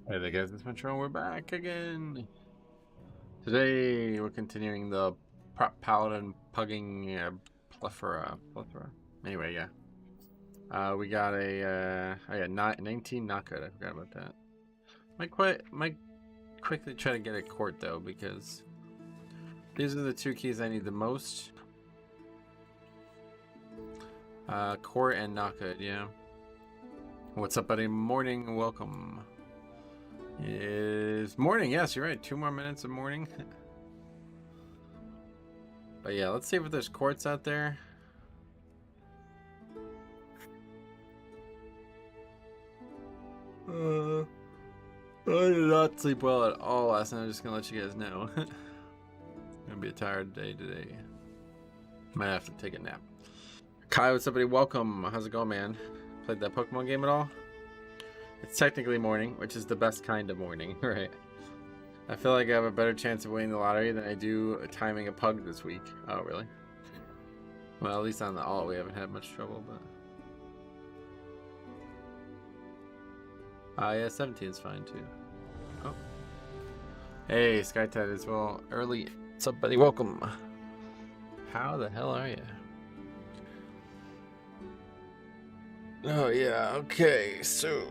Hey there guys, it's Metro. We're back again. Today we're continuing the Paladin Pugging plethora. Anyway, yeah. We got a 19 knockout. I forgot about that. Might quickly try to get a court though, because these are the two keys I need the most. Court and knockout, yeah. What's up, buddy? Morning, welcome. Is morning, yes, you're right. 2 more minutes of morning. But yeah, let's see if there's courts out there. I did not sleep well at all last night. I'm just gonna let you guys know. It's gonna be a tired day today. Might have to take a nap. Kai, what's up, buddy? Welcome. How's it going, man? Played that Pokemon game at all? It's technically morning, which is the best kind of morning, right? I feel like I have a better chance of winning the lottery than I do timing a pug this week. Oh, really? Well, at least on the alt, we haven't had much trouble, but... yeah, 17 is fine, too. Oh. Hey, SkyTide as well. Early. What's up, buddy? Welcome. How the hell are you? Oh, yeah. Okay, so...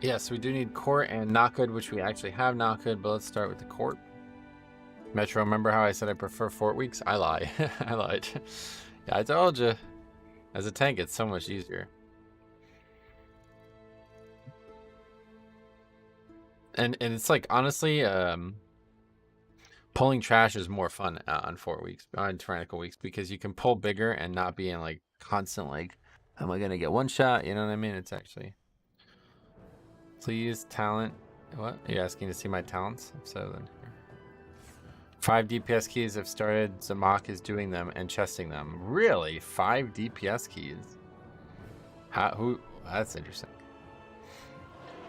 Yes, we do need court and knockout, which we actually have knockout, but let's start with the court. Metro, remember how I said I prefer fort weeks? I lie. I lied. Yeah, I told you. As a tank, it's so much easier. And it's like, honestly, pulling trash is more fun on 4 weeks, on tyrannical weeks, because you can pull bigger and not be in like constant like, am I gonna get one shot? You know what I mean? It's actually... Please, talent. What? Are you asking to see my talents? So then, 5 DPS keys have started. Zamak is doing them and chesting them. Really? 5 DPS keys? Who? That's interesting.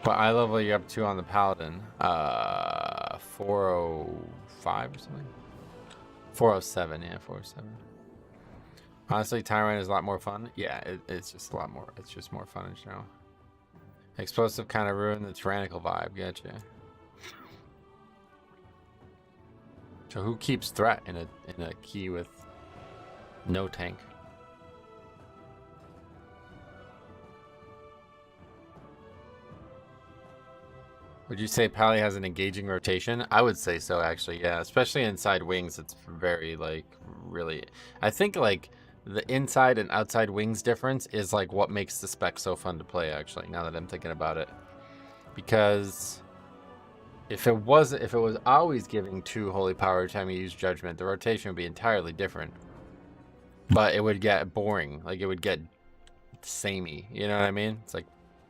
What eye level are you up to on the Paladin? 405 or something? 407, yeah, 407. Honestly, Tyrant is a lot more fun. Yeah, it's just a lot more. It's just more fun in general. Explosive kind of ruined the tyrannical vibe. Gotcha. So who keeps threat in a key with no tank? Would you say Pally has an engaging rotation? I would say so, actually. Yeah, especially inside wings. It's very like really. I think like the inside and outside wings difference is like what makes the spec so fun to play. Actually, now that I'm thinking about it, because if it was always giving 2 holy power every time you use judgment, the rotation would be entirely different. But it would get boring. Like it would get samey. You know what I mean? It's like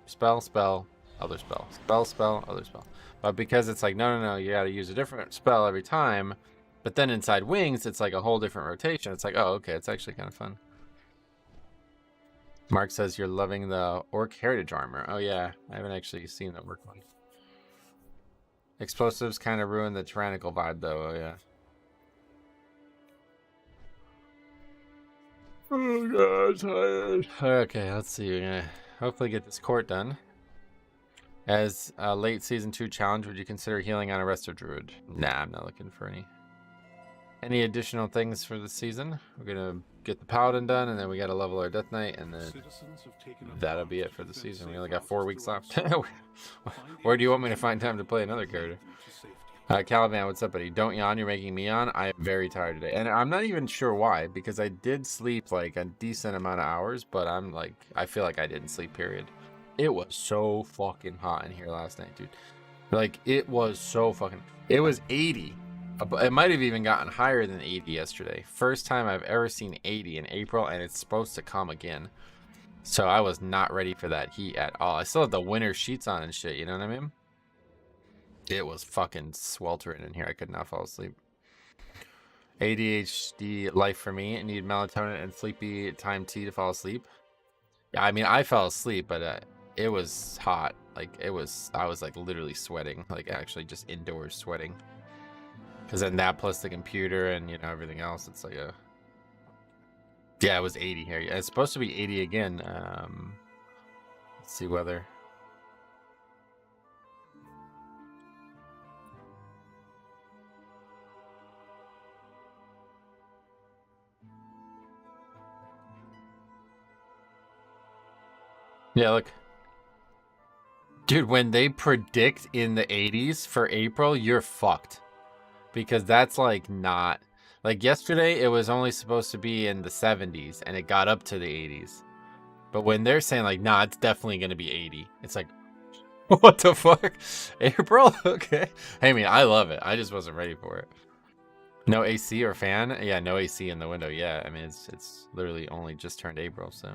spell, spell, other spell, spell, spell, other spell. But because it's like no, you got to use a different spell every time. But then inside wings, it's like a whole different rotation. It's like, oh, okay, it's actually kind of fun. Mark says you're loving the Orc Heritage armor. Oh yeah, I haven't actually seen the Orc one. Explosives kind of ruin the tyrannical vibe though. Oh yeah. Oh god, tired. Okay, let's see. We're gonna hopefully get this court done. As a late season 2 challenge, would you consider healing on a Resto Druid? Nah, I'm not looking for any additional things for the season. We're gonna get the Paladin done, and then we gotta level our Death Knight, and then that'll be it for the season. We only got 4 weeks left. Where do you want me to find time to play another character? Caliban, what's up, buddy? Don't yawn, you're making me yawn. I am very tired today, and I'm not even sure why, because I did sleep like a decent amount of hours, but I'm like, I feel like I didn't sleep, period. It was so fucking hot in here last night, dude. Like, it was so fucking... It was 80. It might have even gotten higher than 80 yesterday. First time I've ever seen 80 in April, and it's supposed to come again. So I was not ready for that heat at all. I still had the winter sheets on and shit, you know what I mean? It was fucking sweltering in here. I could not fall asleep. ADHD life for me. I need melatonin and sleepy time tea to fall asleep. Yeah, I mean, I fell asleep, but it was hot. Like, I was like literally sweating, like actually just indoors sweating. Because then that plus the computer and, you know, everything else, it's like a... Yeah, it was 80 here. Yeah, it's supposed to be 80 again. Let's see weather. Yeah, look. Dude, when they predict in the 80s for April, you're fucked. Because that's like not... Like yesterday, it was only supposed to be in the 70s, and it got up to the 80s. But when they're saying like, nah, it's definitely going to be 80. It's like, what the fuck? April? Okay. Hey, I mean, I love it. I just wasn't ready for it. No AC or fan? Yeah, no AC in the window. Yeah, I mean, it's literally only just turned April, so...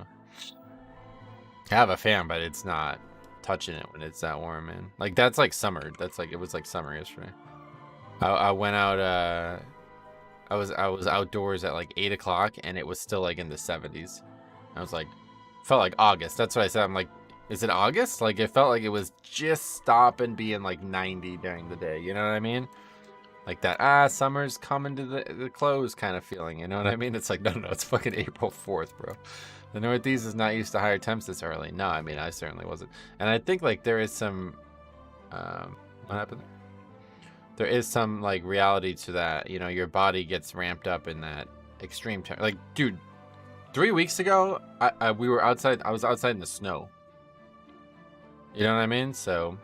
I have a fan, but it's not touching it when it's that warm, man. Like, that's like summer. That's like, it was like summer yesterday. I went out, I was outdoors at like 8 o'clock, and it was still like in the 70s. I was like, felt like August. That's what I said. I'm like, is it August? Like, it felt like it was just stopping being like 90 during the day. You know what I mean? Like that, summer's coming to the close kind of feeling. You know what I mean? It's like, no, it's fucking April 4th, bro. The Northeast is not used to higher temps this early. No, I mean, I certainly wasn't. And I think like there is some, what happened? There is some like reality to that. You know, your body gets ramped up in that extreme time. Like, dude, 3 weeks ago, we were outside. I was outside in the snow. You know what I mean? So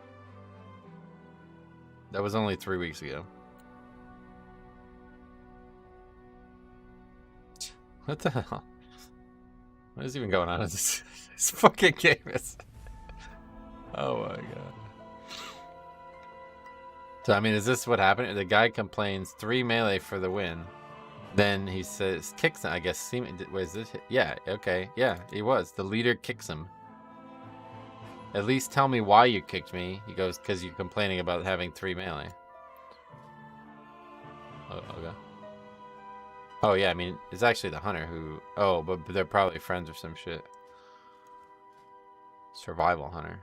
that was only 3 weeks ago. What the hell? What is even going on in this fucking game? Oh my god. So, I mean, is this what happened? The guy complains 3 melee for the win. Then he says, kicks him, I guess. Was this? Yeah, okay. Yeah, he was. The leader kicks him. At least tell me why you kicked me. He goes, because you're complaining about having 3 melee. Oh, okay. Oh, yeah, I mean, it's actually the hunter who... Oh, but they're probably friends or some shit. Survival hunter.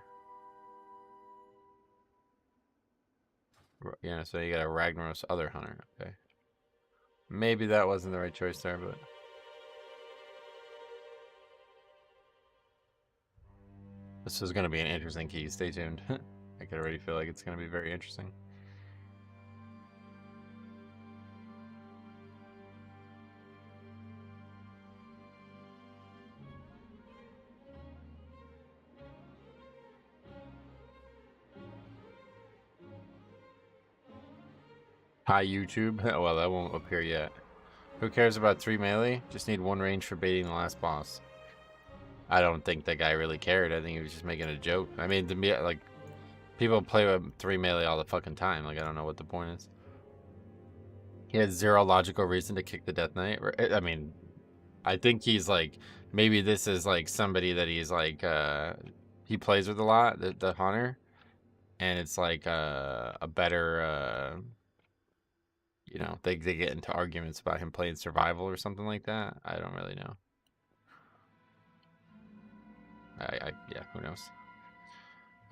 Yeah, so you got a Ragnaros other hunter. Okay. Maybe that wasn't the right choice there, but... This is going to be an interesting key. Stay tuned. I can already feel like it's going to be very interesting. Hi, YouTube. Well, that won't appear yet. Who cares about 3 melee? Just need 1 range for baiting the last boss. I don't think that guy really cared. I think he was just making a joke. I mean, to me, like, people play with 3 melee all the fucking time. Like, I don't know what the point is. He has 0 logical reason to kick the Death Knight. I mean, I think he's like, maybe this is like somebody that he's like, he plays with a lot, the hunter. And it's like a better... You know, they get into arguments about him playing survival or something like that. I don't really know. Yeah, who knows?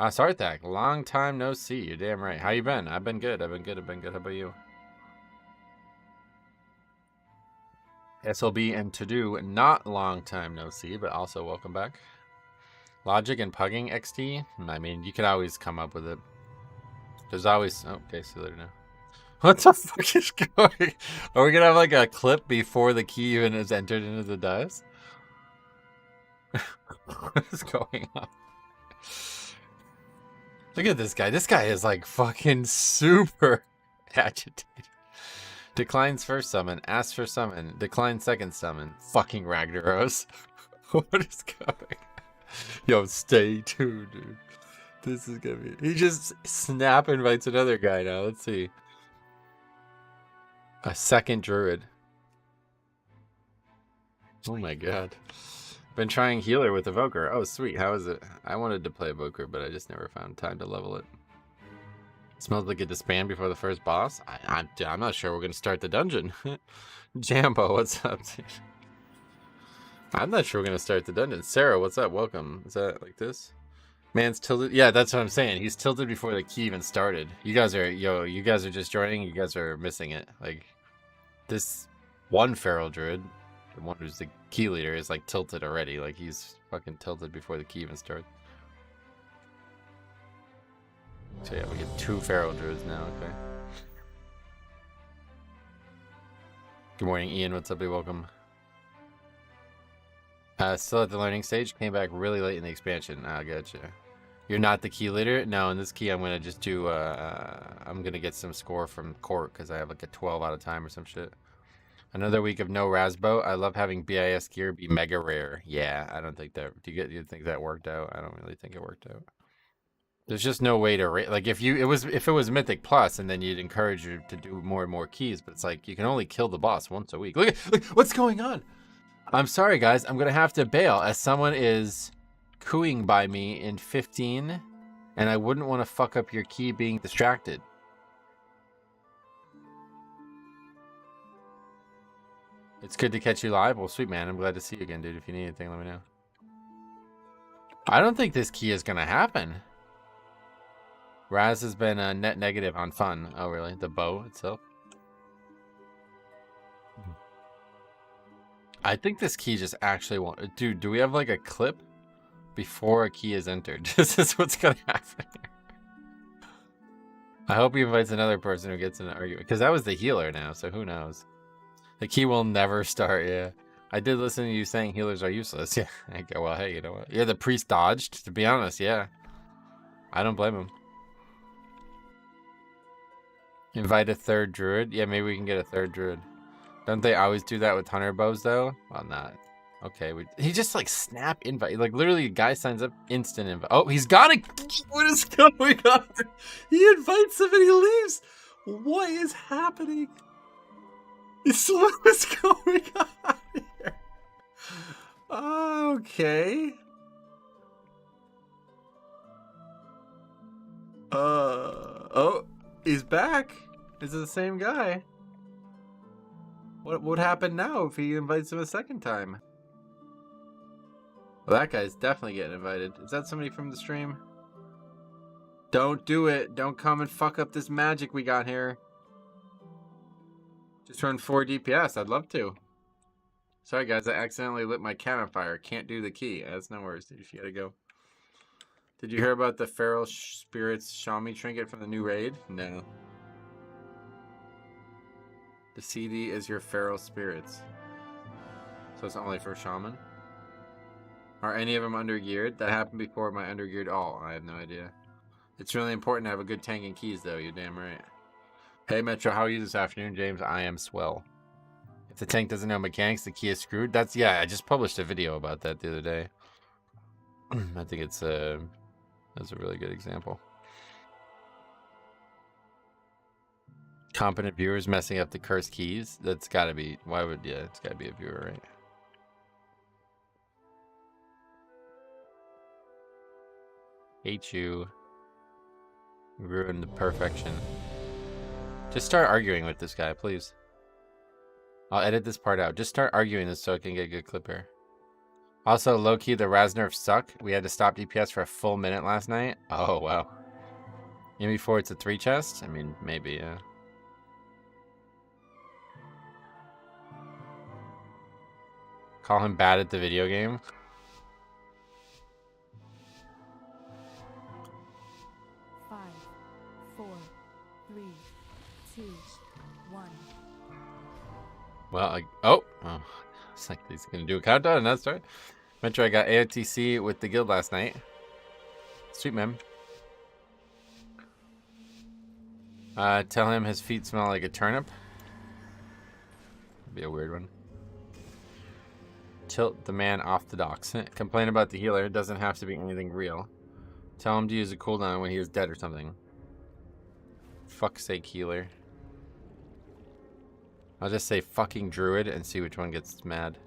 Sarthak, long time no see. You're damn right. How you been? I've been good. How about you? SLB and To Do, not long time no see, but also welcome back. Logic and Pugging XT. I mean, you could always come up with it. There's always... Oh, okay, see you later now. What the fuck is going? Are we gonna have like a clip before the key even is entered into the dice? What is going on? Look at this guy. This guy is like fucking super agitated. Declines first summon, asks for summon, declines second summon. Fucking Ragnaros. What is going? Yo, stay tuned, dude. This is gonna be... He just snap invites another guy now. Let's see. A second druid. Oh my god. Been trying healer with Evoker. Oh sweet, how is it? I wanted to play Evoker, but I just never found time to level it. Smells like a disband before the first boss. I'm not sure we're gonna start the dungeon. Jambo, what's up? I'm not sure we're gonna start the dungeon. Sarah, what's up? Welcome. Is that like this? Man's tilted. Yeah, that's what I'm saying. He's tilted before the key even started. You guys are, you guys are just joining. You guys are missing it. Like, this one feral druid, the one who's the key leader, is like tilted already. Like, he's fucking tilted before the key even starts. So yeah, we get 2 feral druids now. Okay. Good morning, Ian. What's up? Welcome. Still at the learning stage. Came back really late in the expansion. I gotcha. You're not the key leader? No, in this key I'm gonna just do, I'm gonna get some score from court because I have like a 12 out of time or some shit. Another week of no Rasbo. I love having BIS gear be mega rare. Yeah, I don't think that, you think that worked out? I don't really think it worked out. There's just no way to like if it was Mythic Plus and then you'd encourage you to do more and more keys, but it's like you can only kill the boss once a week. Look what's going on. I'm sorry guys, I'm gonna have to bail as someone is cooing by me in 15 and I wouldn't want to fuck up your key being distracted. It's good to catch you live. Well, sweet man, I'm glad to see you again, dude. If you need anything, let me know. I don't think this key is gonna happen. Raz has been net negative on fun. Oh really? The bow itself? I think this key just actually won't. Dude, do we have like a clip before a key is entered? This is what's gonna happen. I hope he invites another person who gets in an argument, because that was the healer now, so who knows. The key will never start. Yeah, I did listen to you saying healers are useless. Yeah, I go, well, hey, you know what? Yeah, the priest dodged, to be honest. Yeah, I don't blame him. Invite a third druid. Yeah, maybe we can get a third druid. Don't they always do that with hunter bows though? Well, not. Okay, he just like snap invite. Like literally, a guy signs up, instant invite. Oh, he's got it. What is going on? He invites him and he leaves. What is happening? What is going on here? Okay. Oh, he's back. Is it the same guy? What would happen now if he invites him a second time? Well, that guy's definitely getting invited. Is that somebody from the stream? Don't do it. Don't come and fuck up this magic we got here. Just run 4 DPS. I'd love to. Sorry, guys. I accidentally lit my cat on fire. Can't do the key. That's no worries, dude. If you gotta go. Did you hear about the Feral Spirits Shami trinket from the new raid? No. The CD is your Feral Spirits. So it's only for Shaman? Are any of them undergeared? That happened before my undergeared all. I have no idea. It's really important to have a good tank and keys, though. You're damn right. Hey, Metro, how are you this afternoon, James? I am swell. If the tank doesn't know mechanics, the key is screwed. That's, yeah, I just published a video about that the other day. I think it's that's a really good example. Competent viewers messing up the cursed keys. That's gotta be, why would, yeah, it's gotta be a viewer, right? Hate you. Ruined the perfection. Just start arguing with this guy, please. I'll edit this part out. Just start arguing this so I can get a good clip here. Also, low-key, the Raz nerfs suck. We had to stop DPS for a full minute last night. Oh, wow. Even before it's a 3 chest? I mean, maybe, yeah. Call him bad at the video game. Well, oh, it's like he's gonna do a countdown and that's right. Metro, I got AOTC with the guild last night. Sweet man. Tell him his feet smell like a turnip. That'd be a weird one. Tilt the man off the docks. Complain about the healer. It doesn't have to be anything real. Tell him to use a cooldown when he is dead or something. Fuck's sake, healer. I'll just say fucking druid and see which one gets mad.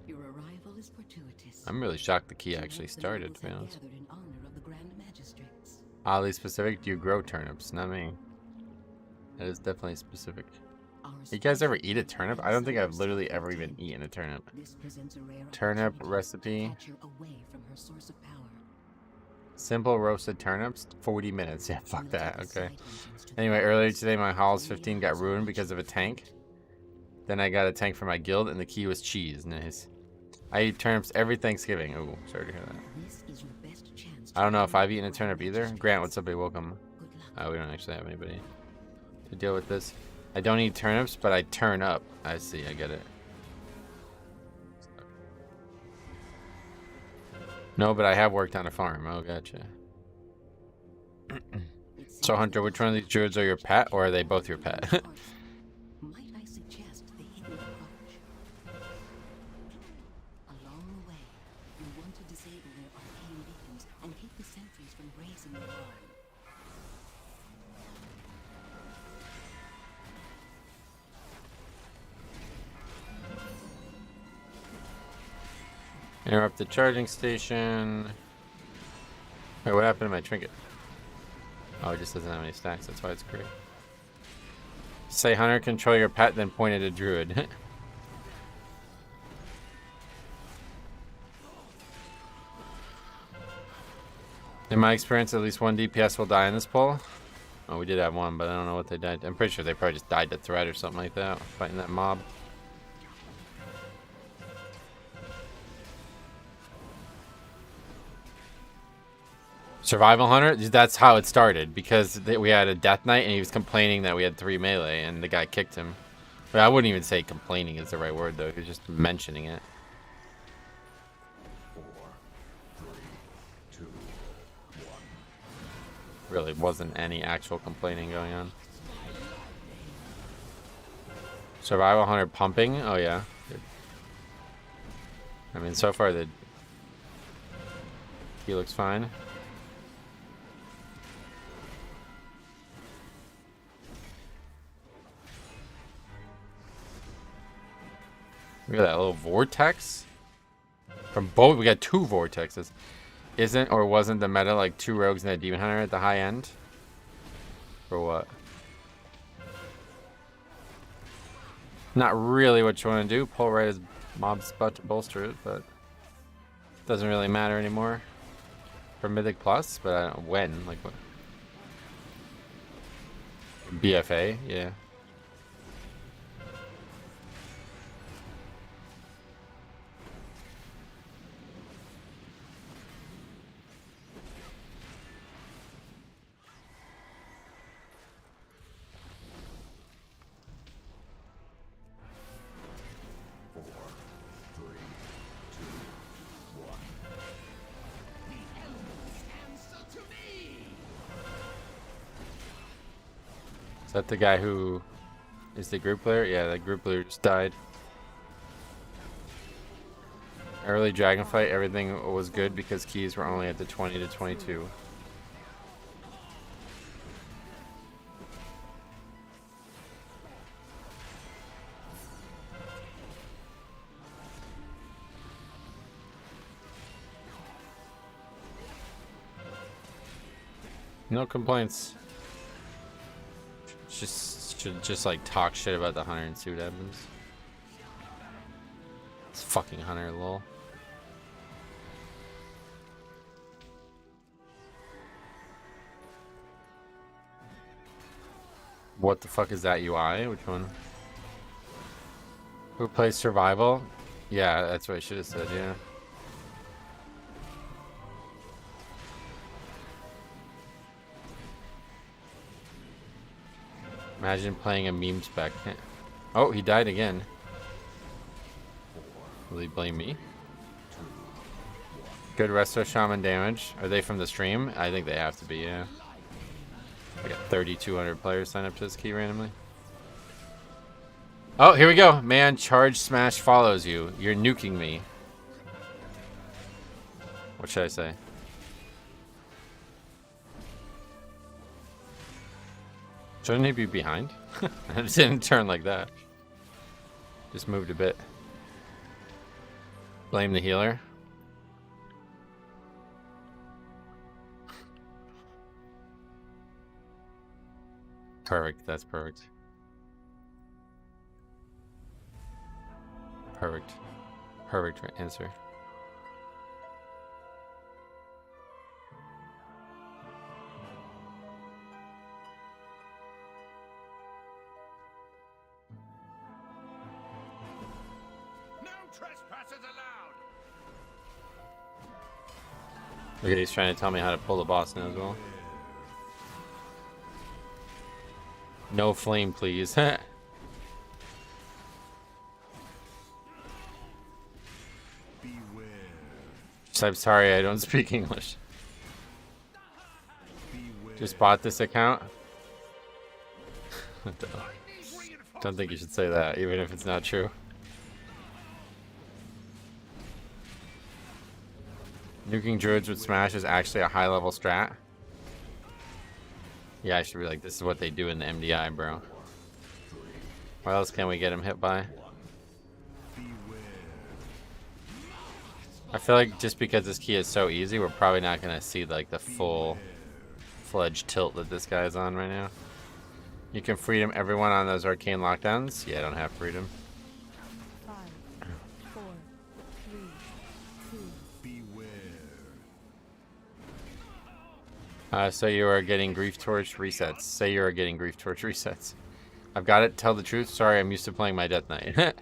Your arrival is fortuitous. I'm really shocked the key actually started, to be honest. Oddly specific, do you grow turnips? Not me. That is definitely specific. You guys ever eat a turnip? I don't think I've literally ever even eaten a turnip. Turnip recipe. Simple roasted turnips, 40 minutes. Yeah, fuck that. Okay. Anyway, earlier today, my Halls 15 got ruined because of a tank. Then I got a tank for my guild, and the key was cheese. Nice. I eat turnips every Thanksgiving. Ooh, sorry to hear that. I don't know if I've eaten a turnip either. Grant, what's up? Welcome. We don't actually have anybody to deal with this. I don't eat turnips, but I turn up. I see. I get it. No, but I have worked on a farm. Oh, gotcha. So, Hunter, which one of these druids are your pet, or are they both your pet? Might I suggest the hidden approach? Along the way, you want to disable their arcane beacons and keep the sentries from raising the alarm. Interrupt the charging station. Wait, what happened to my trinket? Oh, it just doesn't have any stacks. That's why it's great. Say, Hunter, control your pet, then point at a druid. In my experience, at least one DPS will die in this pull. Oh, we did have one, but I don't know what they died. I'm pretty sure they probably just died to threat or something like that, fighting that mob. Survival Hunter? That's how it started, because we had a death knight and he was complaining that we had 3 melee and the guy kicked him. But I wouldn't even say complaining is the right word though, he was just mentioning it. 4, 3, 2, 1. Really wasn't any actual complaining going on. Survival Hunter pumping? Oh yeah. Good. I mean, so far he looks fine. Look at that little vortex. From both, we got 2 vortexes. Isn't or wasn't the meta like 2 rogues and a demon hunter at the high end? For what? Not really what you want to do. Pull right as mob's about to bolster it, but doesn't really matter anymore. For Mythic Plus, but I don't know when. Like what? BFA, yeah. Is that the guy who is the group player? Yeah, the group player just died. Early dragon fight, everything was good because keys were only at the 20 to 22. No complaints. Should just like talk shit about the hunter and see what happens. It's fucking hunter, lol. What the fuck is that UI? Which one? Who plays survival? Yeah, that's what I should have said, yeah. Imagine playing a meme spec. Oh, he died again. Will he blame me? Good resto shaman damage. Are they from the stream? I think they have to be, yeah. I got 3,200 players sign up to this key randomly. Oh, here we go. Man, charge smash follows you. You're nuking me. What should I say? Shouldn't he be behind? I didn't turn like that. Just moved a bit. Blame the healer. Perfect. That's perfect. Perfect. Perfect answer. Look at, he's trying to tell me how to pull the boss now as well. No flame, please. Beware. I'm sorry, I don't speak English. Just bought this account. Don't think you should say that, even if it's not true. Nuking druids with smash is actually a high level strat. Yeah, I should be like, this is what they do in the MDI, bro. What else can we get him hit by? I feel like just because this key is so easy, we're probably not going to see like the full-fledged tilt that this guy's on right now. You can freedom everyone on those arcane lockdowns. Yeah, I don't have freedom. 5, 4, 3, 2. So you are getting Grief Torch resets. Say you are getting Grief Torch resets. I've got it. Tell the truth. Sorry, I'm used to playing my Death Knight.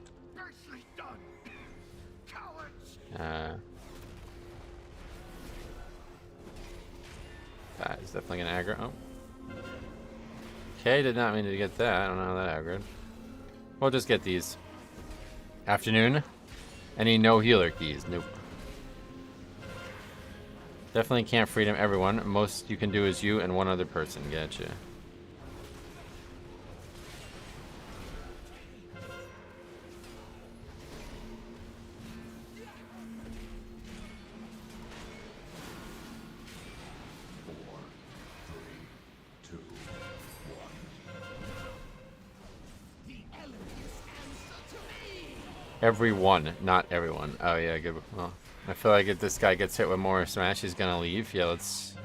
That is definitely gonna aggro. Oh. Okay, did not mean to get that. I don't know how that aggroed. We'll just get these. Afternoon. Any no healer keys? Nope. Definitely can't freedom everyone. Most you can do is you and one other person. Gotcha. Everyone, not everyone. Oh yeah, good. Well, I feel like if this guy gets hit with more smash, he's gonna leave. Yeah, let's.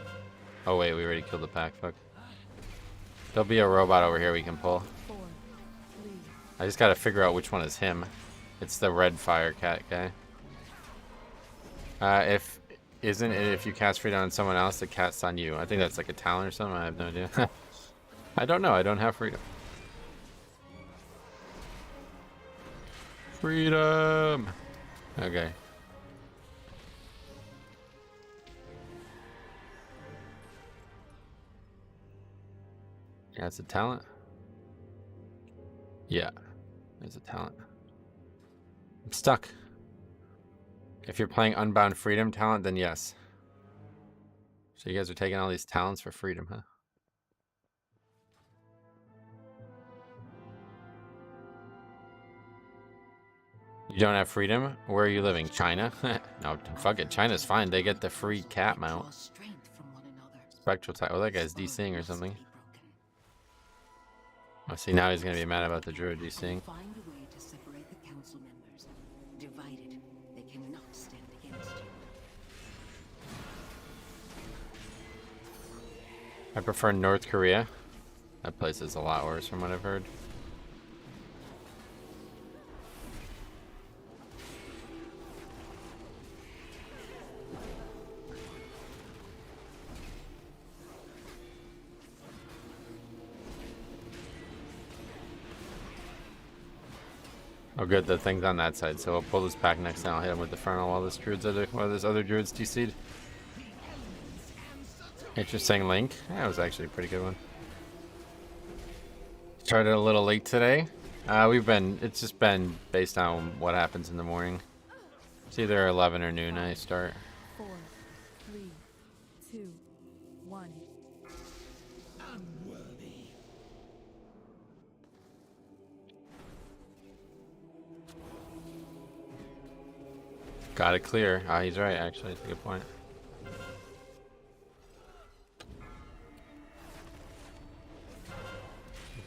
Oh wait, we already killed the pack. Fuck. There'll be a robot over here we can pull. 4, 3. I just gotta figure out which one is him. It's the red fire cat guy. If isn't it if you cast freedom on someone else, the cat's on you. I think that's like a talent or something. I have no idea. I don't know. I don't have freedom. Freedom. Okay. Yeah, it's a talent. Yeah, it's a talent. I'm stuck. If you're playing Unbound Freedom talent, then yes. So you guys are taking all these talents for freedom, huh? You don't have freedom? Where are you living? China? No, fuck it. China's fine. They get the free cat mount. Spectral type. Oh, that guy's DCing or something. Oh, see, now he's gonna be mad about the druid DCing. Find a way to separate the council members. Divided, they cannot stand against you. I prefer North Korea. That place is a lot worse from what I've heard. Oh good, the thing's on that side, so we'll pull this pack next and I'll hit him with the frontal while this other druid's DC'd. Interesting link. That was actually a pretty good one. Started a little late today. It's just been based on what happens in the morning. It's either 11 or noon I start. 4, 3, 2, 1. Got it clear. Ah, he's right, actually. That's a good point.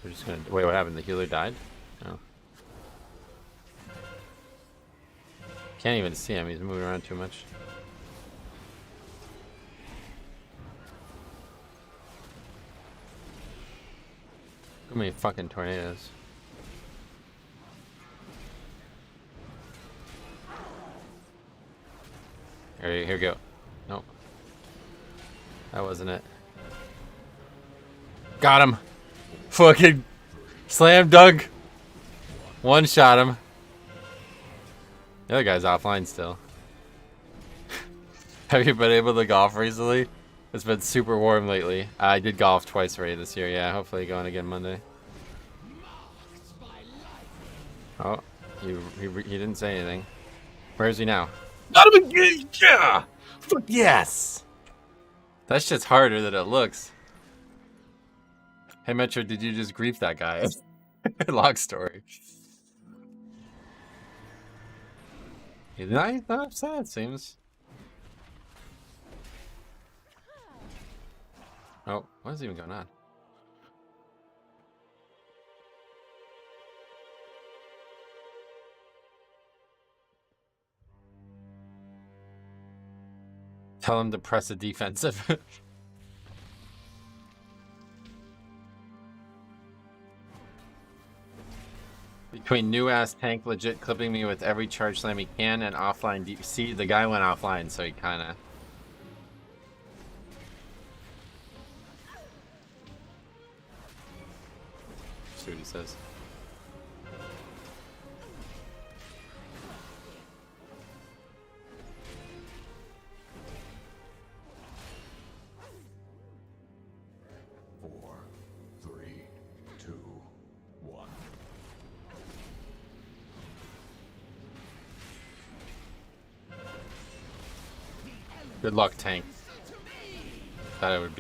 We're just gonna... Wait, what happened? The healer died? Oh. Can't even see him. He's moving around too much. Too many fucking tornadoes. Here we go. Nope. That wasn't it. Got him. Fucking slam dunk. One shot him. The other guy's offline still. Have you been able to golf recently? It's been super warm lately. I did golf twice already this year. Yeah, hopefully going again Monday. Oh, he didn't say anything. Where is he now? Got him again! Yeah! Fuck yes! That shit's harder than it looks. Hey Metro, did you just grief that guy? Long story. He's not upset, it seems. Oh, what is even going on? Tell him to press a defensive. Between new ass tank legit clipping me with every charge slam he can and offline see the guy went offline, so he kinda see what he says. Four, three, two, one. Good luck, tank. That would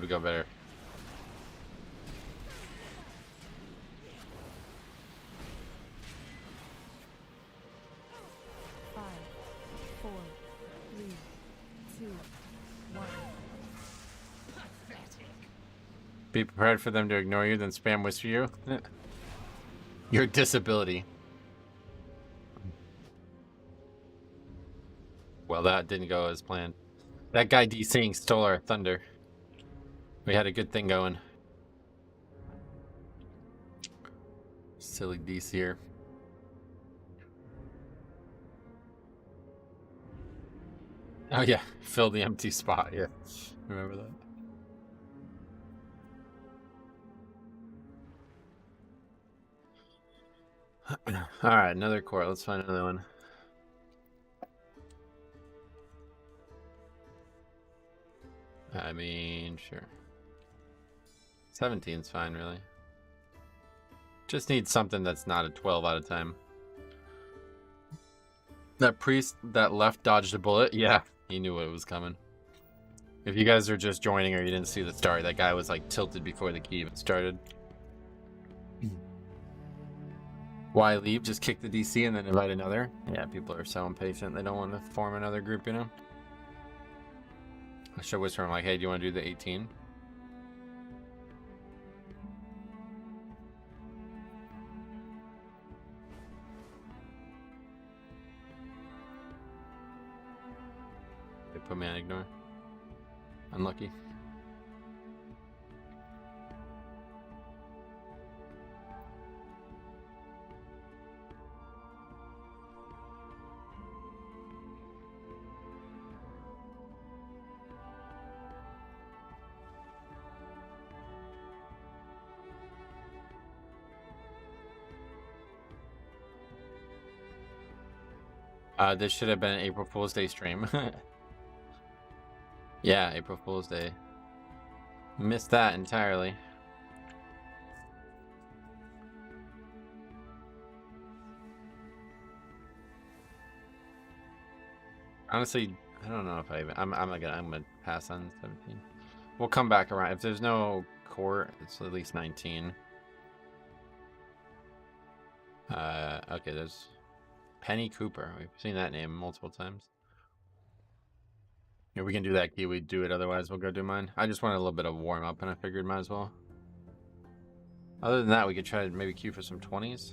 go better. Five, four, three, two, one. Be prepared for them to ignore you, then spam whisper you. Your disability. Well, that didn't go as planned. That guy DCing stole our thunder. We had a good thing going. Silly DCer. Oh yeah, fill the empty spot. Yeah, remember that. All right, another core. Let's find another one. I mean, sure. 17's fine, really. Just need something that's not a 12 out of time. That priest that left dodged a bullet. Yeah, he knew it was coming. If you guys are just joining or you didn't see the start, that guy was like tilted before the key even started. Why leave? Just kick the DC and then invite another? Yeah, people are so impatient. They don't want to form another group, you know? I should whisper him like, hey, do you want to do the 18? They put me on ignore. Unlucky. This should have been an April Fool's Day stream. Yeah, April Fool's Day. Missed that entirely. Honestly, I don't know if I even, I'm gonna pass on 17. We'll come back around. If there's no core, it's at least 19. Okay, there's Penny Cooper. We've seen that name multiple times. Yeah, we can do that key. We do it. Otherwise, we'll go do mine. I just wanted a little bit of warm up, and I figured might as well. Other than that, we could try to maybe queue for some 20s.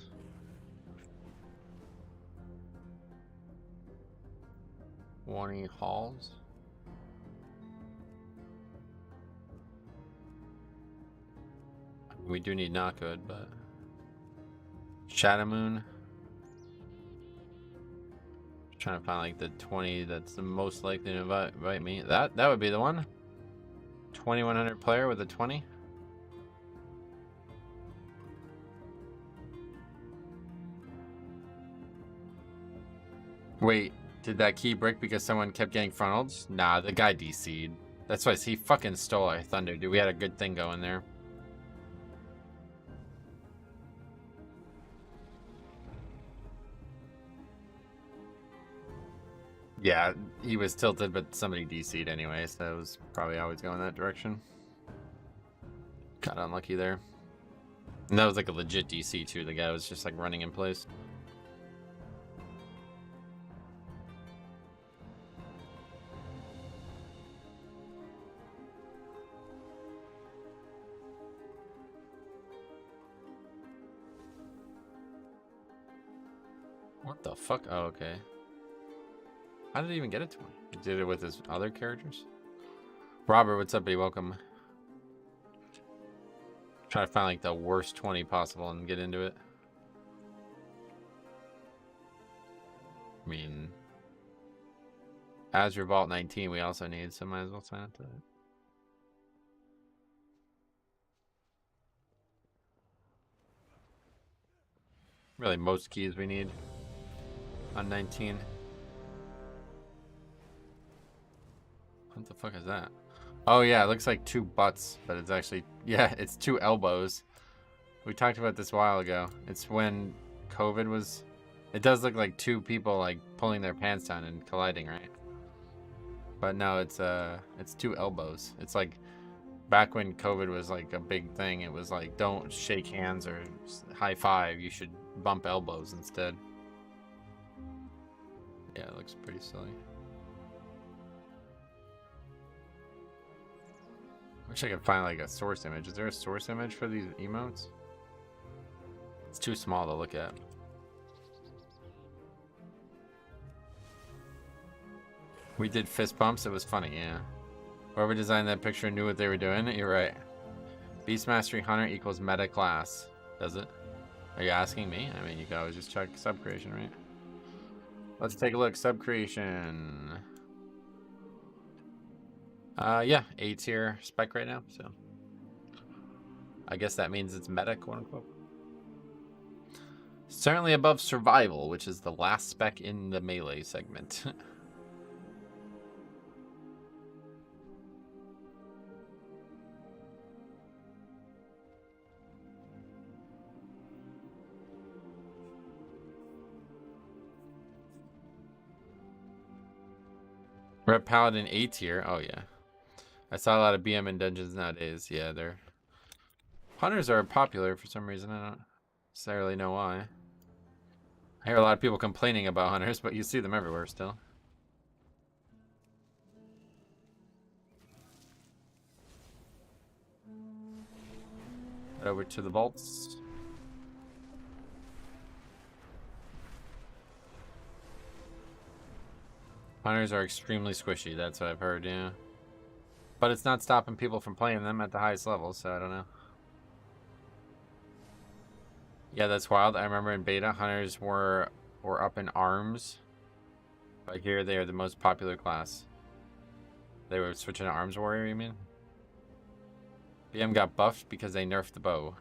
Warning halls. We do need not good, but Shadow Moon. Trying to find like the 20 that's the most likely to invite me. That would be the one. 2100 player with a 20. Wait, did that key break because someone kept getting frontaled? Nah, the guy DC'd. That's why he fucking stole our thunder, dude. We had a good thing going there. Yeah, he was tilted, but somebody DC'd anyway, so it was probably always going that direction. Got unlucky there. And that was like a legit DC too. The guy was just like running in place. What the fuck? Oh, okay. How did he even get it to him? He did it with his other characters? Robert, what's up, buddy? Welcome. Try to find like the worst 20 possible and get into it. I mean, Azure Vault 19 we also need, so might as well sign up to that. Really, most keys we need on 19. What the fuck is that? Oh yeah, it looks like two butts, but it's actually, yeah, it's two elbows. We talked about this a while ago. It's when COVID was, it does look like two people like pulling their pants down and colliding, right? But no, it's two elbows. It's like back when COVID was like a big thing, it was like, don't shake hands or high five, you should bump elbows instead. Yeah, it looks pretty silly. Wish I could find like a source image. Is there a source image for these emotes? It's too small to look at. We did fist pumps. It was funny, yeah. Whoever designed that picture knew what they were doing. You're right. Beast Mastery Hunter equals meta class. Does it? Are you asking me? I mean, you can always just check sub creation, right? Let's take a look. Sub creation. Yeah, A tier spec right now, so I guess that means it's meta, quote unquote. Certainly above survival, which is the last spec in the melee segment. We're at Paladin A tier. Oh yeah. I saw a lot of BM in dungeons nowadays. Yeah, they're hunters are popular for some reason. I don't necessarily know why. I hear a lot of people complaining about hunters, but you see them everywhere still. Head over to the vaults. Hunters are extremely squishy, that's what I've heard, yeah. But it's not stopping people from playing them at the highest levels, so I don't know. Yeah, that's wild. I remember in beta, hunters were up in arms. But here they are the most popular class. They were switching to arms warrior, you mean? BM got buffed because they nerfed the bow.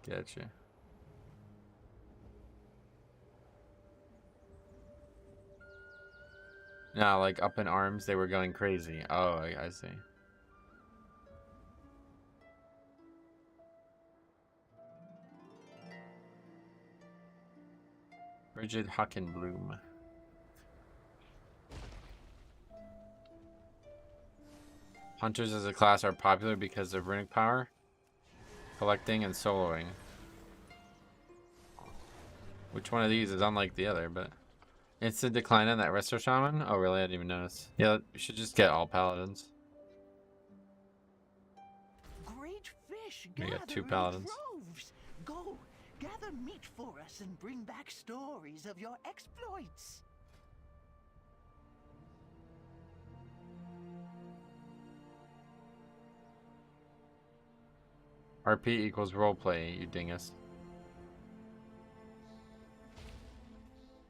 Gotcha. No, like up in arms, they were going crazy. Oh, I see. Rigid Hockenbloom. Hunters as a class are popular because of runic power, collecting, and soloing. Which one of these is unlike the other, but... Instant decline on that Resto Shaman? Oh, really? I didn't even notice. Yeah, we should just get all Paladins. Great fish, We got two gather in Paladins. droves. Go, gather meat for us and bring back stories of your exploits. RP equals roleplay, you dingus.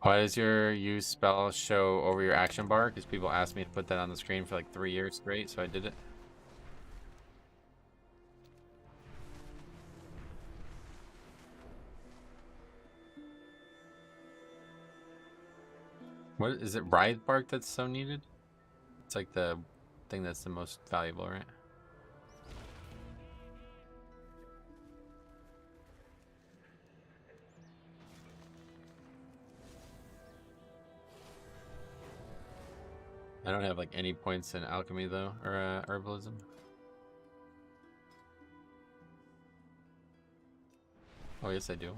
Why does your use spell show over your action bar? Because people asked me to put that on the screen for like 3 years straight, so I did it. What is it? Writhe bark that's so needed? It's like the thing that's the most valuable, right? I don't have like any points in alchemy though, or herbalism. Oh yes, I do.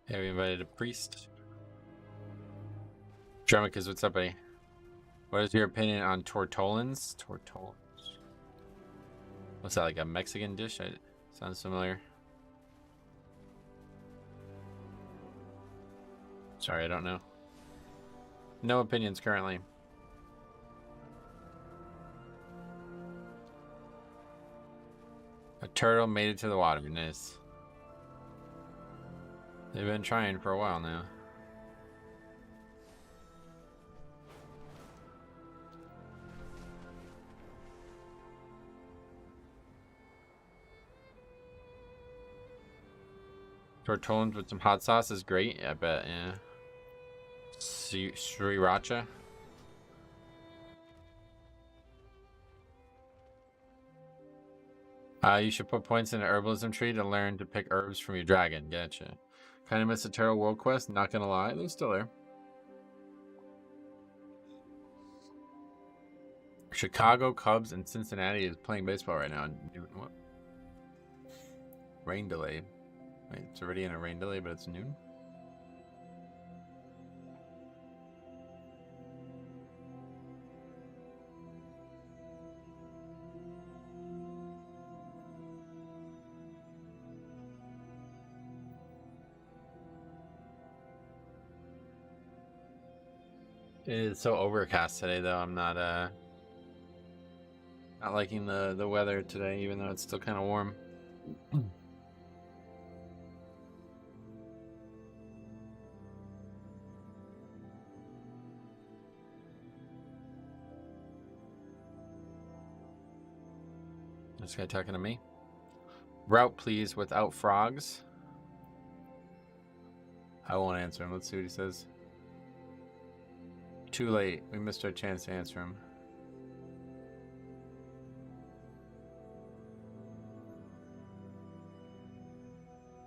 Yeah, we invited a priest. Drumicus, what's up, buddy? What is your opinion on tortolans? Tortolans. What's that, like a Mexican dish? Sounds familiar. Sorry, I don't know. No opinions currently. A turtle made it to the water. Nice. They've been trying for a while now. Tortolans with some hot sauce is great. I bet, yeah. Sriracha. You should put points in an herbalism tree to learn to pick herbs from your dragon. Gotcha. Kind of miss the Turtle World Quest, not gonna lie. They're still there. Chicago Cubs and Cincinnati is playing baseball right now. What? Rain delay. Wait, it's already in a rain delay, but it's noon. It is so overcast today, though. I'm not liking the weather today, even though it's still kind of warm. This guy talking to me. Route, please, without frogs. I won't answer him. Let's see what he says. Too late. We missed our chance to answer him.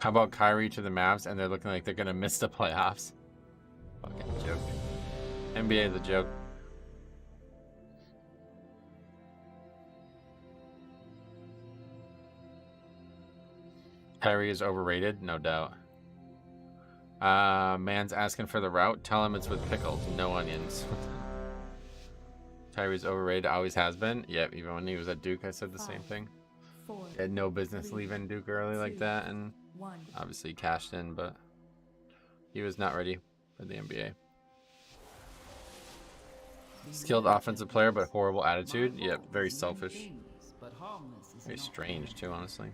How about Kyrie to the Mavs and they're looking like they're going to miss the playoffs? Fucking joke. NBA the joke. Kyrie is overrated, no doubt. Man's asking for the route. Tell him it's with pickles, no onions. Kyrie's overrated, always has been. Yep, even when he was at Duke, I said the same thing. He had no business leaving Duke early like that, and obviously cashed in, but he was not ready for the NBA. Skilled offensive player, but horrible attitude. Yep, very selfish. Very strange, too, honestly.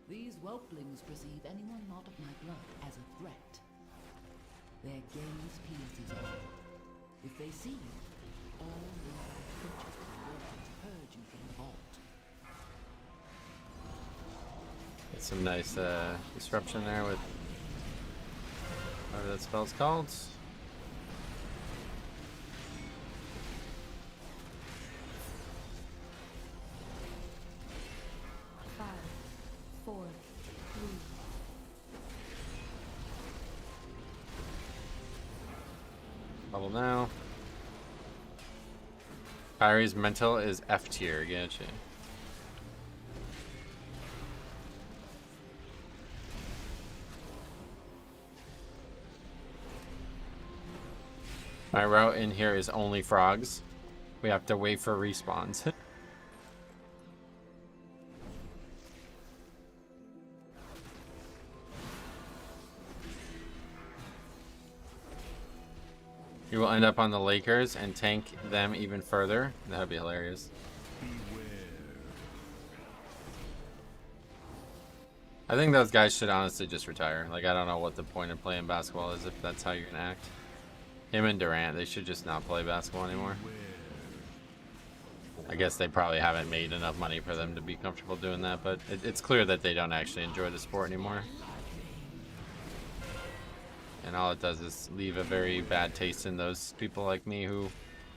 These whelplings perceive anyone not of my blood as a threat. Their gaze pierces all. If they see you, all their creatures will purge you from the vault. Get some nice disruption there with whatever that spell's called. Bubble now. Kyrie's mental is F tier, gotcha. My route in here is only frogs. We have to wait for respawns. You will end up on the Lakers and tank them even further. That would be hilarious. I think those guys should honestly just retire. Like, I don't know what the point of playing basketball is if that's how you're going to act. Him and Durant, they should just not play basketball anymore. I guess they probably haven't made enough money for them to be comfortable doing that, but it's clear that they don't actually enjoy the sport anymore. And all it does is leave a very bad taste in those people like me who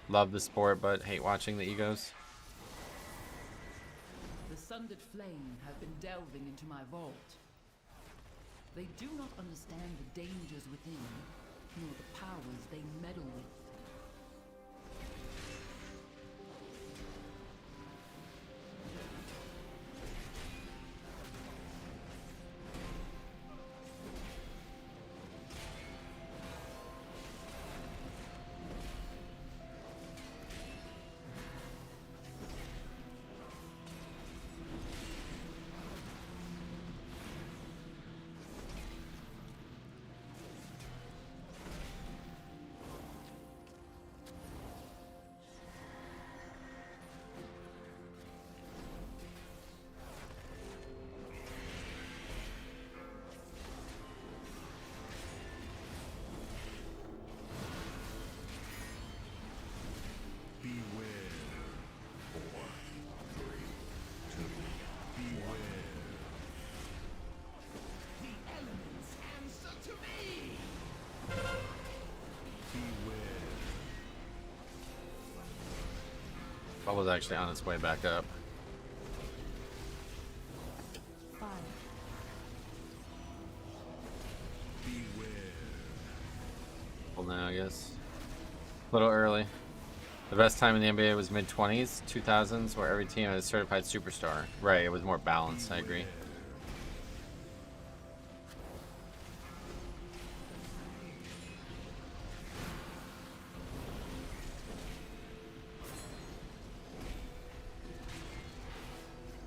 love the sport but hate watching the egos. The sundered flame have been delving into my vault. They do not understand the dangers within, nor the powers they meddle with. Bubble's actually on its way back up. 5, Well, now I guess. A little early. The best time in the NBA was mid-20s, 2000s, where every team had a certified superstar. Right, it was more balanced, I agree.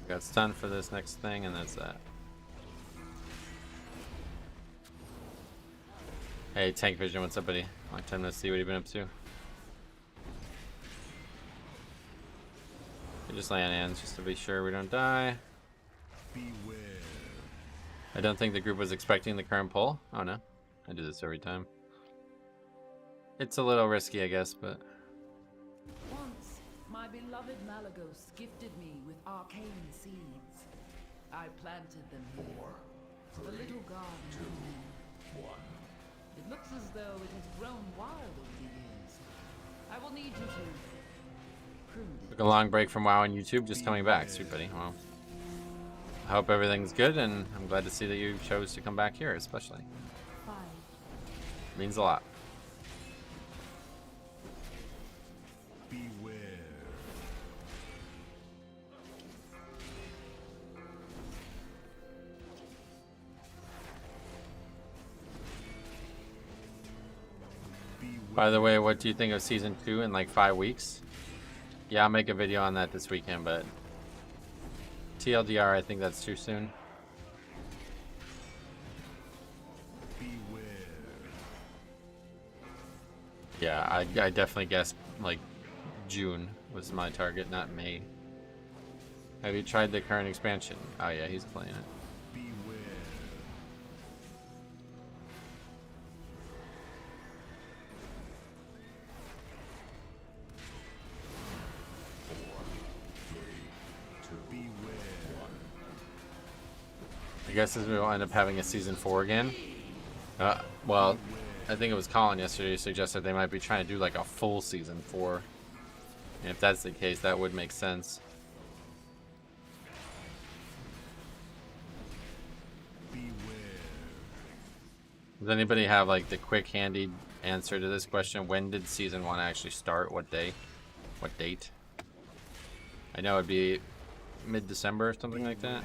Got stunned for this next thing, and that's that. Hey, Tank Vision, what's up, buddy? Long time to see what you've been up to. We just lay on hands just to be sure we don't die. I don't think the group was expecting the current pull. Oh no, I do this every time. It's a little risky, I guess, but Once, my beloved Malagos gifted me with arcane seeds. I planted them here. The little garden. It looks as though it has grown wild over the years. I will need you to prune it. took a long break from WoW and YouTube, just coming back. Sweet buddy. Well, I hope everything's good, and I'm glad to see that you chose to come back here, especially. 5, Means a lot. By the way, what do you think of season 2 in like 5 weeks? Yeah, I'll make a video on that this weekend, but TLDR, I think that's too soon. Yeah, I definitely guessed like June was my target, not May. Have you tried the current expansion? Oh yeah, he's playing it. I guess we'll end up having a season 4 again. Well, I think it was Colin yesterday who suggested they might be trying to do like a full season 4. And if that's the case, that would make sense. Does anybody have like the quick handy answer to this question? When did season 1 actually start? What day? What date? I know it'd be mid-December or something like that.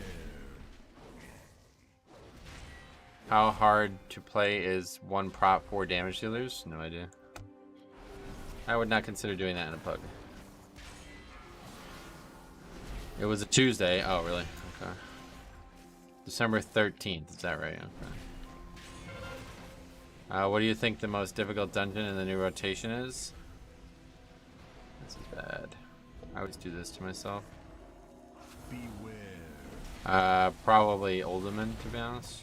How hard to play is 1 prop 4 damage dealers? No idea. I would not consider doing that in a pug. It was a Tuesday. Oh, really? Okay. December 13th. Is that right? Okay. What do you think the most difficult dungeon in the new rotation is? This is bad. I always do this to myself. Probably Olderman, to be honest.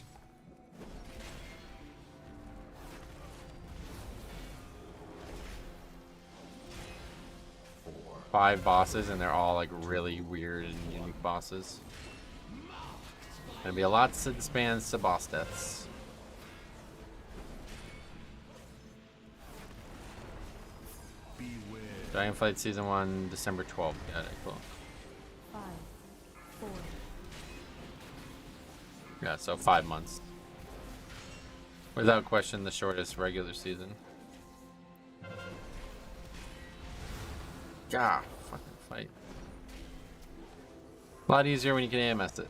Five bosses, and they're all like really weird and unique bosses. Gonna be a lot of spans to boss deaths. Dragonflight Season 1, December 12th. Got it, cool. 5, 4, Yeah, so 5 months. Without question, the shortest regular season. God, fucking fight. A lot easier when you can AMS it.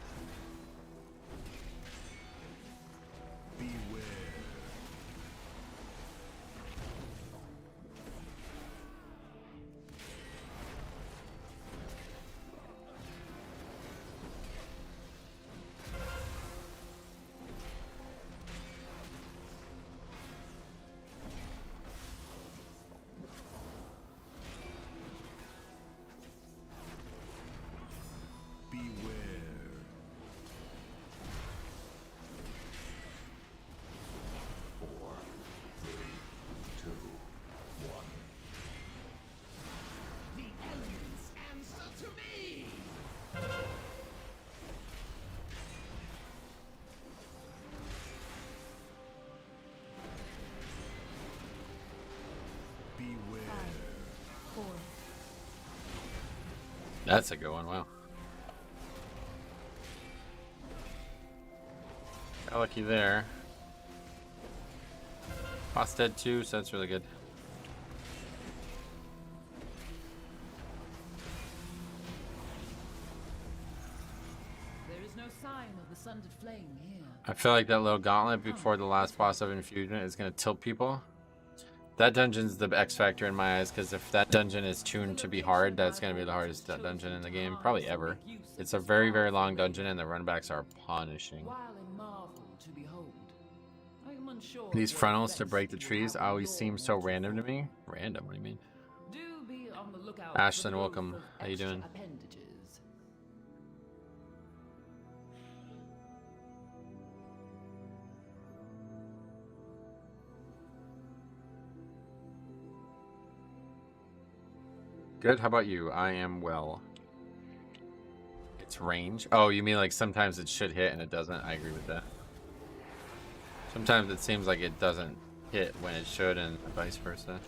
That's a good one, wow. Got lucky there. Boss dead too, so that's really good. There is no sign of the sundered flame here. I feel like that little gauntlet before the last boss of Infusion is going to tilt people. That dungeon's the X factor in my eyes, because if that dungeon is tuned to be hard, that's going to be the hardest dungeon in the game, probably ever. It's a very, very long dungeon, and the runbacks are punishing. These frontals to break the trees always seem so random to me. Random, what do you mean? Ashlyn, welcome. How you doing? Good, how about you? I am well. It's range. Oh, you mean like sometimes it should hit and it doesn't? I agree with that. Sometimes it seems like it doesn't hit when it should and vice versa.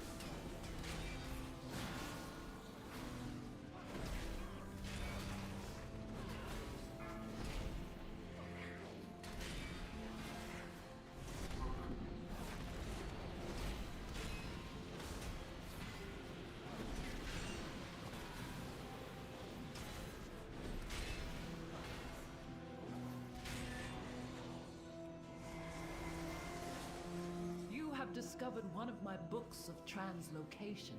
Discovered one of my books of translocation.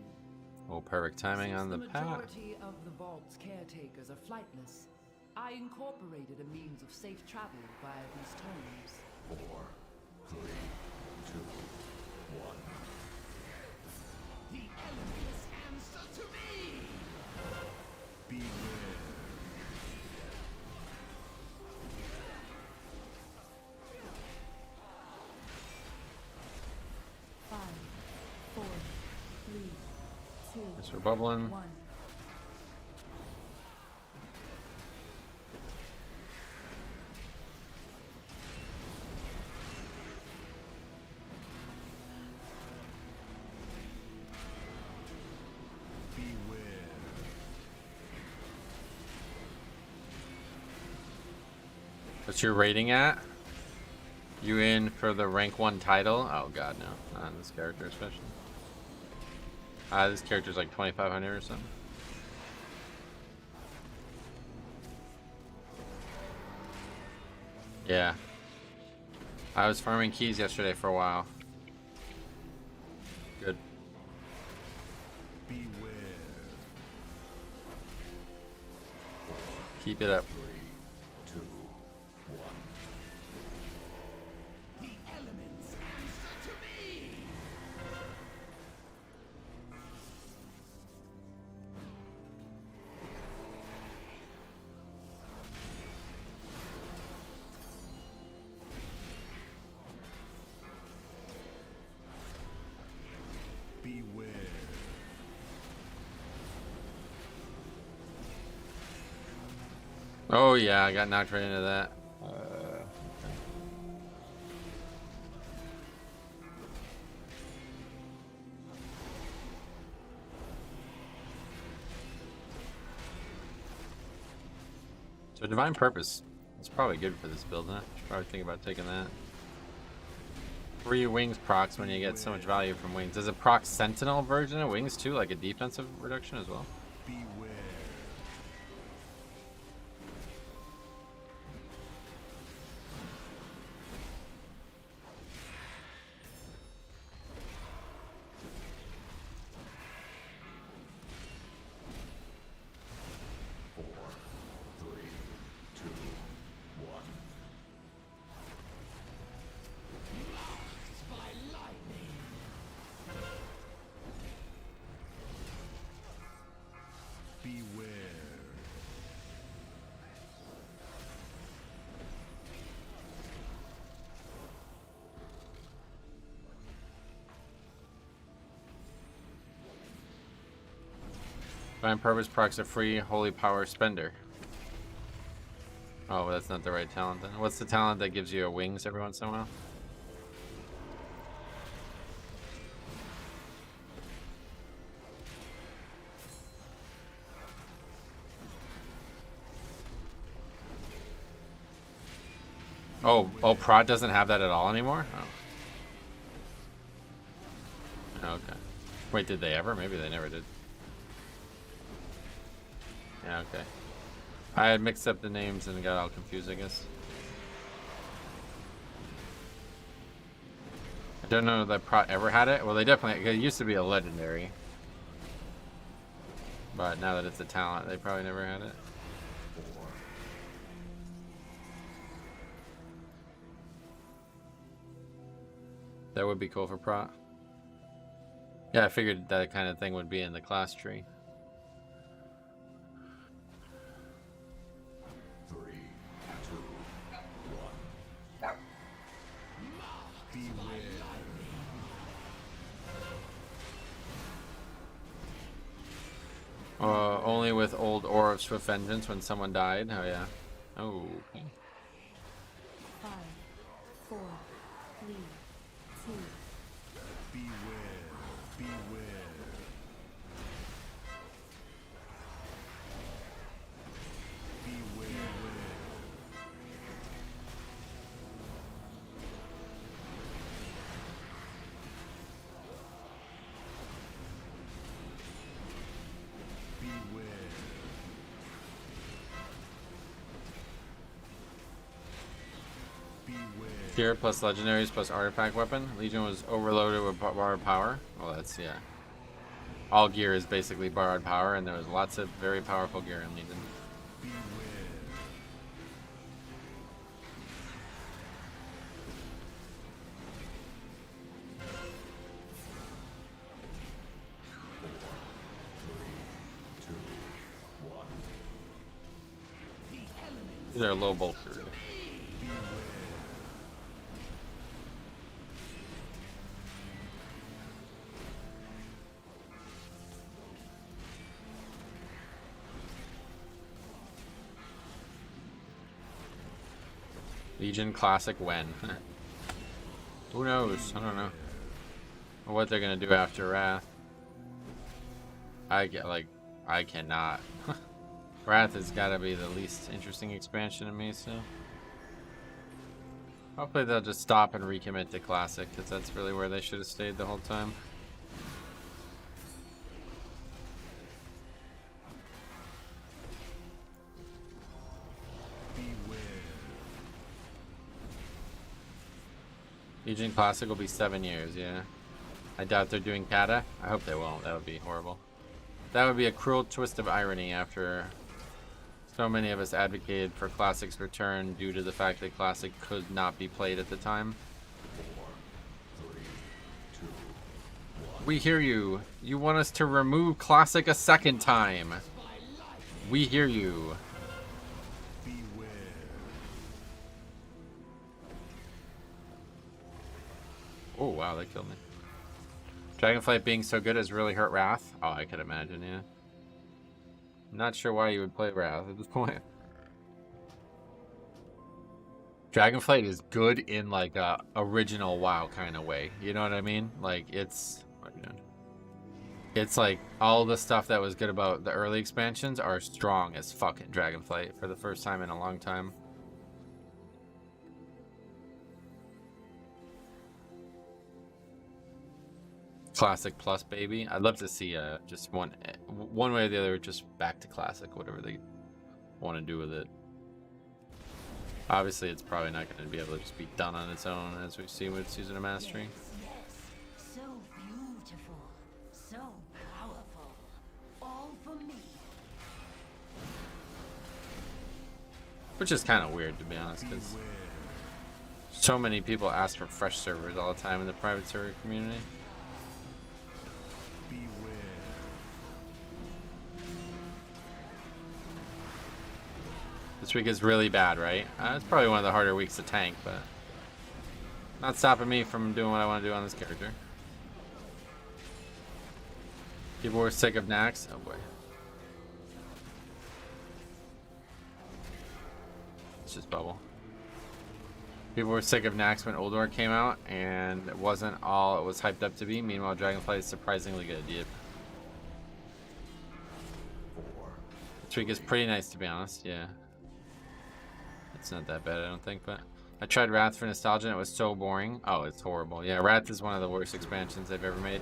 Oh, perfect timing on the path. The majority of the vault's caretakers are flightless. I incorporated a means of safe travel via these tomes. 4, 3, 2, 1. The elements answer to me! Beware. Yes, we're bubbling. What's your rating at? You in for the rank 1 title? Oh god, no. Not on this character especially. This character's like 2,500 or something. Yeah. I was farming keys yesterday for a while. Good. Beware. Keep it up. 3, 2, 1. The elements answer to me! Beware. Oh yeah, I got knocked right into that. So Divine Purpose. It's probably good for this build, huh? Should probably think about taking that. Free wings procs when you get so much value from wings. Does it proc sentinel version of wings too, like a defensive reduction as well? Beware. Four, three, two, one. Beware. Divine Purpose procs a free Holy Power Spender. Oh, that's not the right talent then. What's the talent that gives you a wings every once in a while? Oh, Prod doesn't have that at all anymore? Oh. Okay. Wait, did they ever? Maybe they never did. Yeah, okay. I had mixed up the names and got all confused, I guess. I don't know that Prot ever had it. Well, they definitely... It used to be a legendary. But now that it's a talent, they probably never had it. That would be cool for Prot. Yeah, I figured that kind of thing would be in the class tree. 3, 2, 1. Beware. Only with old Aura of Swift Vengeance when someone died. Oh, yeah. Oh. 5, 4, 3, 2. Beware. Beware. Beware. Beware. Beware. Gear plus legendaries plus artifact weapon. Legion was overloaded with borrowed power. Well, that's, yeah. All gear is basically borrowed power, and there was lots of very powerful gear in Legion. Beware. These are low bolsters. Legion Classic when? Who knows? I don't know. Or what they're gonna do after Wrath. I cannot. Wrath has gotta be the least interesting expansion to me, so. Hopefully they'll just stop and recommit to Classic, because that's really where they should have stayed the whole time. Legion Classic will be 7 years, yeah. I doubt they're doing Kata. I hope they won't. That would be horrible. That would be a cruel twist of irony after so many of us advocated for Classic's return due to the fact that Classic could not be played at the time. 4, 3, 2, 1. We hear you. You want us to remove Classic a second time. We hear you. Beware. Oh, wow, that killed me. Dragonflight being so good has really hurt Wrath. Oh, I could imagine, yeah. Not sure why you would play Wrath at this point. Dragonflight is good in like a original WoW kind of way. You know what I mean? Like it's like all the stuff that was good about the early expansions are strong as fucking Dragonflight for the first time in a long time. Classic plus, baby. I'd love to see just one way or the other, just back to classic, whatever they want to do with it. Obviously, it's probably not going to be able to just be done on its own, as we've seen with Season of Mastery. Yes, so beautiful, so powerful, all for me. Which is kind of weird, to be honest, because so many people ask for fresh servers all the time in the private server community. This week is really bad, right? It's probably one of the harder weeks to tank, but not stopping me from doing what I want to do on this character. People were sick of Nax. Oh boy. It's just bubble. People were sick of Nax when Oldor came out, and it wasn't all it was hyped up to be. Meanwhile, Dragonflight is surprisingly good. Yep. This week is pretty nice, to be honest. Yeah. It's not that bad, I don't think, but I tried Wrath for nostalgia and it was so boring. Oh, it's horrible. Yeah, Wrath is one of the worst expansions they've ever made.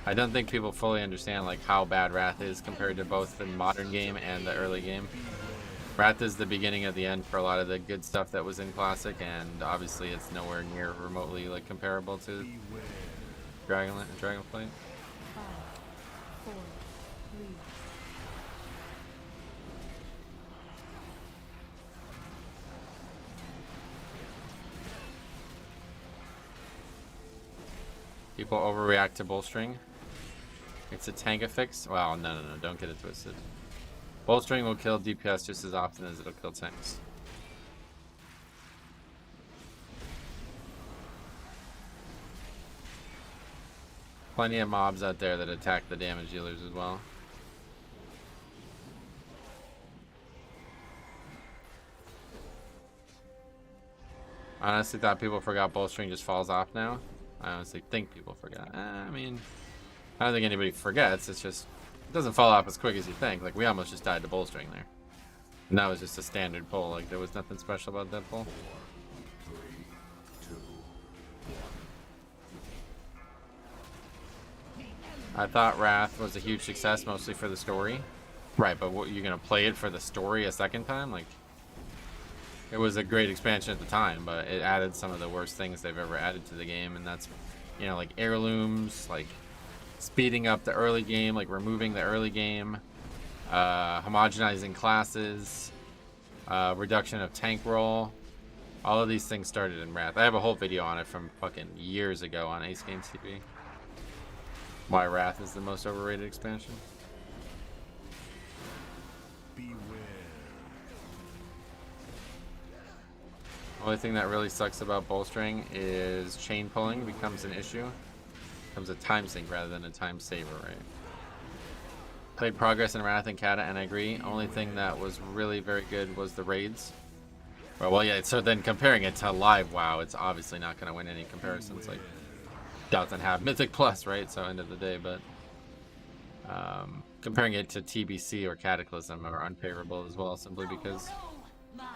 I don't think people fully understand like how bad Wrath is compared to both the modern game and the early game. Wrath is the beginning of the end for a lot of the good stuff that was in Classic, and obviously it's nowhere near remotely like comparable to Dragonflight. 5, 4, 3. People overreact to Bullstring. It's a tank affix. Well, no, don't get it twisted. Bullstring will kill DPS just as often as it'll kill tanks. Plenty of mobs out there that attack the damage dealers as well. I honestly thought people forgot Bullstring just falls off now. I honestly think people forgot. I mean, I don't think anybody forgets. It's just, it doesn't fall off as quick as you think. Like, we almost just died to Bullstring there. And that was just a standard pull. Like, there was nothing special about that pull. 4, 3, 2, 1. I thought Wrath was a huge success, mostly for the story. Right, but what, you're going to play it for the story a second time? Like, it was a great expansion at the time, but it added some of the worst things they've ever added to the game, and that's, you know, like heirlooms, like speeding up the early game, like removing the early game, homogenizing classes, reduction of tank roll. All of these things started in Wrath. I have a whole video on it from fucking years ago on Ace Games TV. Why Wrath is the most overrated expansion. Only thing that really sucks about Bullstring is chain pulling becomes an issue. Becomes a time sink rather than a time saver, right? Played Progress in Wrath and Kata, and I agree. Only thing that was really very good was the raids. Well, yeah, so then comparing it to live WoW, it's obviously not going to win any comparisons. Like, doesn't have Mythic Plus, right? So end of the day, but comparing it to TBC or Cataclysm are unfavorable as well, simply because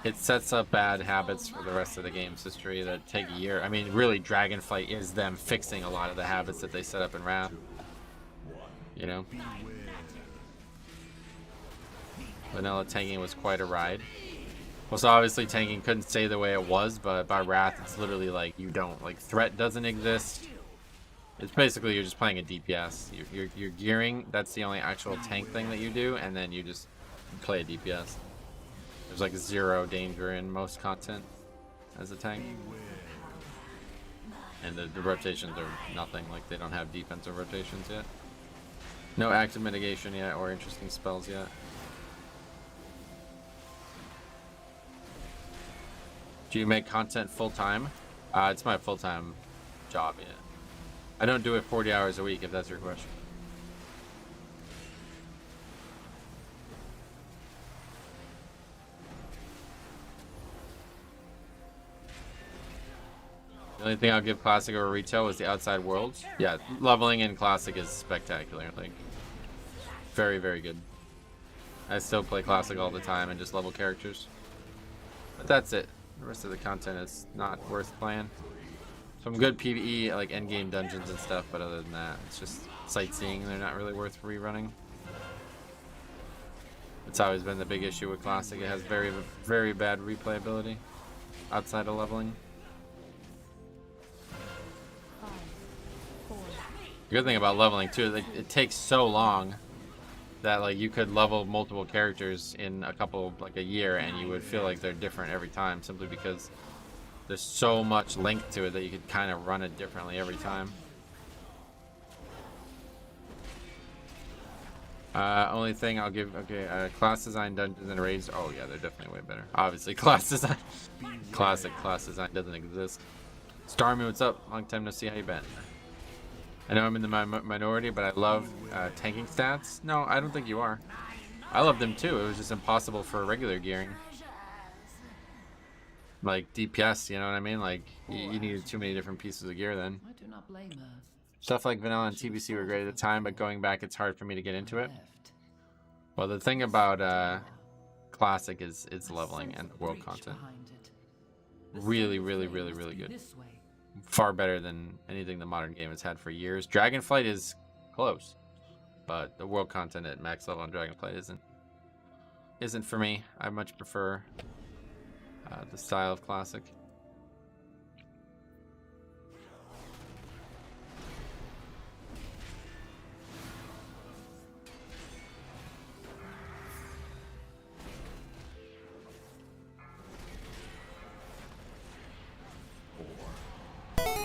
it sets up bad habits for the rest of the game's history that take a year. I mean, really, Dragonflight is them fixing a lot of the habits that they set up in Wrath. You know? Vanilla tanking was quite a ride. Well, so obviously tanking couldn't stay the way it was, but by Wrath, it's literally like you don't, like, threat doesn't exist. It's basically you're just playing a DPS. You're gearing, that's the only actual tank thing that you do, and then you just play a DPS. There's like 0 danger in most content as a tank. And the rotations are nothing, like they don't have defensive rotations yet. No active mitigation yet or interesting spells yet. Do you make content full-time? It's my full-time job, yeah. I don't do it 40 hours a week, if that's your question. The only thing I'll give Classic over Retail was the outside worlds. Yeah, leveling in Classic is spectacular. Like, very, very good. I still play Classic all the time and just level characters. But that's it. The rest of the content is not worth playing. Some good PvE, like endgame dungeons and stuff, but other than that, it's just sightseeing. They're not really worth rerunning. It's always been the big issue with Classic. It has very, very bad replayability outside of leveling. 5, 4, The good thing about leveling too, like, it takes so long that like you could level multiple characters in like a year, and you would feel like they're different every time, simply because there's so much length to it that you could kind of run it differently every time. Only thing I'll give, okay, class design, dungeons, and raids. Oh yeah, they're definitely way better. Obviously, class design, classic class design doesn't exist. Starmy, what's up? Long time no see. How you been? I know I'm in the minority, but I love tanking stats. No, I don't think you are. I love them too. It was just impossible for regular gearing. Like DPS, you know what I mean? Like you needed too many different pieces of gear then. I do not blame her. Stuff like Vanilla and TBC were great at the time, but going back, it's hard for me to get into it. Well, the thing about Classic is its leveling and the world content. Really, really, really, really good. Far better than anything the modern game has had for years. Dragonflight is close, but the world content at max level on Dragonflight isn't for me. I much prefer the style of Classic.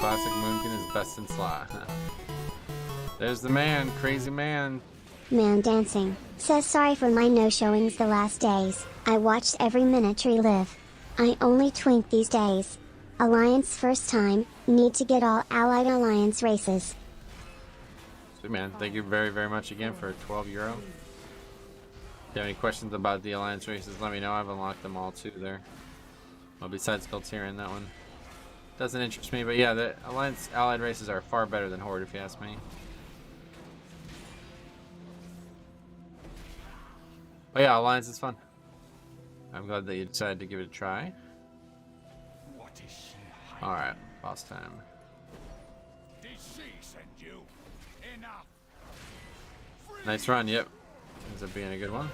Classic Moonkin is best in slot. There's the man, crazy man. Man dancing says sorry for my no showings the last days. I watched every minute relive. I only twink these days. Alliance first time, need to get all allied alliance races. Sweet man, thank you very, very much again for €12. If you have any questions about the alliance races, let me know. I've unlocked them all too there. Well, besides Galterian, that one doesn't interest me, but yeah, the alliance allied races are far better than Horde if you ask me. But yeah, alliance is fun. I'm glad that you decided to give it a try. Alright, boss time. Nice run, yep. Ends up being a good one.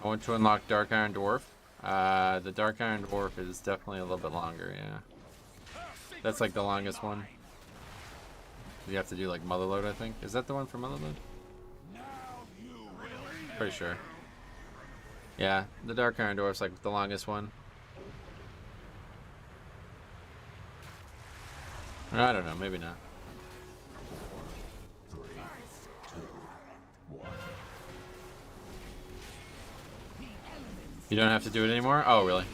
I want to unlock Dark Iron Dwarf. The Dark Iron Dwarf is definitely a little bit longer, yeah. That's like the longest one. You have to do like Motherload, I think. Is that the one for Motherload? Pretty sure. Yeah, the Dark Iron Dwarf's like the longest one. I don't know, maybe not. 4, 3, 2, 1. You don't have to do it anymore? Oh, really?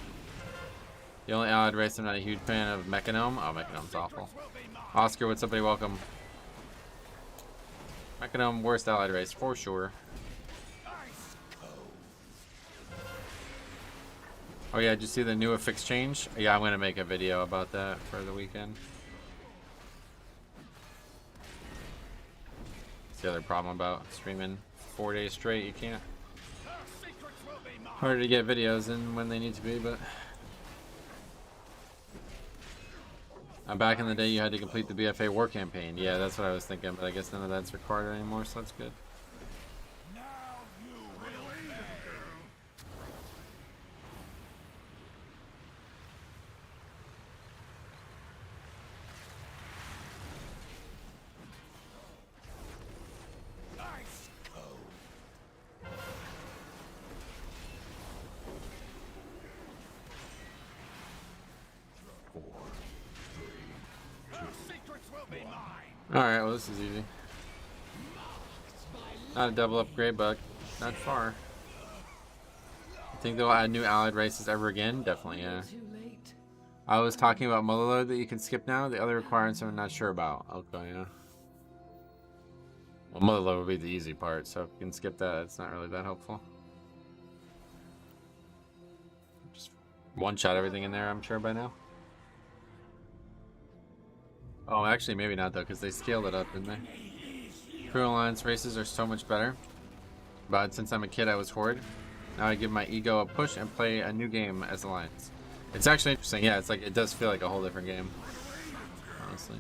The only allied race I'm not a huge fan of, Mechanome. Oh, Mechanome's awful. Oscar, what's up, buddy? Welcome. Mechanome, worst allied race, for sure. Oh yeah, did you see the new affix change? Yeah, I'm gonna make a video about that for the weekend. That's the other problem about streaming 4 days straight. You can't. Harder to get videos in when they need to be, but back in the day you had to complete the BFA war campaign. Yeah, that's what I was thinking, but I guess none of that's required anymore, so that's good. Alright, well this is easy. Not a double upgrade, but not far. I think they'll add new allied races ever again? Definitely, yeah. I was talking about Motherload that you can skip now. The other requirements I'm not sure about. Okay, yeah. Well, Motherload would be the easy part, so if you can skip that, it's not really that helpful. Just one-shot everything in there, I'm sure, by now. Oh, actually, maybe not, though, because they scaled it up, didn't they? Crew Alliance races are so much better. But since I'm a kid, I was Horde. Now I give my ego a push and play a new game as Alliance. It's actually interesting. Yeah, it's like it does feel like a whole different game. Honestly.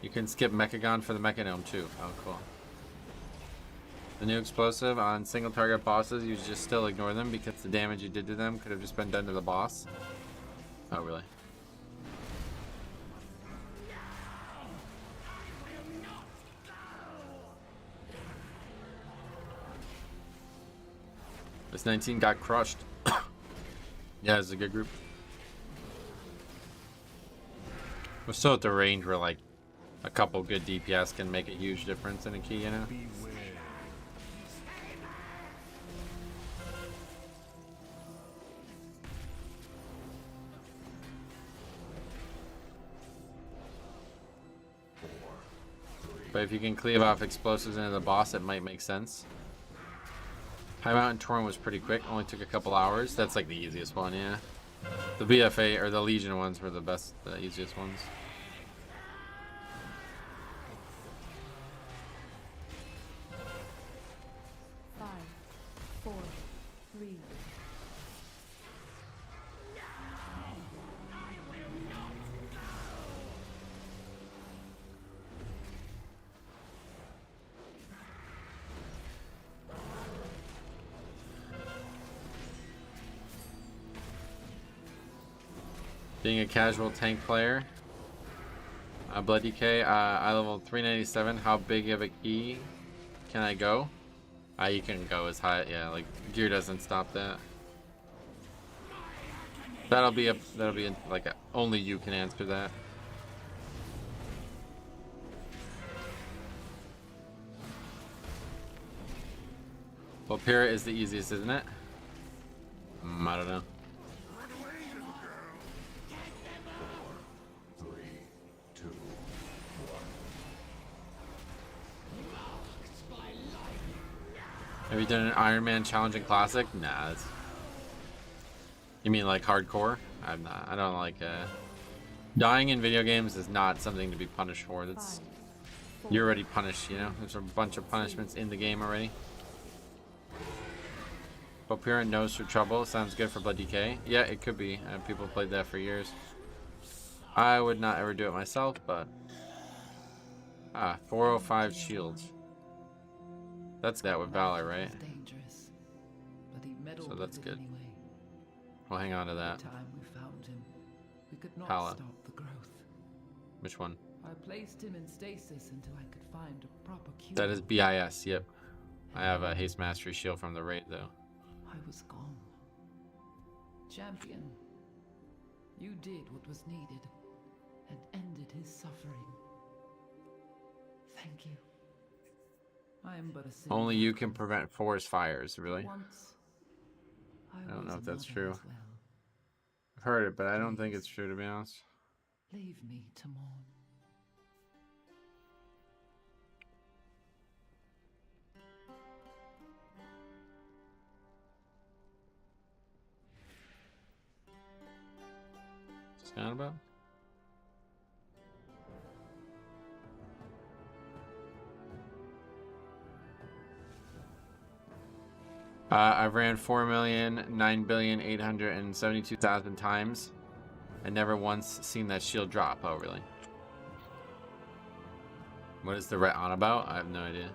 You can skip Mechagon for the Mechanome too. Oh, cool. The new explosive on single target bosses, you just still ignore them because the damage you did to them could have just been done to the boss. Oh, really? This 19 got crushed. Yeah, it's a good group. We're still at the range where like a couple good DPS can make a huge difference in a key, you know? But if you can cleave off explosives into the boss, it might make sense. High Mountain Torrent was pretty quick, only took a couple hours. That's like the easiest one, yeah. The BFA or the Legion ones were the best, the easiest ones. Five, four, three. Being a casual tank player, Blood DK, I level 397. How big of a key can I go? You can go as high, yeah. Like gear doesn't stop that. That'll be only you can answer that. Well, Pyrrha is the easiest, isn't it? I don't know. Have you done an Iron Man challenging classic? Nah. You mean like hardcore? I'm not. I don't like. Dying in video games is not something to be punished for. That's you're already punished. You know, there's a bunch of punishments in the game already. Popira knows for trouble. Sounds good for Blood DK. Yeah, it could be. People played that for years. I would not ever do it myself, but 405 shields. That's that with Valor, right? Dangerous, but he meddled So that's with it good. anyway. We'll hang on to that. Every time we found him, we could not Pala. stop the growth. Which one? I placed him in stasis until I could find a proper cure. That is BIS. Yep. I have a haste mastery shield from the raid though. I was gone. Champion, you did what was needed and ended his suffering. Thank you. I am but a simple Only you can prevent forest fires. Really? Once, I don't know if was that's another true. as well. I've heard it, but I don't think it's true to be honest. Leave me to mourn. Sound about? I've ran 4,009,872,000 times and never once seen that shield drop. Oh, really? What is the ret on about? I have no idea.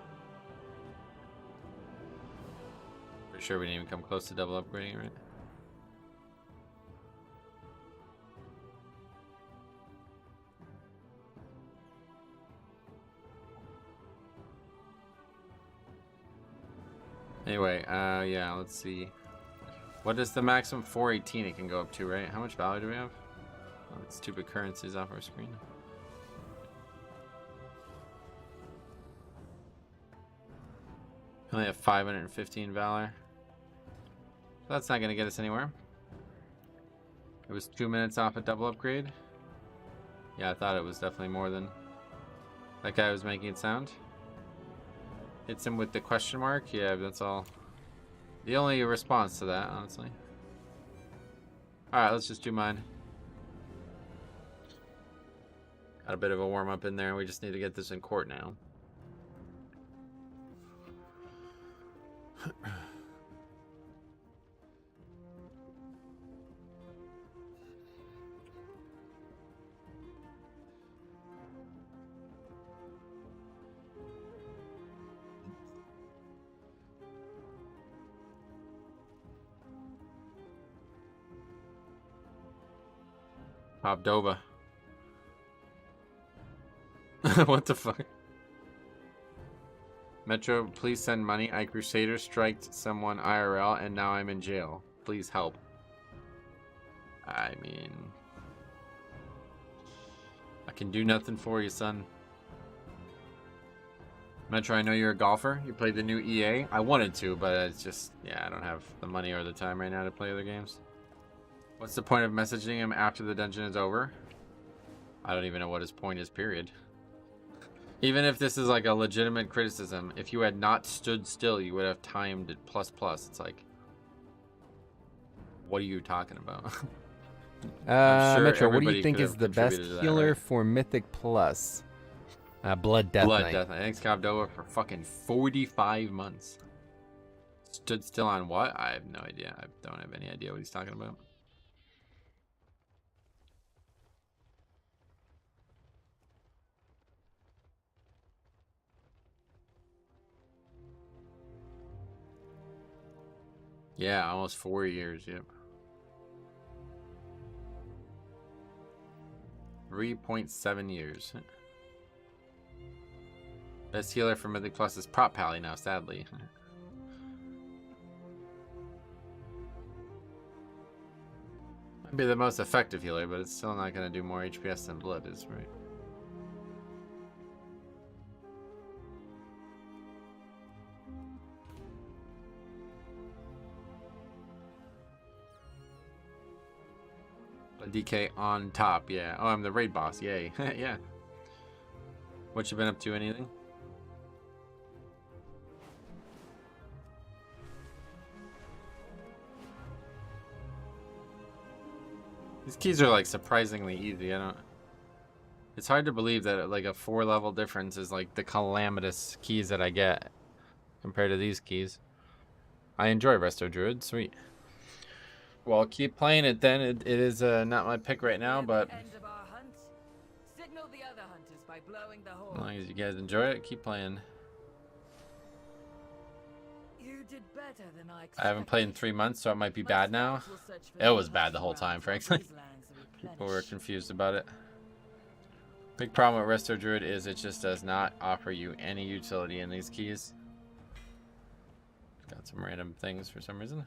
Pretty sure we didn't even come close to double upgrading, right? Anyway, yeah, let's see. What is the maximum? 418 it can go up to, right? How much value do we have? Oh, that stupid currencies off our screen. We only have 515 valor. That's not going to get us anywhere. It was 2 minutes off a double upgrade. Yeah, I thought it was definitely more than that guy was making it sound. Hits him with the question mark. Yeah, that's all. The only response to that, honestly. Alright, let's just do mine. Got a bit of a warm-up in there. We just need to get this in court now. Popdova. What the fuck? Metro, please send money. I Crusader striked someone IRL and now I'm in jail. Please help. I mean, I can do nothing for you, son. Metro, I know you're a golfer. You played the new EA. I wanted to, but it's just, yeah, I don't have the money or the time right now to play other games. What's the point of messaging him after the dungeon is over? I don't even know what his point is, period. Even if this is like a legitimate criticism, if you had not stood still, you would have timed it plus. It's like, what are you talking about? Sure Metro, what do everybody you think could is have the best contributed to that, healer right? for Mythic Plus? Blood Death Blood Knight. Death Knight. Thanks, Capdova, for fucking 45 months. Stood still on what? I have no idea. I don't have any idea what he's talking about. Yeah, almost 4 years, yep. 3.7 years. Best healer for Mythic Plus is Prop Pally now, sadly. Might be the most effective healer, but it's still not going to do more HPS than Blood is, right? DK on top, yeah. Oh, I'm the raid boss, yay. Yeah. What you been up to, anything? These keys are like surprisingly easy. It's hard to believe that like a 4-level difference is like the calamitous keys that I get compared to these keys. I enjoy Resto Druid, sweet. Well, keep playing it then. It is not my pick right now, but Signal the other hunters by blowing the horn. as long as you guys enjoy it, keep playing. You did better than I expected. I haven't played in 3 months, so it might be bad now. It was bad the whole time, frankly. People were confused about it. Big problem with Resto Druid is it just does not offer you any utility in these keys. Got some random things for some reason.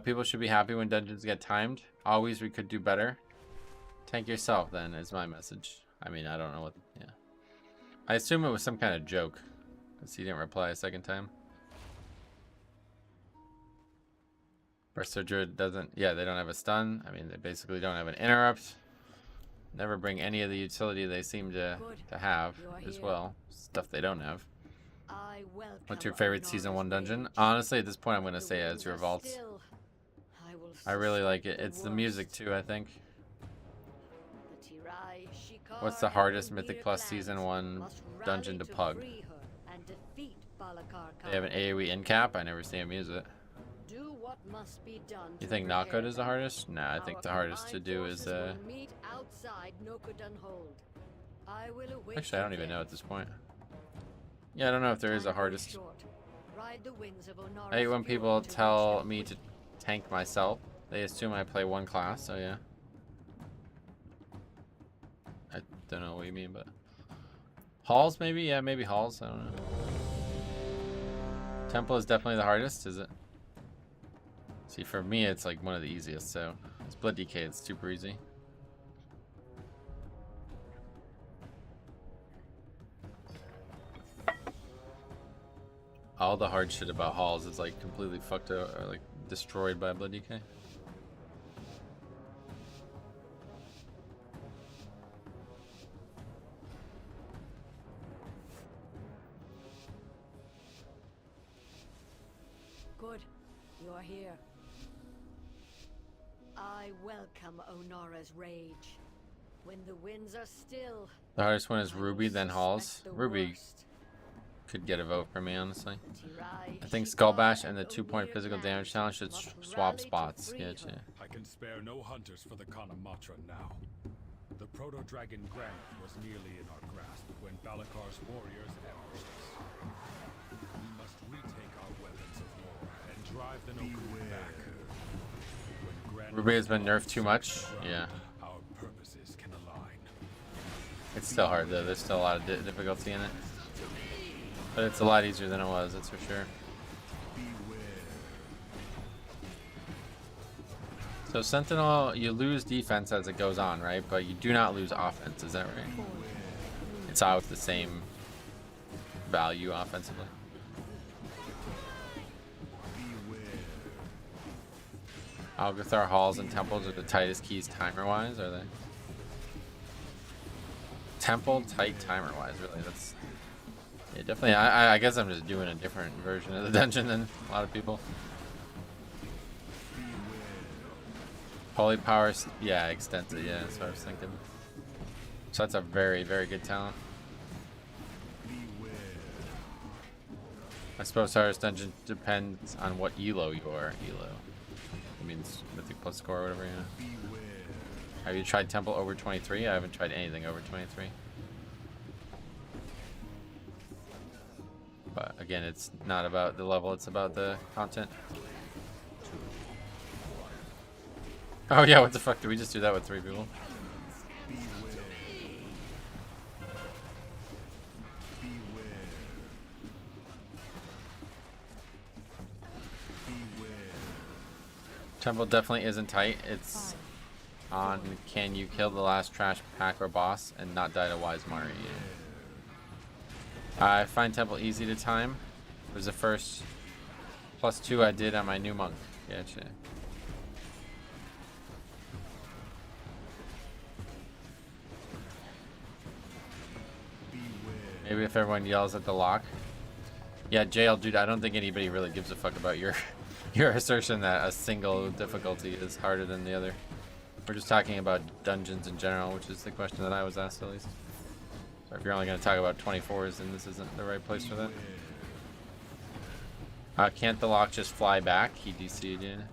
People should be happy when dungeons get timed. Always, we could do better. Tank yourself, then, is my message. I mean, I don't know what... Yeah. I assume it was some kind of joke, because he didn't reply a second time. Resto Druid doesn't... Yeah, they don't have a stun. I mean, they basically don't have an interrupt. Never bring any of the utility they seem to have as well. Stuff they don't have. What's your favorite Season 1 dungeon? Honestly, at this point, I'm going to say Azure Vault. I really like it. It's the music, too, I think. What's the hardest Mythic Plus Season 1 dungeon to pug? They have an AoE in cap? I never see him use it. You think Knockout is the hardest? Nah, I think the hardest to do is... Actually, I don't even know at this point. Yeah, I don't know if there is a hardest. I hate when people tell me to tank myself. They assume I play one class, so yeah. I don't know what you mean, but... Halls, maybe? Yeah, maybe Halls. I don't know. Temple is definitely the hardest, is it? See, for me, it's like one of the easiest, so... It's Blood DK, it's super easy. All the hard shit about Halls is like completely fucked up or like destroyed by Blood DK. Good, you're here. I welcome Onora's rage. When the winds are still. The hardest one is Ruby, then Halls. Ruby could get a vote for me, honestly. I think Skull Bash and the 2-point physical damage challenge should swap spots. Getcha. I can spare no hunters for the Kanamatra now. The Proto-Dragon Granth was nearly in our grasp when Balakar's warriors ambushed us. We must retake our weapons of war and drive the Noku back. Ruby has been nerfed too much. Yeah. Our purposes can align. It's still hard though. There's still a lot of difficulty in it. But it's a lot easier than it was, that's for sure. So Sentinel, you lose defense as it goes on, right? But you do not lose offense, is that right? It's out with the same value offensively. Algathar halls and temples are the tightest keys timer-wise, are they? Temple tight timer-wise, really. That's yeah, definitely. I guess I'm just doing a different version of the dungeon than a lot of people. Holy power, yeah, extensive. Yeah, that's what I was thinking. So that's a very, very good talent. I suppose hardest dungeon depends on what elo you are. Elo. It means mythic plus score or whatever, yeah. Have you tried temple over 23? I haven't tried anything over 23. But again, it's not about the level, it's about the content. Oh yeah, what the fuck? Did we just do that with 3 people? Temple definitely isn't tight. It's on can you kill the last trash pack or boss and not die to Wise Mari. I find temple easy to time. It was the first +2 I did on my new monk. Gotcha. Maybe if everyone yells at the lock. Yeah, jail, dude, I don't think anybody really gives a fuck about your assertion that a single difficulty is harder than the other. We're just talking about dungeons in general, which is the question that I was asked at least. So if you're only going to talk about 24s, then this isn't the right place for that. Can't the lock just fly back? He DC'd in.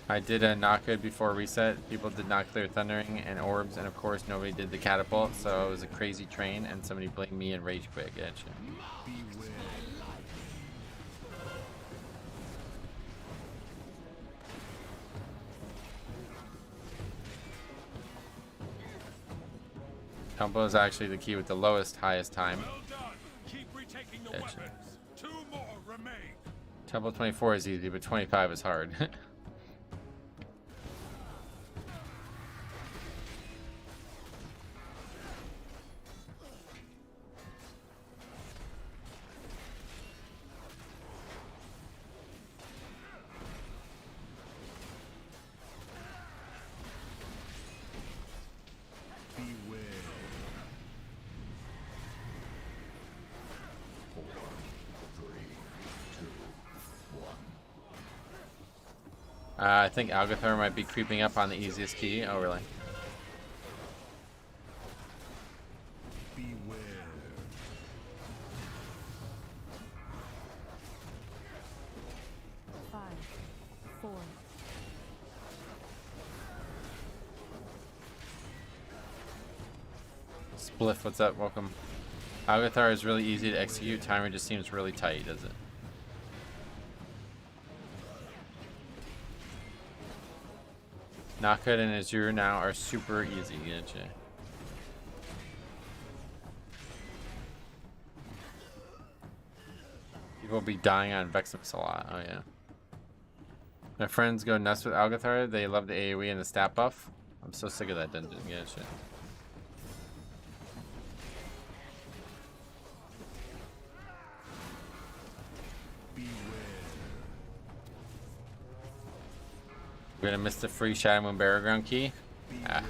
I did a not good before reset. People did not clear thundering and orbs, and of course nobody did the catapult, so it was a crazy train, and somebody blamed me and rage quit. Gotcha. Tempo is actually the key with the lowest, highest time. Well done. Keep retaking the Gotcha. weapons. 2 more remain. Tempo 24 is easy, but 25 is hard. I think Algathar might be creeping up on the easiest key. Oh, really? Five, 4. Spliff, what's up? Welcome. Algathar is really easy to execute. Timer just seems really tight, does it? Knockout and Azure now are super easy, gotcha. People be dying on Veximus a lot, oh yeah. My friends go nuts with Algathar, they love the AoE and the stat buff. I'm so sick of that dungeon, gotcha. We're gonna miss the free Shadow Moon Burial Ground key. Ah.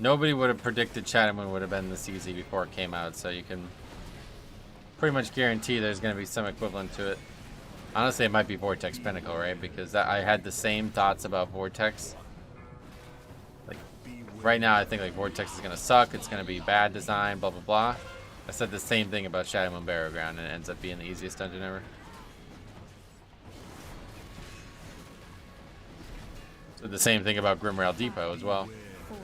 Nobody would have predicted Shadow Moon would have been this easy before it came out, so you can pretty much guarantee there's gonna be some equivalent to it. Honestly, it might be Vortex Pinnacle, right? Because I had the same thoughts about Vortex. Like right now, I think like Vortex is gonna suck. It's gonna be bad design, blah blah blah. I said the same thing about Shadow Moon Burial Ground, and it ends up being the easiest dungeon ever. The same thing about Grimrail Depot as well. 4.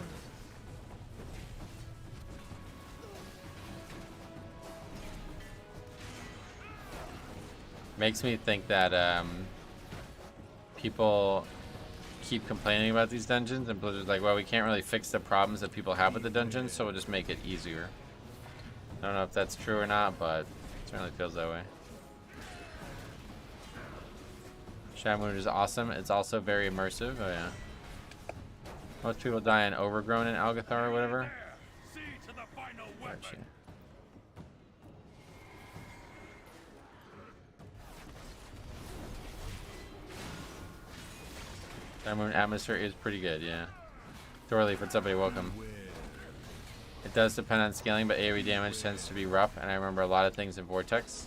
Makes me think that people keep complaining about these dungeons, and Blizzard's like, well, we can't really fix the problems that people have with the dungeons, so we'll just make it easier. I don't know if that's true or not, but it certainly feels that way. Shadow Moon is awesome. It's also very immersive. Oh yeah. Most people die in Overgrown in Algathar or whatever. See to the final weapon. Gotcha. Shadow Moon atmosphere is pretty good, yeah. Thorleaf, what's up, buddy? Welcome. It does depend on scaling, but AoE damage tends to be rough, and I remember a lot of things in Vortex.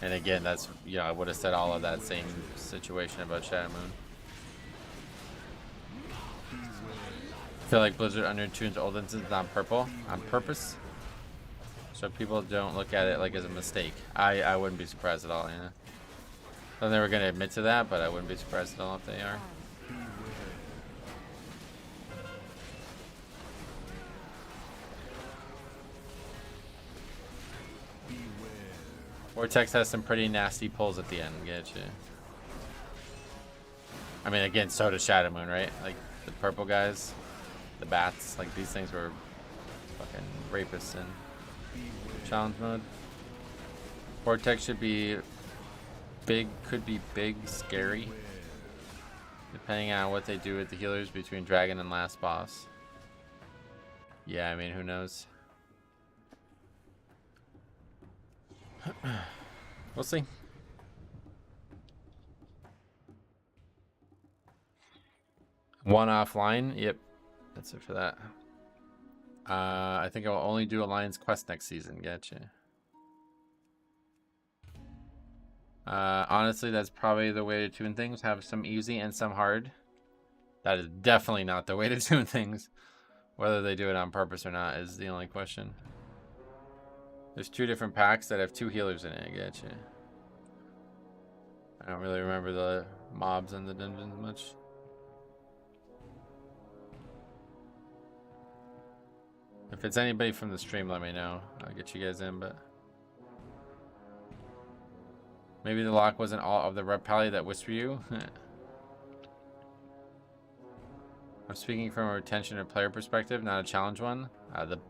And again, that's, you know, I would have said all of that same situation about Shadow Moon. I feel like Blizzard undertunes old instances on purpose, so people don't look at it like as a mistake. I wouldn't be surprised at all, yeah. I thought they were going to admit to that, but I wouldn't be surprised at all if they are. Vortex has some pretty nasty pulls at the end, get you. I mean, again, so does Shadow Moon, right? Like, the purple guys, the bats, like, these things were fucking rapists in challenge mode. Vortex should be big, could be big, scary, depending on what they do with the healers between Dragon and last boss. Yeah, I mean, who knows? We'll see. One offline. Yep, that's it for that. I think I'll only do Alliance Quest next season. Gotcha. Honestly, that's probably the way to tune things. Have some easy and some hard. That is definitely not the way to tune things. Whether they do it on purpose or not is the only question. There's 2 different packs that have 2 healers in it. I get you. I don't really remember the mobs in the dungeons much. If it's anybody from the stream, let me know. I'll get you guys in, but maybe the lock wasn't all of the red pally that whisper you. I'm speaking from a retention or player perspective, not a challenge one.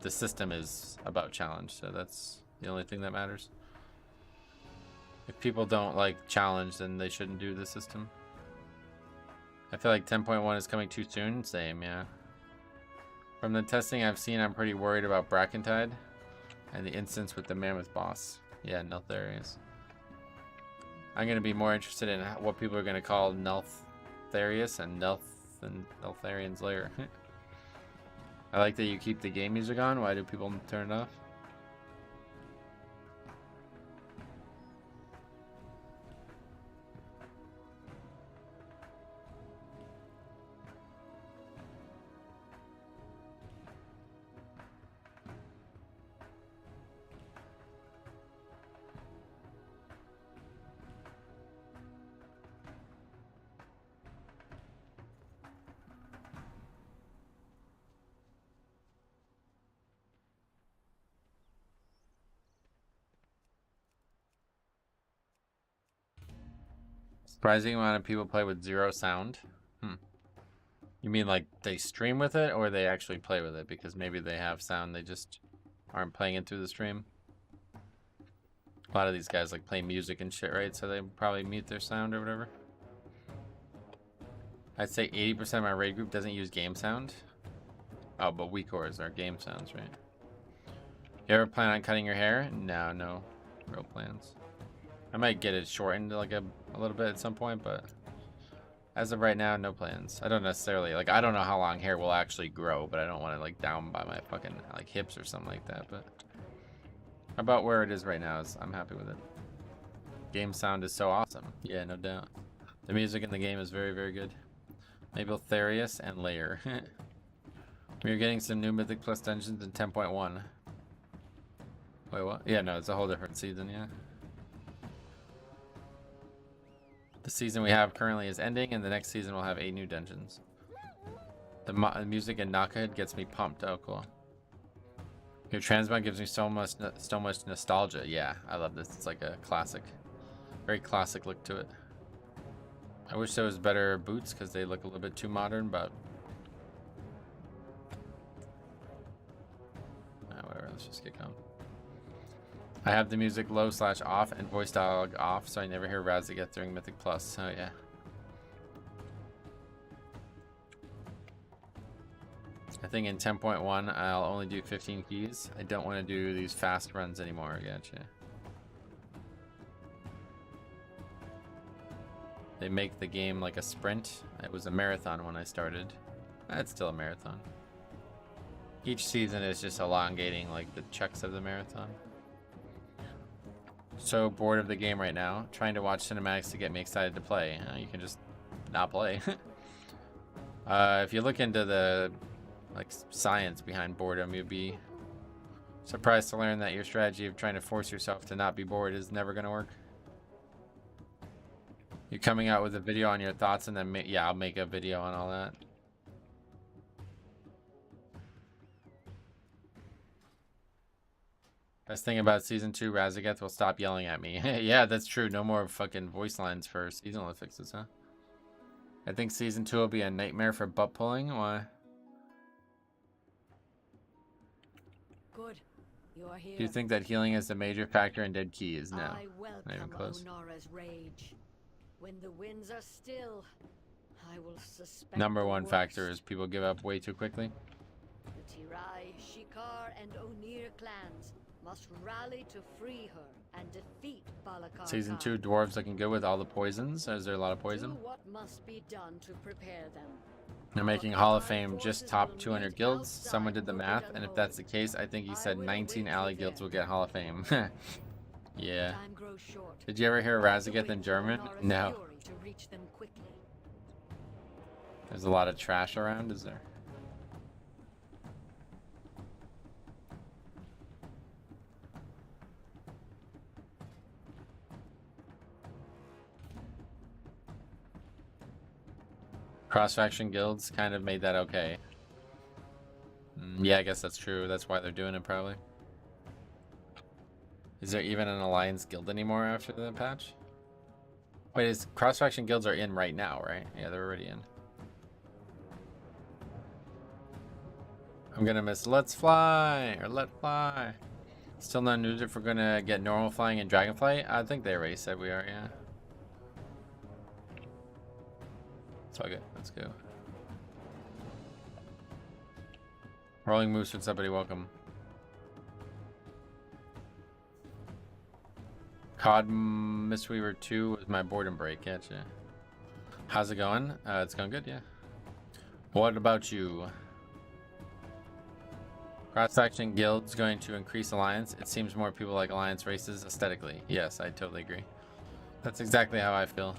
The system is about challenge, so that's the only thing that matters. If people don't like challenge, then they shouldn't do the system. I feel like 10.1 is coming too soon. Same, yeah. From the testing I've seen, I'm pretty worried about Brackentide and the instance with the Mammoth boss. Yeah, Neltharius. I'm going to be more interested in what people are going to call Neltharius and Neltharian's Lair. I like that you keep the game music on. Why do people turn it off? Surprising amount of people play with 0 sound. You mean like they stream with it, or they actually play with it? Because maybe they have sound, they just aren't playing it through the stream. A lot of these guys like play music and shit, right? So they probably mute their sound or whatever. I'd say 80% of my raid group doesn't use game sound. Oh, but WeCores are game sounds, right? You ever plan on cutting your hair? No real plans. I might get it shortened like a little bit at some point, but as of right now, no plans. I don't necessarily, like, I don't know how long hair will actually grow, but I don't want it like down by my fucking like hips or something like that. But about where it is right now, I'm happy with it. Game sound is so awesome. Yeah, no doubt. The music in the game is very, very good. Maybe Therius and Lair. We're getting some new Mythic Plus dungeons in 10.1. Wait, what? Yeah, no, it's a whole different season, yeah. The season we have currently is ending, and the next season we'll have 8 new dungeons. The music in Knockahead gets me pumped. Oh, cool. Your transmog gives me so much nostalgia. Yeah, I love this. It's like a classic. Very classic look to it. I wish there was better boots because they look a little bit too modern, but whatever, let's just get going. I have the music low/off and voice dialogue off, so I never hear Razageth during Mythic Plus. Oh yeah. I think in 10.1 I'll only do 15 keys. I don't want to do these fast runs anymore. Gotcha. They make the game like a sprint. It was a marathon when I started. It's still a marathon. Each season is just elongating like the checks of the marathon. So bored of the game right now. Trying to watch cinematics to get me excited to play. You can just not play. If you look into the science behind boredom, you'd be surprised to learn that your strategy of trying to force yourself to not be bored is never going to work. You're coming out with a video on your thoughts, and then yeah, I'll make a video on all that. Best thing about season 2, Razageth will stop yelling at me. Yeah, that's true. No more fucking voice lines for seasonal fixes, huh? I think season 2 will be a nightmare for butt pulling. Why? Good. You are here. Do you think that healing is a major factor in dead keys? No. I Not even welcome close. Onara's rage. When the winds are still, I will suspect Number the one worst. factor is people give up way too quickly. The Tirai, Shikar, and Onir clans must rally to free her and defeat Balakar Season Khan. 2, dwarves looking good with all the poisons. Is there a lot of poison? Do what must be done to prepare them. They're making Hall of Fame just top 200 guilds. Someone did the math, and if that's the case, I think he said 19 alley guilds will get Hall of Fame. Yeah. Time grows short. Did you ever hear Razageth in German? Onara's No. fury to reach them quickly. There's a lot of trash around, is there? Cross-faction guilds kind of made that okay. Yeah, I guess that's true. That's why they're doing it, probably. Is there even an alliance guild anymore after the patch? Wait, is cross-faction guilds are in right now, right? Yeah, they're already in. I'm gonna miss Let's Fly or Let Fly. Still no news if we're gonna get normal flying and dragonflight. I think they already said we are, yeah. It's all good. Let's go. Rolling Moose with somebody, welcome. COD Mistweaver 2 was my boredom break. Gotcha. How's it going? It's going good, yeah. What about you? Cross-faction guilds going to increase alliance. It seems more people like alliance races aesthetically. Yes, I totally agree. That's exactly how I feel.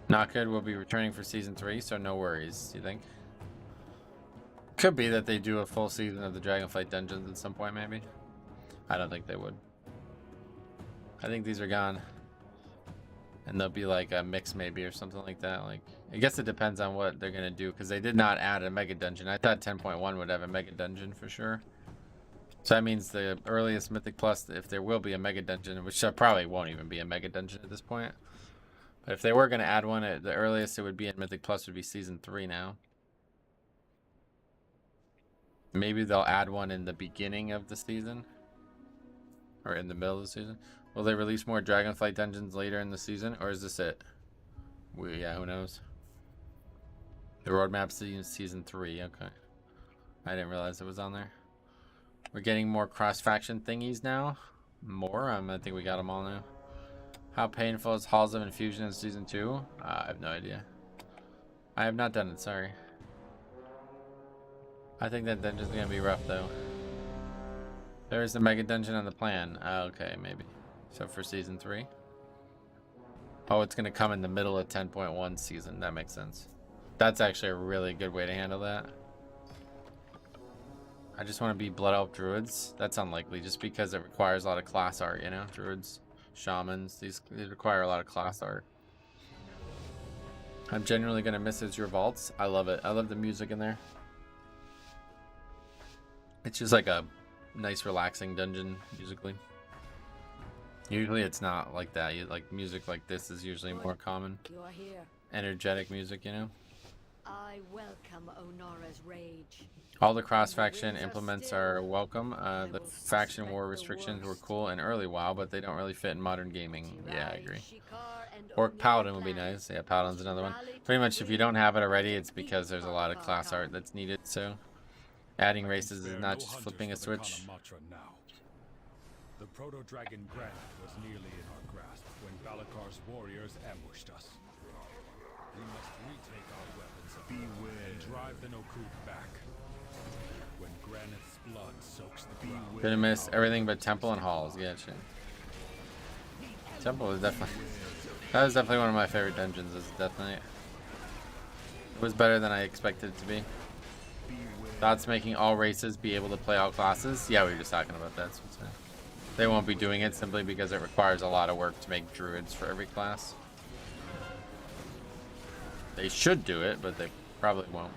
Not good will be returning for season 3, so no worries, you think? Could be that they do a full season of the Dragonflight dungeons at some point, maybe. I don't think they would. I think these are gone. And there'll be like a mix maybe or something like that. Like, I guess it depends on what they're gonna do, because they did not add a mega dungeon. I thought 10.1 would have a mega dungeon for sure. So that means the earliest Mythic Plus, if there will be a mega dungeon, which probably won't even be a mega dungeon at this point. But if they were gonna add one, the earliest it would be in Mythic Plus would be season 3 now. Maybe they'll add one in the beginning of the season. Or in the middle of the season. Will they release more Dragonflight dungeons later in the season, or is this it? Yeah, who knows? The roadmap season 3, okay. I didn't realize it was on there. We're getting more cross-faction thingies now. More? I think we got them all now. How painful is Halls of Infusion in season 2? I have no idea. I have not done it, sorry. I think that dungeon's gonna be rough though. There is a mega dungeon on the plan. Okay, maybe. So for season 3. Oh, it's gonna come in the middle of 10.1 season. That makes sense. That's actually a really good way to handle that. I just want to be Blood Elf Druids. That's unlikely just because it requires a lot of class art, you know? Druids, Shamans, these require a lot of class art. I'm generally gonna miss Azure Vaults. I love it. I love the music in there. It's just like a nice relaxing dungeon musically. Usually it's not like that. Like music like this is usually more common. You're here. Energetic music, you know? I welcome Onora's rage. All the cross-faction implements are welcome. The faction war restrictions were cool in early WoW, but they don't really fit in modern gaming. Yeah, I agree. Orc Paladin would be nice. Yeah, Paladin's another one. Pretty much if you don't have it already, it's because there's a lot of class art that's needed, so adding races is not just flipping a switch. The proto-dragon Granite was nearly in our grasp when Balakar's warriors ambushed us. We must retake our weapons and drive the Nokuk back. When Granite's blood soaks the ground. Gonna miss everything but Temple and Halls. Gotcha. Temple was definitely... That was definitely one of my favorite dungeons. It was better than I expected it to be. Thoughts making all races be able to play all classes? Yeah, we were just talking about that. So they won't be doing it simply because it requires a lot of work to make druids for every class. They should do it, but they probably won't.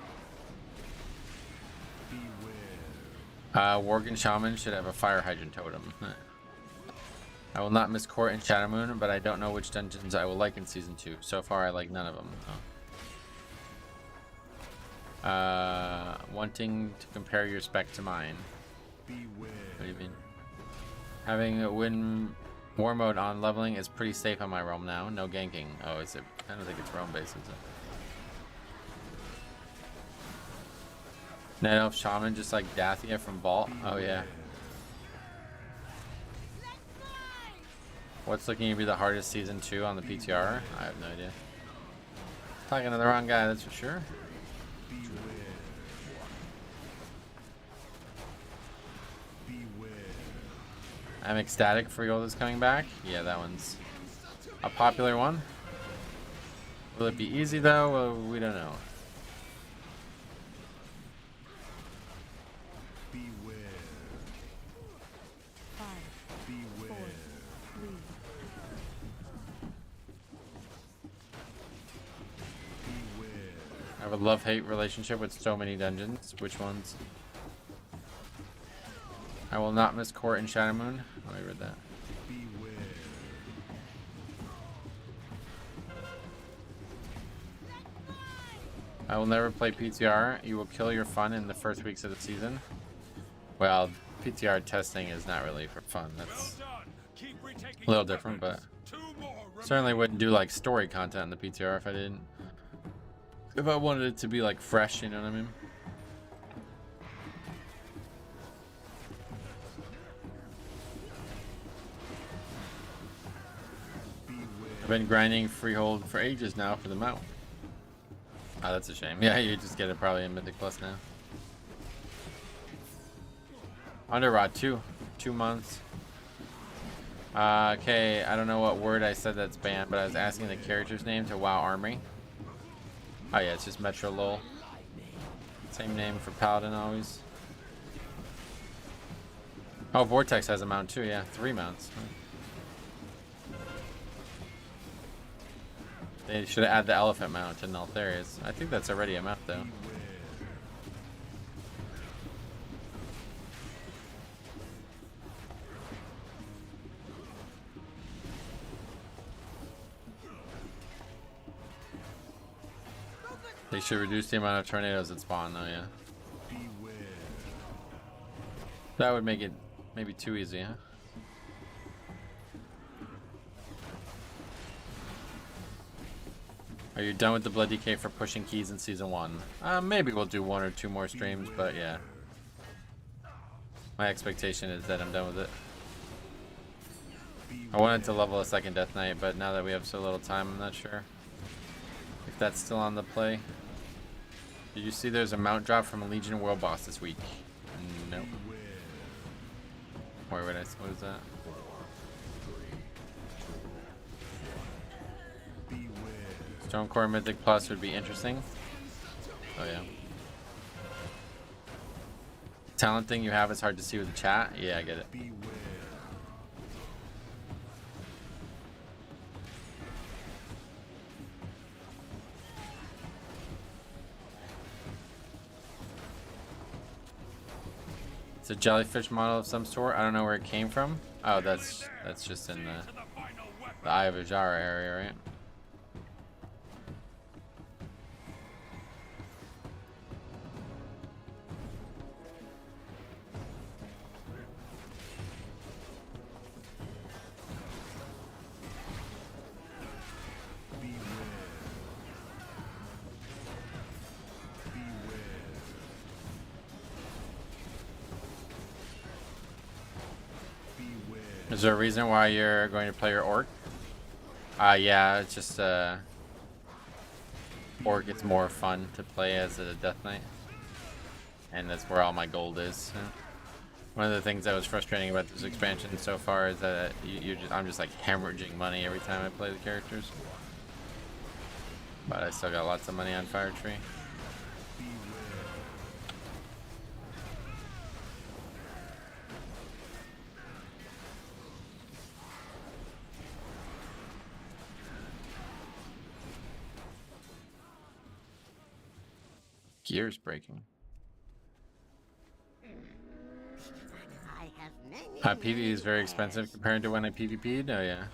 Worgen Shaman should have a fire hydrant totem. I will not miss Court and Shadow Moon, but I don't know which dungeons I will like in Season 2. So far, I like none of them. Wanting to compare your spec to mine. What do you mean? Having a win war mode on leveling is pretty safe on my realm now. No ganking. Oh, is it? I don't think it's realm based, is it? Night Elf Shaman, just like Dathia from Vault. Oh yeah. What's looking to be the hardest Season 2 on the PTR? I have no idea. Talking to the wrong guy, that's for sure. I'm ecstatic for Yolda's coming back. Yeah, that one's a popular one. Will it be easy though? Well, we don't know. I have a love-hate relationship with so many dungeons. Which ones? I will not miss Court and Shadow Moon. Oh, I read that. I will never play PTR. You will kill your fun in the first weeks of the season. Well, PTR testing is not really for fun. That's a little different, but certainly wouldn't do like story content in the PTR if I didn't. If I wanted it to be like fresh, you know what I mean? I've been grinding Freehold for ages now for the mount. Oh, that's a shame. Yeah, you just get it probably in Mythic Plus now. Under Rod 2 months. Okay, I don't know what word I said that's banned, but I was asking the character's name to WoW Armory. Oh yeah, it's just Metro Lol. Same name for Paladin always. Oh, Vortex has a mount too, yeah. 3 mounts. They should add the elephant mount to Neltharius. I think that's already a mount though. They should reduce the amount of tornadoes that spawn though, yeah. That would make it maybe too easy, huh? Are you done with the Blood DK for pushing keys in Season 1? Maybe we'll do 1 or 2 more streams, but yeah. My expectation is that I'm done with it. I wanted to level a second Death Knight, but now that we have so little time, I'm not sure if that's still on the play. Did you see there's a mount drop from a Legion World Boss this week? Nope. Where would I? What is that? Stonecore Mythic Plus would be interesting. Oh yeah. Talent thing you have is hard to see with the chat. Yeah, I get it. It's a jellyfish model of some sort. I don't know where it came from. Oh, that's just in the Eye of Azure area, right? Is there a reason why you're going to play your orc? Yeah, it's just orc. It's more fun to play as a death knight, and that's where all my gold is. So. One of the things that was frustrating about this expansion so far is that I'm just like hemorrhaging money every time I play the characters. But I still got lots of money on Fire Tree. Gears breaking. PV is very expensive compared to when I PvP'd. Oh yeah.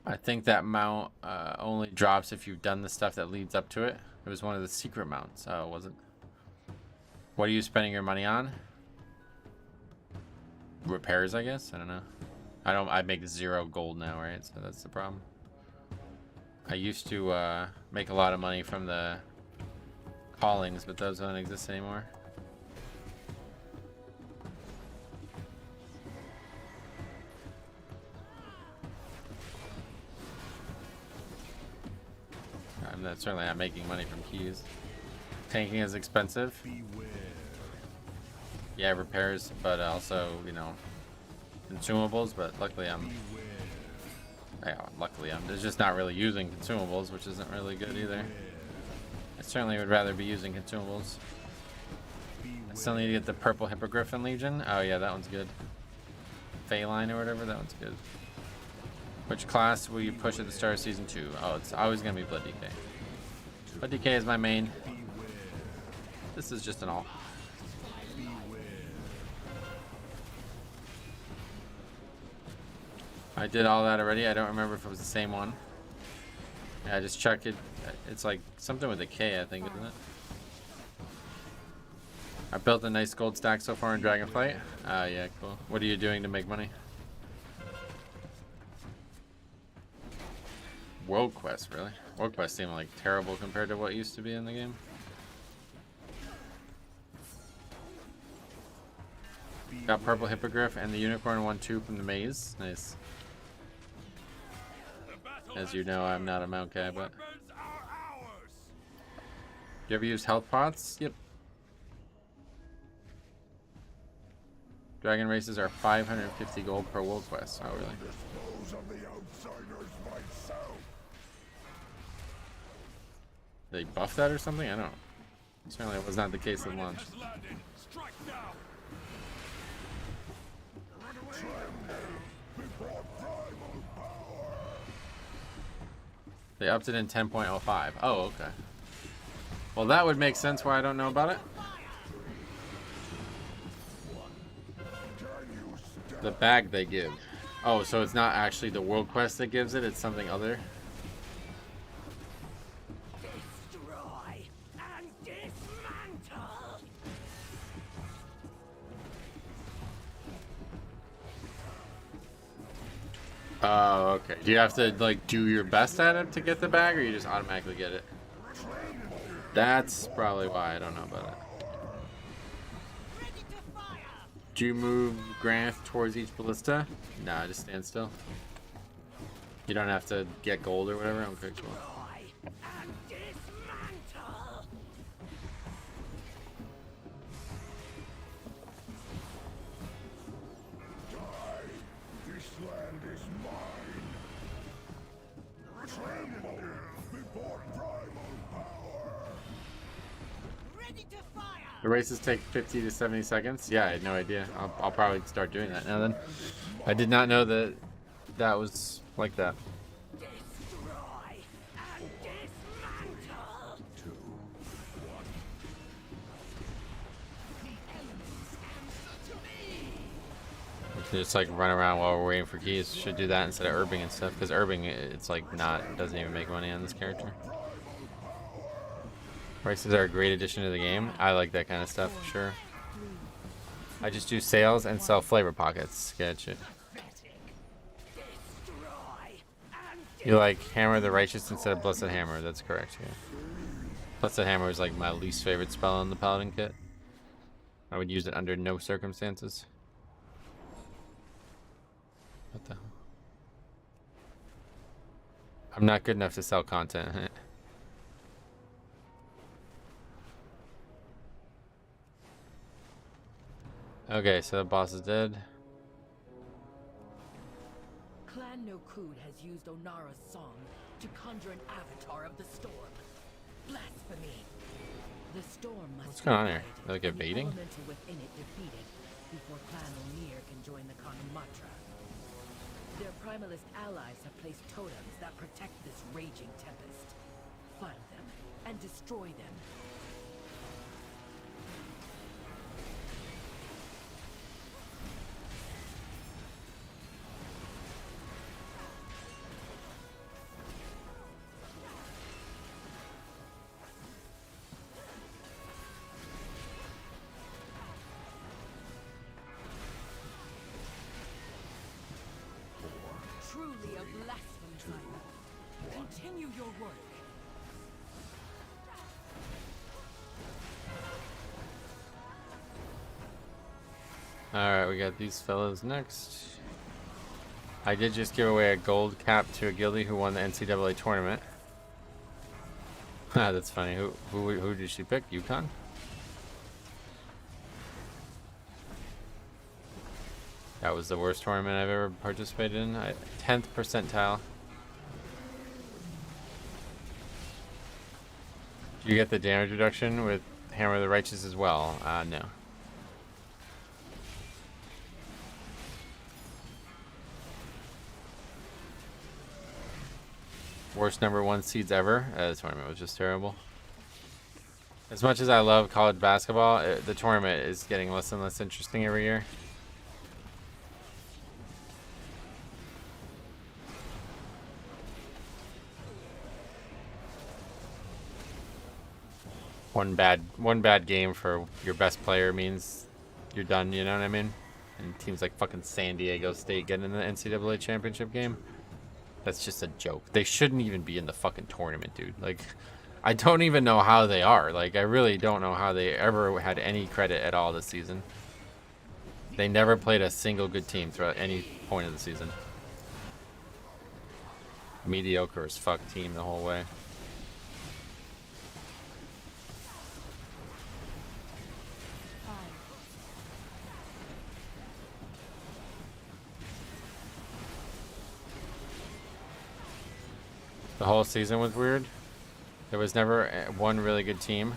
I think that mount only drops if you've done the stuff that leads up to it. It was one of the secret mounts. Oh, it wasn't. What are you spending your money on? Repairs, I guess. I don't know. I make 0 gold now, right? So that's the problem. I used to make a lot of money from the callings, but those don't exist anymore. I'm certainly not making money from keys. Tanking is expensive. Yeah, repairs, but also, you know, consumables. But luckily I'm just not really using consumables, which isn't really good either. I certainly would rather be using consumables. I still need to get the purple Hippogriffin Legion. Oh yeah, that one's good. Phaline or whatever, that one's good. Which class will you push at the start of season 2? Oh, it's always gonna be Blood DK. Blood DK is my main. This is just an all. I did all that already. I don't remember if it was the same one. Yeah, I just checked it. It's like something with a K, I think, isn't it? I built a nice gold stack so far in Dragonflight. Yeah, cool. What are you doing to make money? World Quest, really? World Quest seemed like terrible compared to what used to be in the game. Got Purple Hippogriff and the Unicorn 1-2 from the maze. Nice. As you know, I'm not a mount guy, but... You ever use health pots? Yep. Dragon races are 550 gold per world quest. Oh, really? They buffed that or something? I don't know. Certainly it was not the case at launch. They upped it in 10.05. Oh, okay. Well, that would make sense why I don't know about it. The bag they give. Oh, so it's not actually the world quest that gives it, it's something other. Destroy and dismantle. Oh, okay. Do you have to like do your best at it to get the bag, or you just automatically get it? That's probably why I don't know about it. Do you move Granth towards each ballista? Nah, just stand still. You don't have to get gold or whatever? Okay, cool. The races take 50 to 70 seconds. Yeah, I had no idea. I'll probably start doing that now then. I did not know that that was like that. Just like run around while we're waiting for keys. Should do that instead of herbing and stuff, because herbing, it's like not, doesn't even make money on this character. Prices are a great addition to the game. I like that kind of stuff for sure. I just do sales and sell flavor pockets. Gotcha. You like Hammer of the Righteous instead of Blessed Hammer. That's correct, yeah. Blessed Hammer is like my least favorite spell in the Paladin kit. I would use it under no circumstances. What the hell? I'm not good enough to sell content. Okay, so the boss is dead. Clan Nokud has used Onara's song to conjure an avatar of the storm. Blasphemy. The storm must What's going on here? be Like and the evading? elemental within it defeated before Clan Onir can join the Kanamatra. Their primalist allies have placed totems that protect this raging tempest. Find them and destroy them. Truly a blasphemous idol. Continue your work. Alright, we got these fellas next. I did just give away a gold cap to a guildie who won the NCAA tournament. Ah, that's funny. Who did she pick? Yukon? That was the worst tournament I've ever participated in. 10th percentile. Do you get the damage reduction with Hammer of the Righteous as well? No. Worst #1 seeds ever. The tournament was just terrible. As much as I love college basketball, the tournament is getting less and less interesting every year. One bad game for your best player means you're done, you know what I mean? And teams like fucking San Diego State getting in the NCAA championship game. That's just a joke. They shouldn't even be in the fucking tournament, dude. Like, I don't even know how they are. Like, I really don't know how they ever had any credit at all this season. They never played a single good team throughout any point of the season. Mediocre as fuck team the whole way. The whole season was weird. There was never one really good team.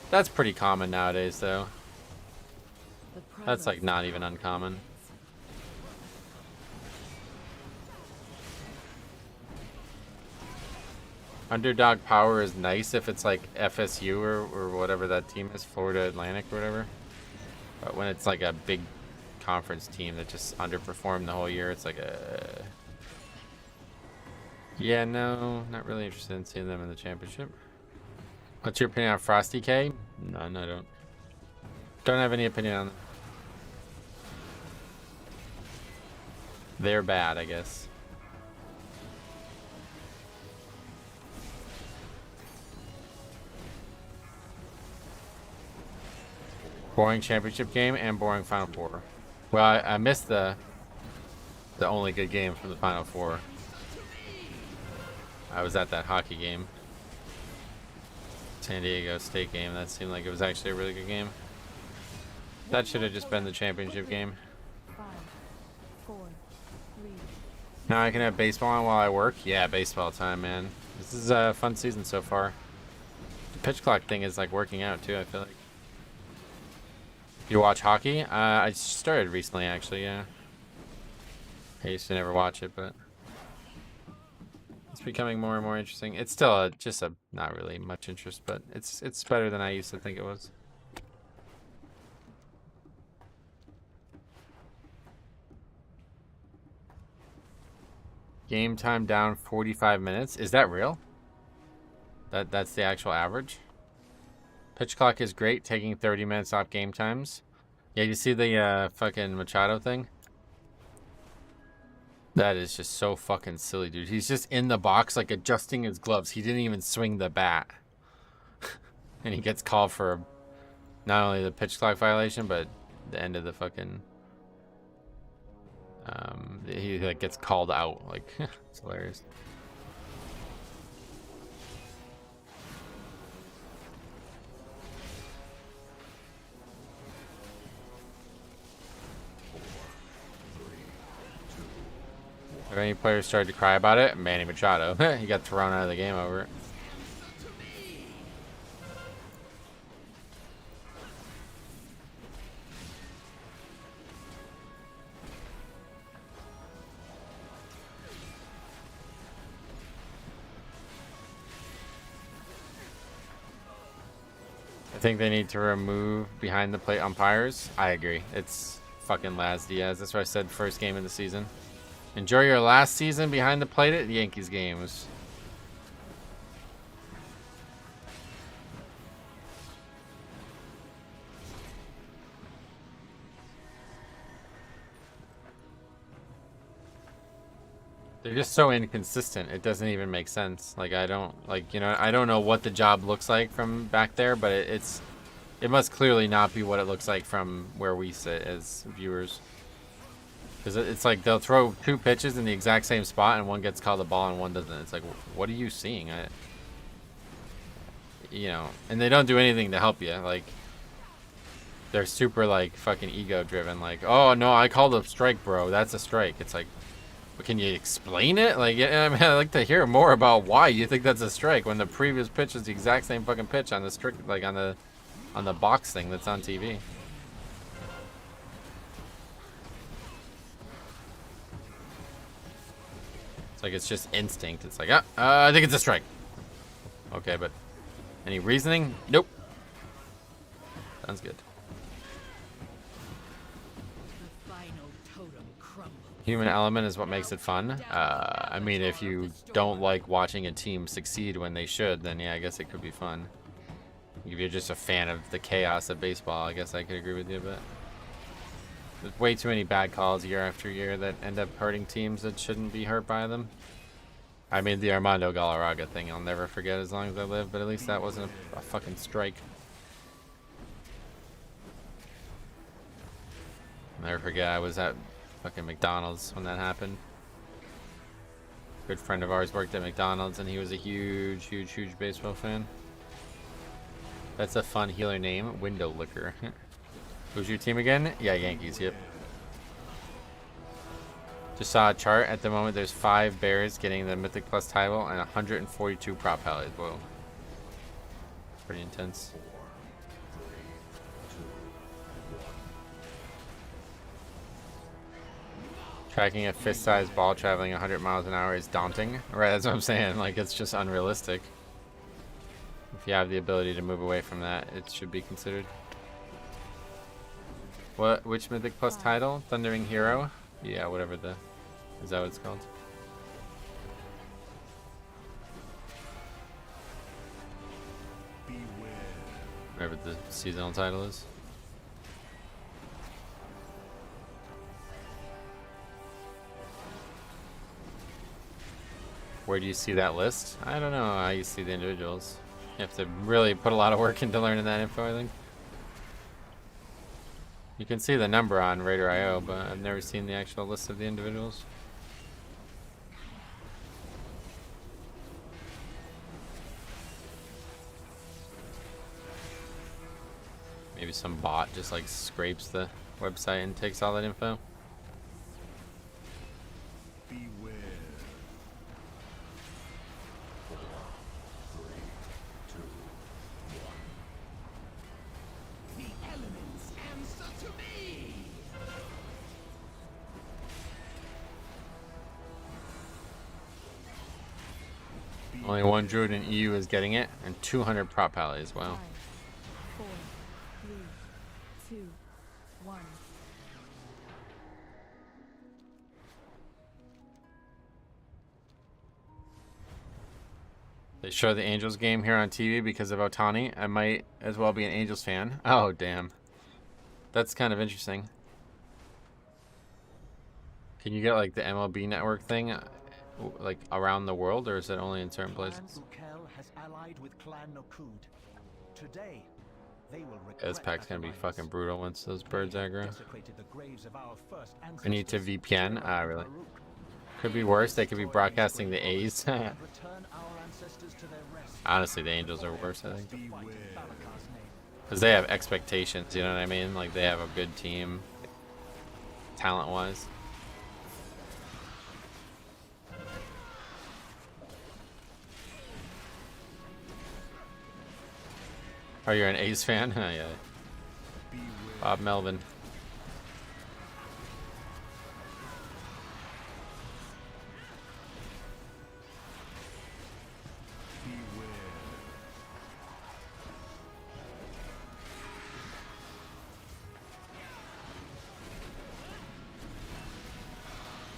That's pretty common nowadays, though. That's like not even uncommon. Underdog power is nice if it's like FSU or whatever that team is, Florida Atlantic or whatever. But when it's like a big conference team that just underperformed the whole year, it's like a... Yeah, no, not really interested in seeing them in the championship. What's your opinion on Frosty K? None, I don't. Don't have any opinion on them. They're bad, I guess. Boring championship game and boring Final Four. Well, I missed the only good game from the Final Four. I was at that hockey game. San Diego State game. That seemed like it was actually a really good game. That should have just been the championship game. 5, 4, 3. Now I can have baseball on while I work? Yeah, baseball time, man. This is a fun season so far. The pitch clock thing is like working out too, I feel like. You watch hockey? I started recently, actually, yeah. I used to never watch it, but... It's becoming more and more interesting. It's still just not really much interest, but it's better than I used to think it was. Game time down 45 minutes. Is that real? That's the actual average? Pitch clock is great, taking 30 minutes off game times. Yeah, you see the fucking Machado thing? That is just so fucking silly, dude. He's just in the box, like, adjusting his gloves. He didn't even swing the bat. And he gets called for not only the pitch clock violation, but the end of the fucking... he, like, gets called out. Like, it's hilarious. If any players started to cry about it, Manny Machado. He got thrown out of the game over it. I think they need to remove behind the plate umpires. I agree. It's fucking Laz Diaz. That's what I said first game of the season. Enjoy your last season behind the plate at the Yankees games. They're just so inconsistent. It doesn't even make sense. Like, I don't, like, you know, I don't know what the job looks like from back there, but it must clearly not be what it looks like from where we sit as viewers. Because it's like they'll throw two pitches in the exact same spot and one gets called a ball and one doesn't. It's like, what are you seeing? You know, and they don't do anything to help you. Like, they're super, like, fucking ego driven. Like, oh, no, I called a strike, bro. That's a strike. It's like, but can you explain it? Like, yeah, I mean, I'd like to hear more about why you think that's a strike when the previous pitch is the exact same fucking pitch on the strict, like, on the box thing that's on TV. Like, it's just instinct. It's like, I think it's a strike. Okay, but any reasoning? Nope. Sounds good. The final totem crumbles. Human element is what makes it fun. I mean, if you don't like watching a team succeed when they should, then yeah, I guess it could be fun. If you're just a fan of the chaos of baseball, I guess I could agree with you, but there's way too many bad calls year after year that end up hurting teams that shouldn't be hurt by them. I mean, the Armando Galarraga thing I'll never forget as long as I live, but at least that wasn't a fucking strike. I'll never forget, I was at fucking McDonald's when that happened. A good friend of ours worked at McDonald's and he was a huge baseball fan. That's a fun healer name, Window Licker. Who's your team again? Yeah, Yankees, yep. Just saw a chart. At the moment, there's 5 bears getting the Mythic Plus title and 142 prop pallies. Whoa. Pretty intense. Tracking a fist-sized ball traveling 100 miles an hour is daunting. Right, that's what I'm saying. Like, it's just unrealistic. If you have the ability to move away from that, it should be considered. What? Which Mythic Plus title? Thundering Hero? Yeah, whatever the... Is that what it's called? Whatever the seasonal title is. Where do you see that list? I don't know how you see the individuals. You have to really put a lot of work into learning that info, I think. You can see the number on Raider.io, but I've never seen the actual list of the individuals. Maybe some bot just like scrapes the website and takes all that info. Beware. 4, 3, 2, 1. The elements answer to me. Only one druid in EU is getting it, and 200 prop pallies. Wow. 5, 4, 3, 2, 1. They show the Angels game here on TV because of Otani. I might as well be an Angels fan. Oh, damn. That's kind of interesting. Can you get like the MLB network thing like around the world, or is it only in certain places? Clan Ukel has allied with Clan Nokud. Today, they will This pack's gonna be fucking brutal once those birds aggro. desecrated the graves of our first I need to ancestors. VPN. Ah, really? Could be worse. They could be broadcasting the A's. Return our ancestors to their rest. Honestly, the Angels are worse, I think. Fight in Balakar's name. Because they have expectations, you know what I mean? Like, they have a good team, talent-wise. Oh, you're an A's fan? Oh, yeah. Bob Melvin.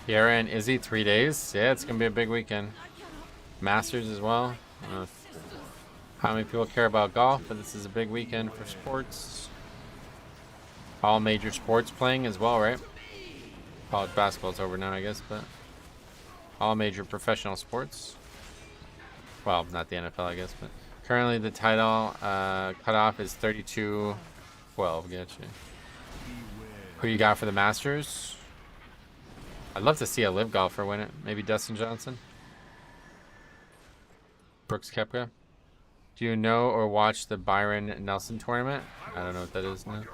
Kiara and Izzy, 3 days. Yeah, it's gonna be a big weekend. Masters as well. I don't know how many people care about golf, but this is a big weekend for sports. All major sports playing as well, right? College basketball's over now, I guess, but all major professional sports. Well, not the NFL, I guess, but currently the title cutoff is 32-12. Gotcha. Who you got for the Masters? I'd love to see a live golfer win it. Maybe Dustin Johnson. Brooks Koepka. Do you know or watch the Byron Nelson tournament? I don't know what that is now.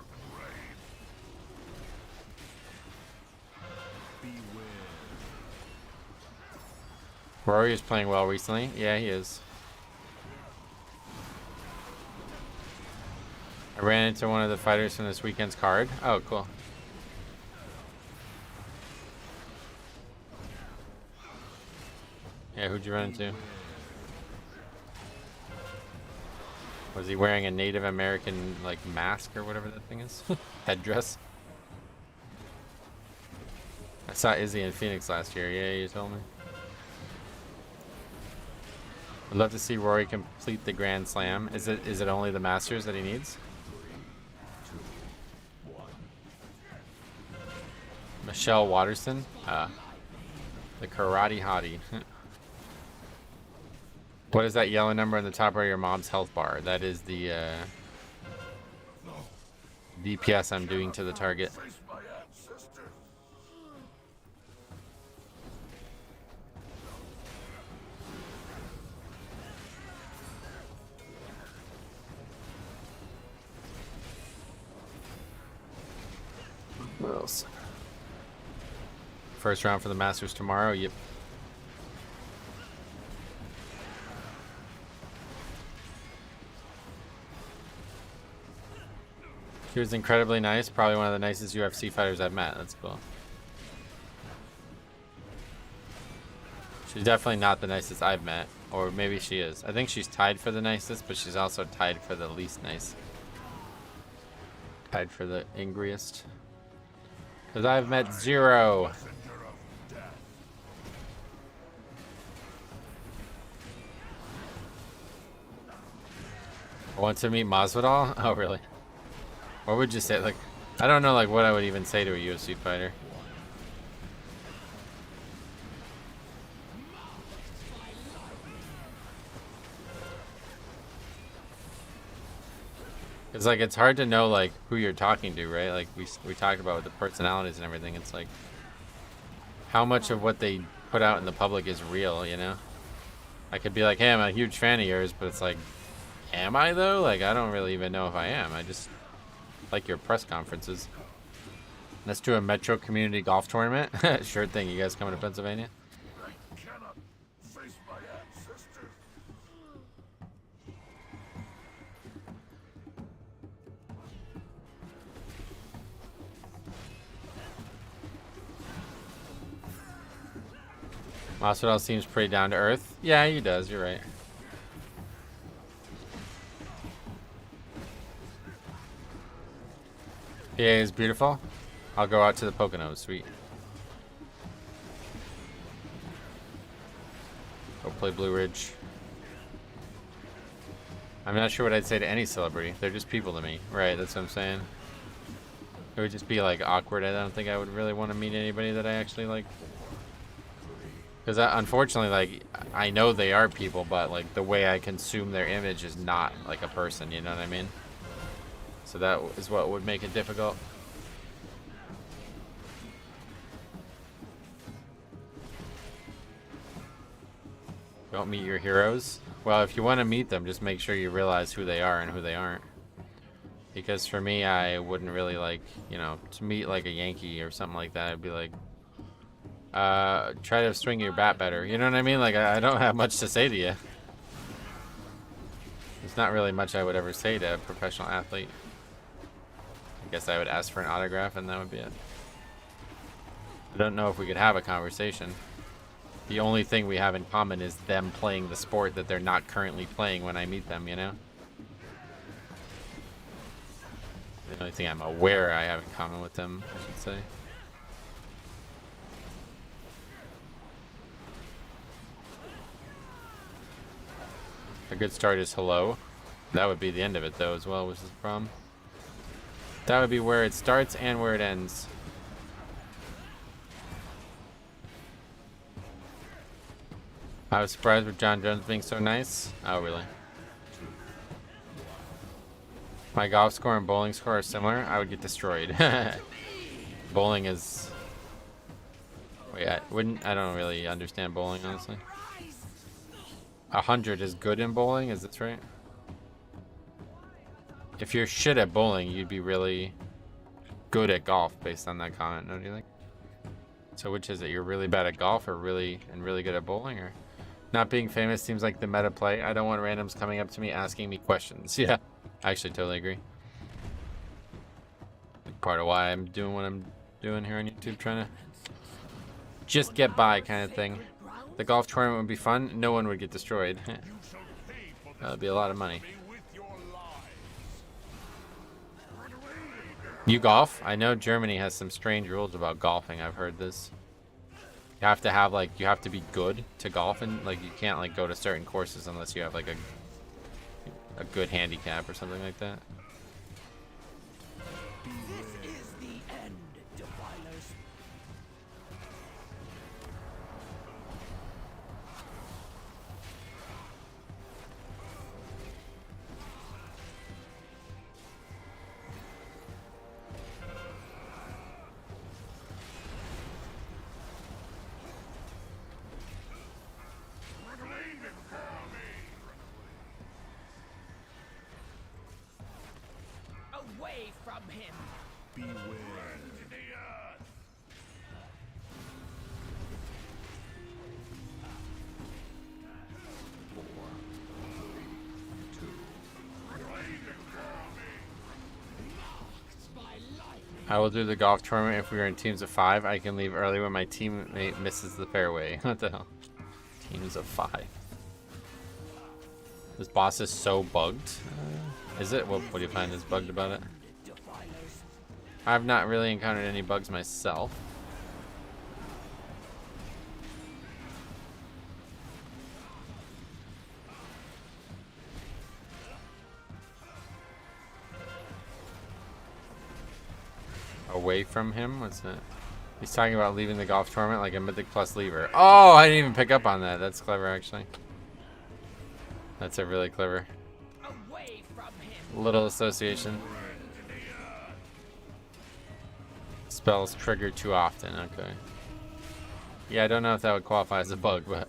Rory is playing well recently. Yeah, he is. I ran into one of the fighters from this weekend's card. Oh, cool. Yeah, who'd you run into? Was he wearing a Native American, like, mask or whatever that thing is? Headdress? I saw Izzy in Phoenix last year. Yeah, you told me. I'd love to see Rory complete the Grand Slam. Is it only the Masters that he needs? Michelle Watterson? The Karate Hottie. What is that yellow number on the top right of your mom's health bar? That is the DPS I'm doing to the target. What else? First round for the Masters tomorrow. Yep. She was incredibly nice. Probably one of the nicest UFC fighters I've met. That's cool. She's definitely not the nicest I've met. Or maybe she is. I think she's tied for the nicest, but she's also tied for the least nice. Tied for the angriest. Because I've met 0. I want to meet Masvidal? Oh, really? What would you say? Like, I don't know, like, what I would even say to a UFC fighter. It's like, it's hard to know, like, who you're talking to, right? Like, we talked about with the personalities and everything. It's like, how much of what they put out in the public is real, you know? I could be like, hey, I'm a huge fan of yours, but it's like, am I, though? Like, I don't really even know if I am. I just like your press conferences. Let's do a Metro Community Golf Tournament. Sure thing. You guys coming to Pennsylvania? Masvidal seems pretty down to earth. Yeah, he does. You're right. PA is beautiful. I'll go out to the Poconos. Sweet. Go play Blue Ridge. I'm not sure what I'd say to any celebrity. They're just people to me. Right, that's what I'm saying. It would just be like awkward. I don't think I would really want to meet anybody that I actually like. Because unfortunately, like, I know they are people, but like the way I consume their image is not like a person, you know what I mean? So that is what would make it difficult. Don't meet your heroes. Well, if you want to meet them, just make sure you realize who they are and who they aren't. Because for me, I wouldn't really like, you know, to meet like a Yankee or something like that. I'd be like, try to swing your bat better. You know what I mean? Like, I don't have much to say to you. There's not really much I would ever say to a professional athlete. I guess I would ask for an autograph and that would be it. I don't know if we could have a conversation. The only thing we have in common is them playing the sport that they're not currently playing when I meet them, you know? The only thing I'm aware I have in common with them, I should say. A good start is hello. That would be the end of it though as well, which is the problem. That would be where it starts and where it ends. I was surprised with John Jones being so nice. Oh, really? My golf score and bowling score are similar. I would get destroyed. Bowling is... Wait, I don't really understand bowling, honestly. 100 is good in bowling, is this right? If you're shit at bowling, you'd be really good at golf based on that comment, don't you think? So which is it? You're really bad at golf or really good at bowling? Or not being famous seems like the meta play. I don't want randoms coming up to me asking me questions. Yeah, I actually totally agree. Part of why I'm doing what I'm doing here on YouTube, trying to just get by kind of thing. The golf tournament would be fun. No one would get destroyed. That would be a lot of money. You golf? I know Germany has some strange rules about golfing. I've heard this. You have to have like, you have to be good to golf, and like you can't like go to certain courses unless you have like a good handicap or something like that. This is the end, defilers. Away from him. Beware. I will do the golf tournament if we are in teams of 5. I can leave early when my teammate misses the fairway. What the hell? Teams of 5. This boss is so bugged. Is it? What do you find is bugged about it? I've not really encountered any bugs myself. Away from him? What's that? He's talking about leaving the golf tournament like a Mythic Plus lever. Oh, I didn't even pick up on that. That's clever, actually. That's a really clever little association. Spells triggered too often. Okay. Yeah, I don't know if that would qualify as a bug, but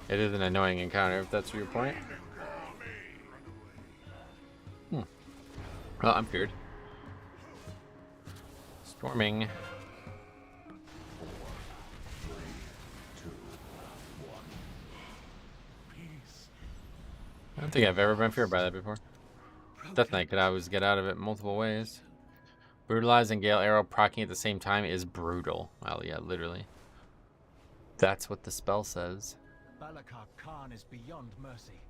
it is an annoying encounter, if that's your point. Well, I'm feared. Storming. I don't think I've ever been feared by that before. Death Knight could always get out of it multiple ways. Brutalize and Gale Arrow proccing at the same time is brutal. Well, yeah, literally. That's what the spell says. Khan is beyond mercy.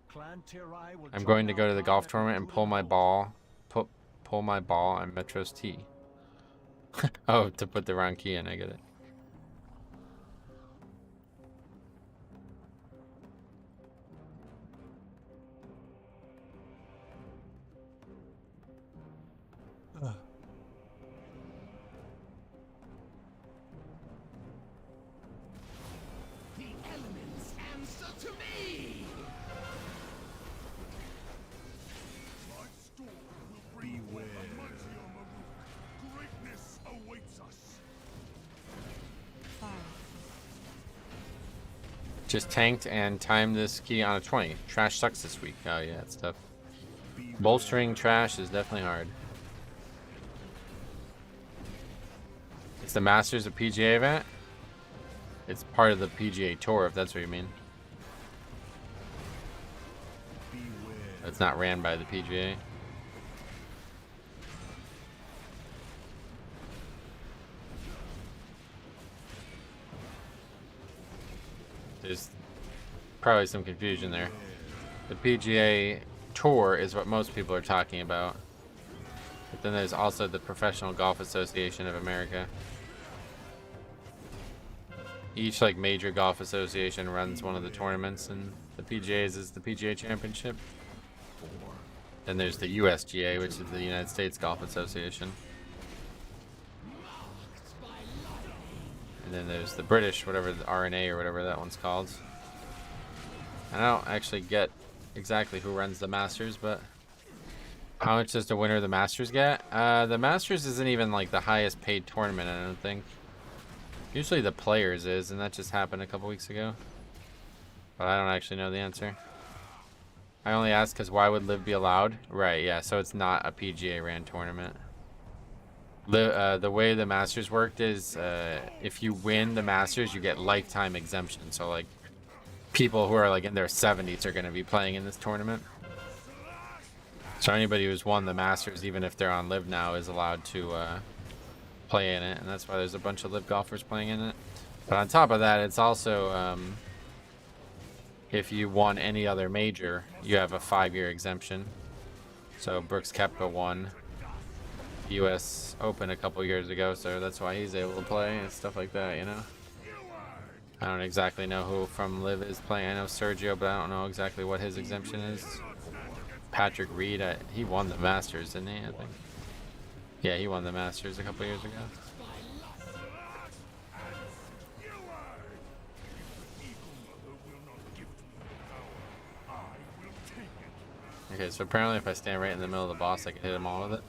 Clan Tirai will I'm going to go to the golf tournament and pull my ball. Pull my ball on Metro's tee. Oh, to put the wrong key in, I get it. to me! My storm will bring forth a mightier Maruk. Greatness awaits us. 5, Just tanked and timed this key on a 20. Trash sucks this week. Oh yeah, it's tough. Bolstering trash is definitely hard. It's the Masters of PGA event? It's part of the PGA Tour, if that's what you mean. It's not ran by the PGA. There's probably some confusion there. The PGA Tour is what most people are talking about. But then there's also the Professional Golf Association of America. Each like major golf association runs one of the tournaments, and the PGA's is the PGA Championship. Then there's the USGA, which is the United States Golf Association. And then there's the British, whatever the RNA or whatever that one's called. I don't actually get exactly who runs the Masters, but how much does the winner of the Masters get? The Masters isn't even like the highest paid tournament, I don't think. Usually the Players is, and that just happened a couple weeks ago. But I don't actually know the answer. I only asked because why would Live be allowed? Right, yeah, so it's not a PGA ran tournament. The way the Masters worked is if you win the Masters, you get lifetime exemption. So like people who are like in their 70s are going to be playing in this tournament. So anybody who's won the Masters, even if they're on Live now, is allowed to play in it, and that's why there's a bunch of Live golfers playing in it. But on top of that, it's also if you won any other major, you have a 5-year exemption. So Brooks Koepka won US Open a couple years ago, so that's why he's able to play and stuff like that, you know. I don't exactly know who from Live is playing. I know Sergio, but I don't know exactly what his exemption is. Patrick Reed, he won the Masters, didn't he? I think. Yeah, he won the Masters a couple years ago. Okay, so apparently if I stand right in the middle of the boss, I can hit them all with it.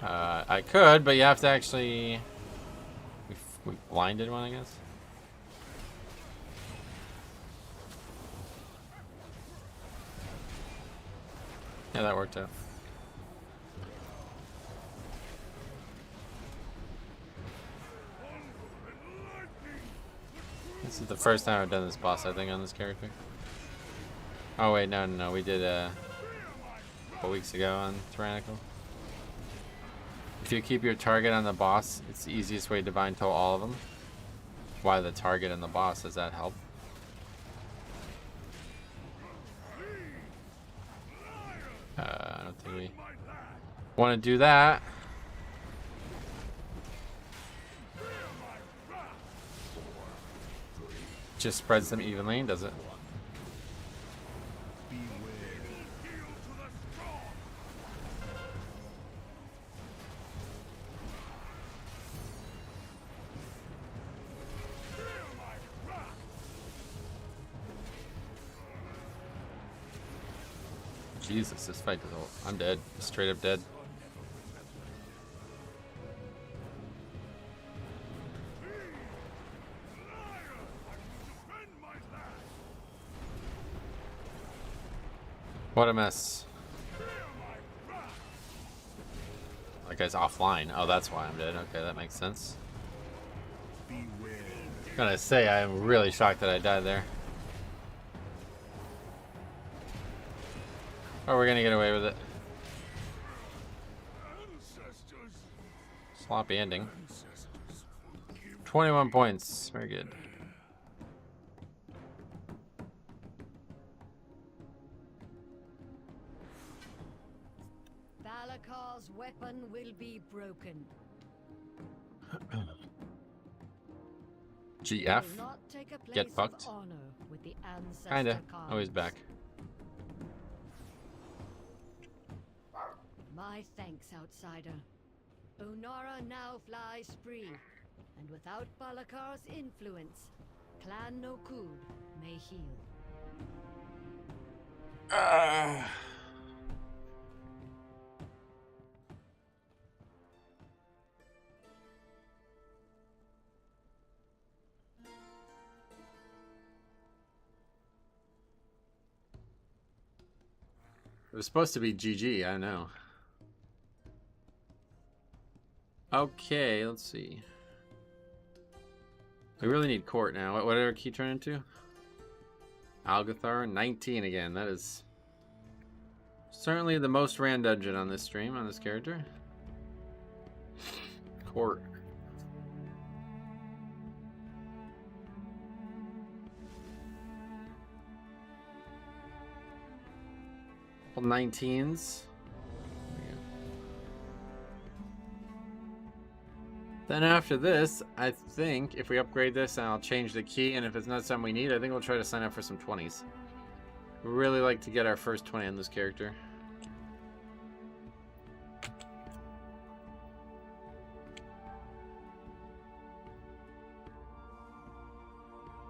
I could, but you have to actually... We blinded one, I guess. Yeah, that worked out. This is the first time I've done this boss, I think, on this character. Oh wait, no, we did a couple weeks ago on Tyrannical. If you keep your target on the boss, it's the easiest way to divine toll all of them. Why the target and the boss? Does that help? I don't think we want to do that. Just spreads them evenly, does it? Jesus, this fight is all... I'm dead. Straight up dead. What a mess. That guy's offline. Oh, that's why I'm dead. Okay, that makes sense. I'm gonna say, I'm really shocked that I died there. Oh, we're gonna get away with it. Sloppy ending. 21 points. Very good. Valakar's weapon will be broken. GF. Will not take a place Get of fucked. honor with the ancestor Kinda. cards. Oh, he's back. My thanks, outsider. Onara now flies free, and without Balakar's influence, Clan Nokud may heal. It was supposed to be GG, I know. Okay, let's see. We really need court now. What did our key turn into? Algathar, 19 again. That is certainly the most ran dungeon on this stream, on this character. Court. Couple 19s. Then after this, I think if we upgrade this and I'll change the key, and if it's not something we need, I think we'll try to sign up for some 20s. We really like to get our first 20 on this character.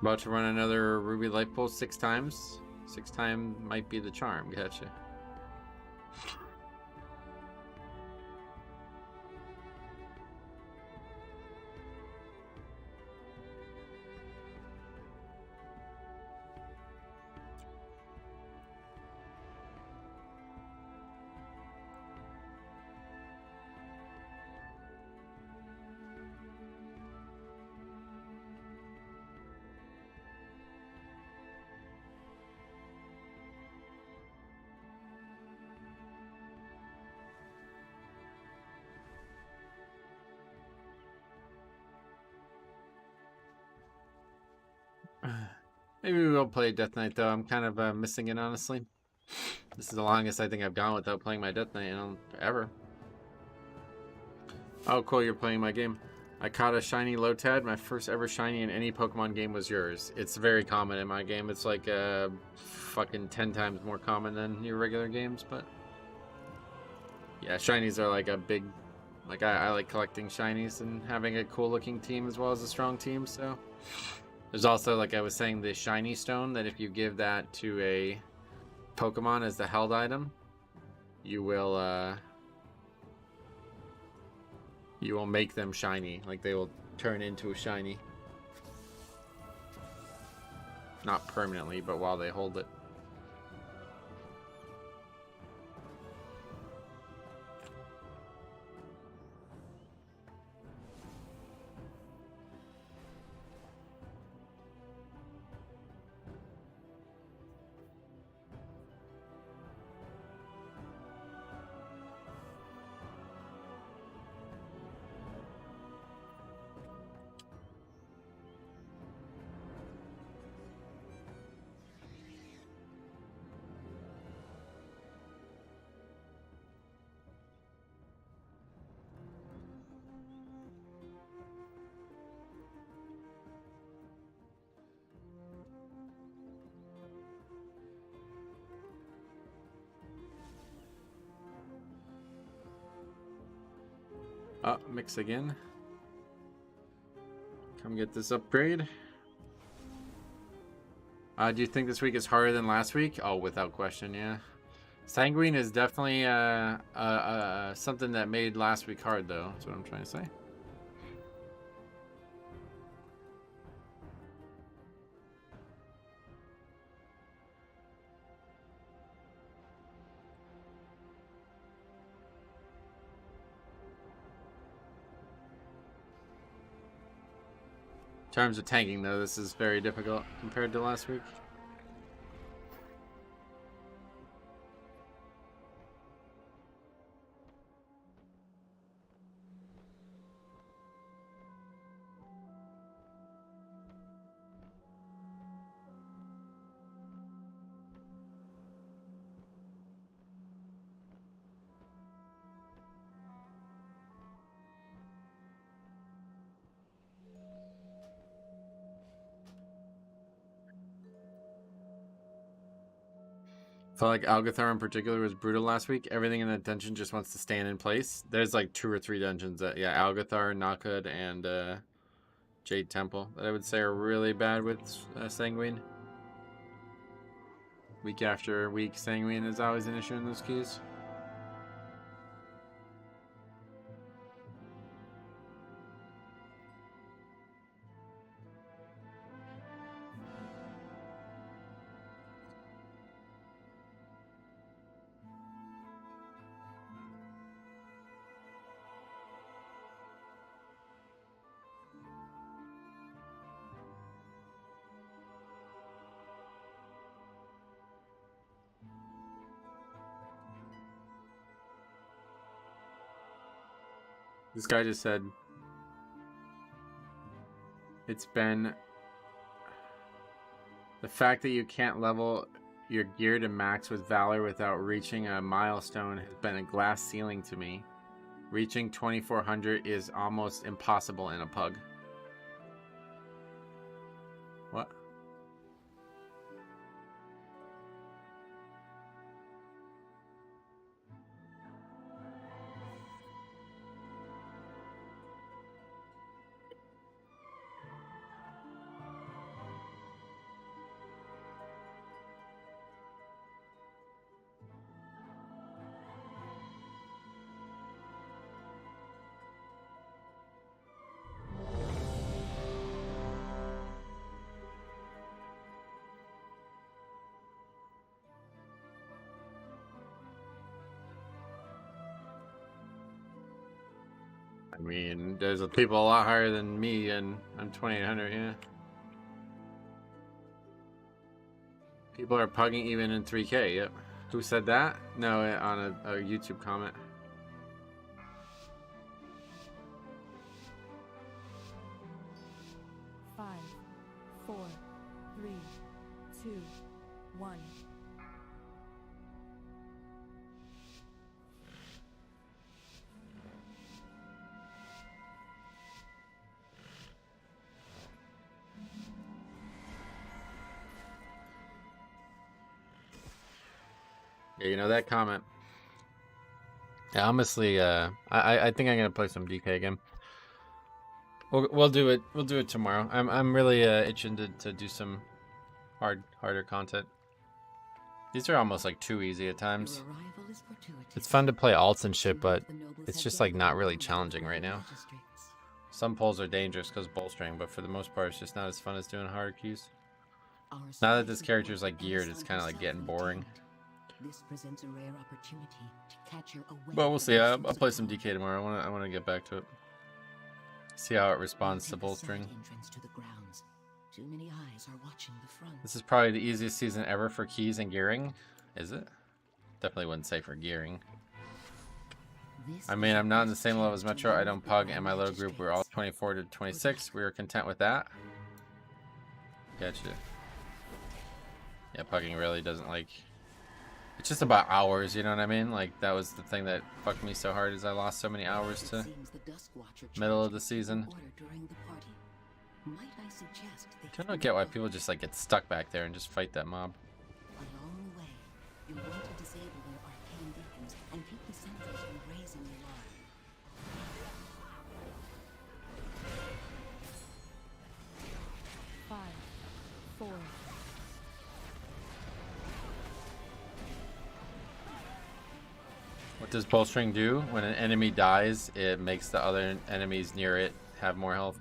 About to run another Ruby Light Pulse 6 times. 6 times might be the charm. Gotcha. Maybe we will play Death Knight though. I'm kind of missing it, honestly. This is the longest I think I've gone without playing my Death Knight ever. Oh, cool! You're playing my game. I caught a shiny Lotad. My first ever shiny in any Pokemon game was yours. It's very common in my game. It's like fucking 10 times more common than your regular games, but yeah, shinies are like a big. Like I like collecting shinies and having a cool looking team as well as a strong team. So. There's also, like I was saying, the shiny stone that if you give that to a Pokemon as the held item, you will make them shiny. Like they will turn into a shiny. Not permanently, but while they hold it. Mix again. Come get this upgrade. Do you think this week is harder than last week? Oh, without question, yeah. Sanguine is definitely something that made last week hard, though. That's what I'm trying to say. In terms of tanking, though, this is very difficult compared to last week. Felt like Algathar in particular was brutal last week. Everything in that dungeon just wants to stand in place. There's like 2 or 3 dungeons that, yeah, Algathar, Nakud, and Jade Temple that I would say are really bad with Sanguine. Week after week, Sanguine is always an issue in those keys. This guy just said, it's been the fact that you can't level your gear to max with Valor without reaching a milestone has been a glass ceiling to me. Reaching 2400 is almost impossible in a pug. What? I mean, there's people a lot higher than me, and I'm 2800, yeah. People are pugging even in 3K, yep. Who said that? No, on a YouTube comment. Five, 4, 3, 2, 1. Yeah, you know that comment. Yeah, honestly, I think I'm gonna play some DK again. We'll do it. We'll do it tomorrow. I'm really itching to do some harder content. These are almost like too easy at times. It's fun to play alts and shit, but it's just like not really challenging right now. Some pulls are dangerous because bolstering, but for the most part, it's just not as fun as doing harder keys. Now that this character is like geared, it's kind of like getting boring. This presents a rare opportunity to catch your away. But we'll see. I'll play some DK tomorrow. I want to get back to it. See how it responds to bolstering. To the grounds. Too many eyes are watching the front. This is probably the easiest season ever for keys and gearing. Is it? Definitely wouldn't say for gearing. I mean, I'm not in the same level as Metro. I don't pug, and my low group, we're all 24 to 26. We were content with that. Gotcha. Yeah, pugging really doesn't like... It's just about hours, you know what I mean? Like, that was the thing that fucked me so hard, is I lost so many hours to middle of the season. I don't get why people just like get stuck back there and just fight that mob. Along the way, you want to disable their arcane beacons and keep the sentries from raising the alarm. 5, 4. What does bolstering do? When an enemy dies, it makes the other enemies near it have more health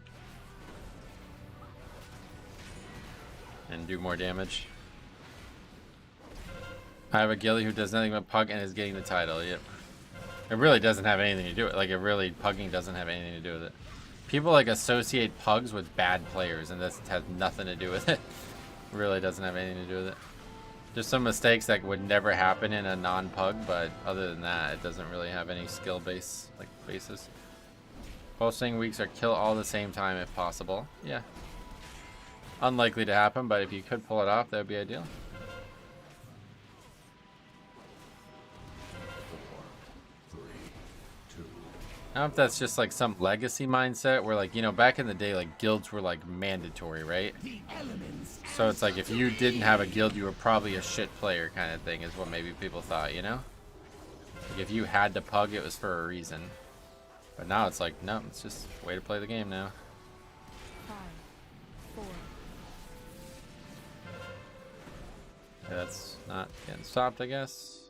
and do more damage. I have a ghillie who does nothing but pug and is getting the title. Yep. It really doesn't have anything to do with it. Like, it really, pugging doesn't have anything to do with it. People like associate pugs with bad players, and this has nothing to do with it. It really doesn't have anything to do with it. There's some mistakes that would never happen in a non-pug, but other than that, it doesn't really have any skill base basis. Bolstering weeks are kill all the same time if possible. Yeah. Unlikely to happen, but if you could pull it off, that would be ideal. I don't know if that's just like some legacy mindset where, like, you know, back in the day, like, guilds were like mandatory, right? So it's like if you didn't have a guild, you were probably a shit player kind of thing is what maybe people thought, you know? Like, if you had to pug, it was for a reason. But now it's like, no, it's just a way to play the game now. 5, 4, Okay, that's not getting stopped, I guess.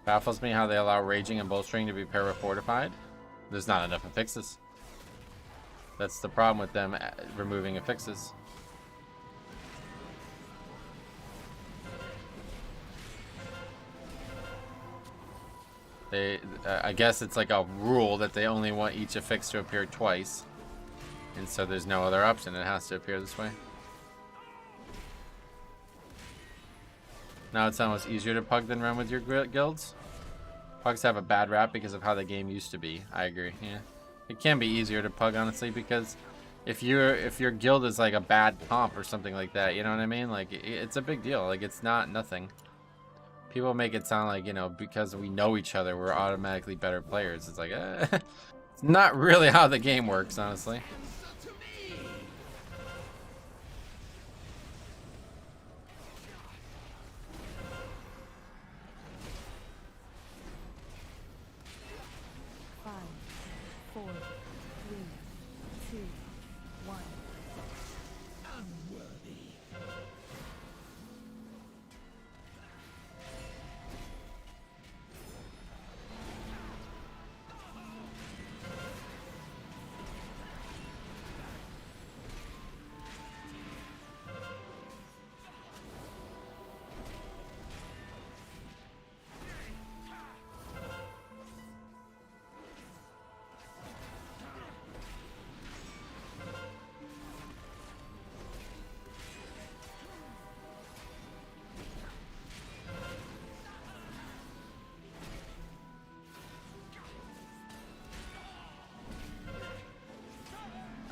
Baffles me how they allow raging and bolstering to be para-fortified. There's not enough affixes. That's the problem with them removing affixes. I guess it's like a rule that they only want each affix to appear twice. And so there's no other option. It has to appear this way. Now it's almost easier to pug than run with your guilds. Pugs have a bad rap because of how the game used to be. I agree. Yeah, it can be easier to pug, honestly, because if your guild is like a bad comp or something like that, you know what I mean? Like it's a big deal. Like it's not nothing. People make it sound like, you know, because we know each other, we're automatically better players. It's like, it's not really how the game works, honestly. 5, 4, 3, 2, 1.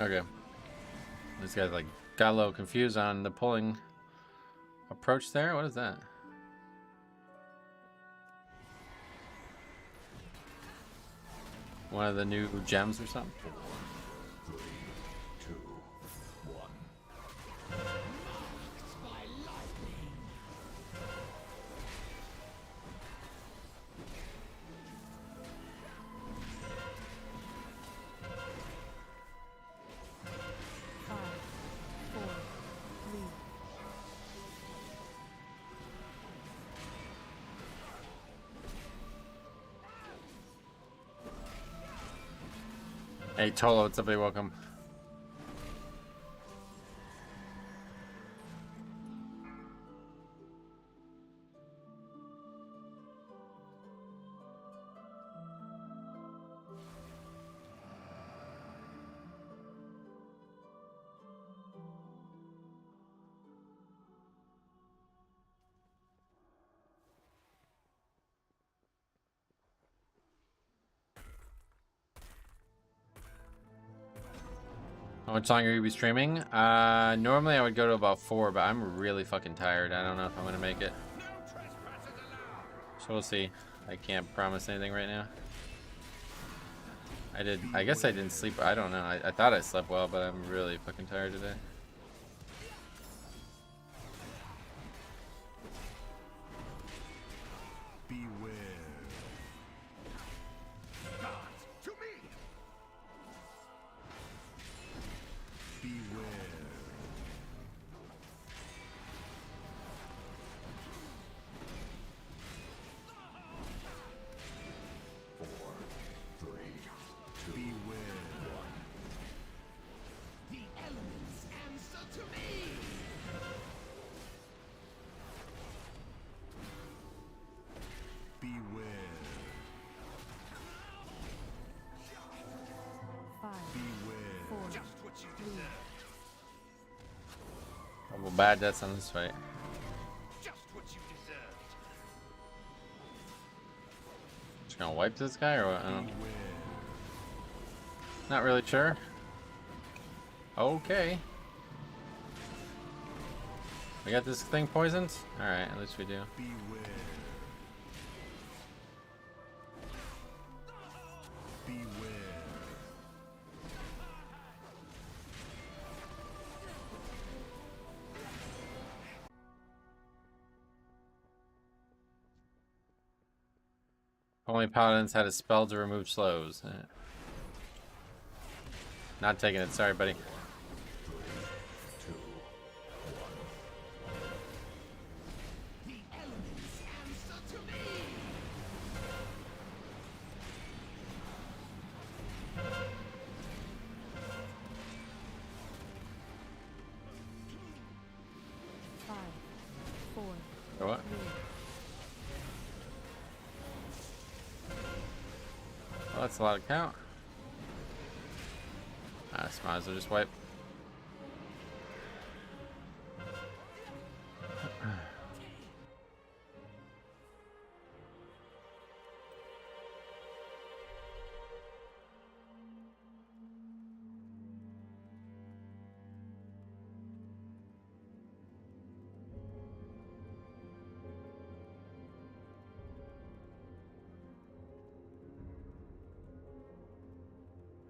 Okay. This guy's like got a little confused on the pulling approach there. What is that? One of the new gems or something? 3, 2, 1. Hey Tolo, what's up, buddy? Welcome. How much longer you be streaming? Normally I would go to about 4, but I'm really fucking tired. I don't know if I'm gonna make it. So we'll see. I can't promise anything right now. I guess I didn't sleep. I don't know. I thought I slept well, but I'm really fucking tired today. Beware. To me. Beware. Well, bad deaths on this fight. Just what you deserved. Just gonna wipe this guy or what? I don't know. Not really sure. Okay. We got this thing poisoned? Alright, at least we do. Beware. Beware. Only paladins had a spell to remove slows. Not taking it, sorry, buddy. What? Well, that's a lot of count. I might as well just wipe.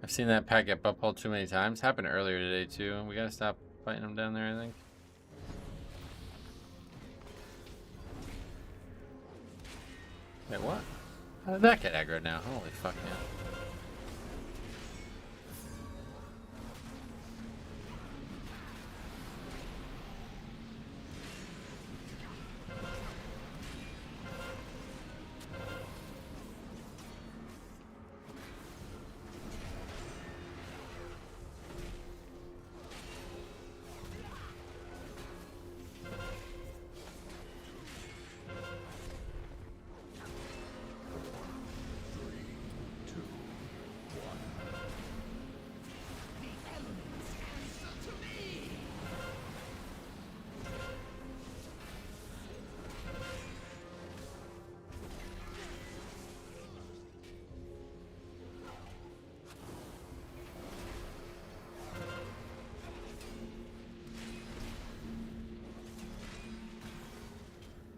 I've seen that pack get butt pulled too many times. Happened earlier today too. We gotta stop fighting them down there, I think. Wait, what? How did that get aggro now? Holy fuck, man.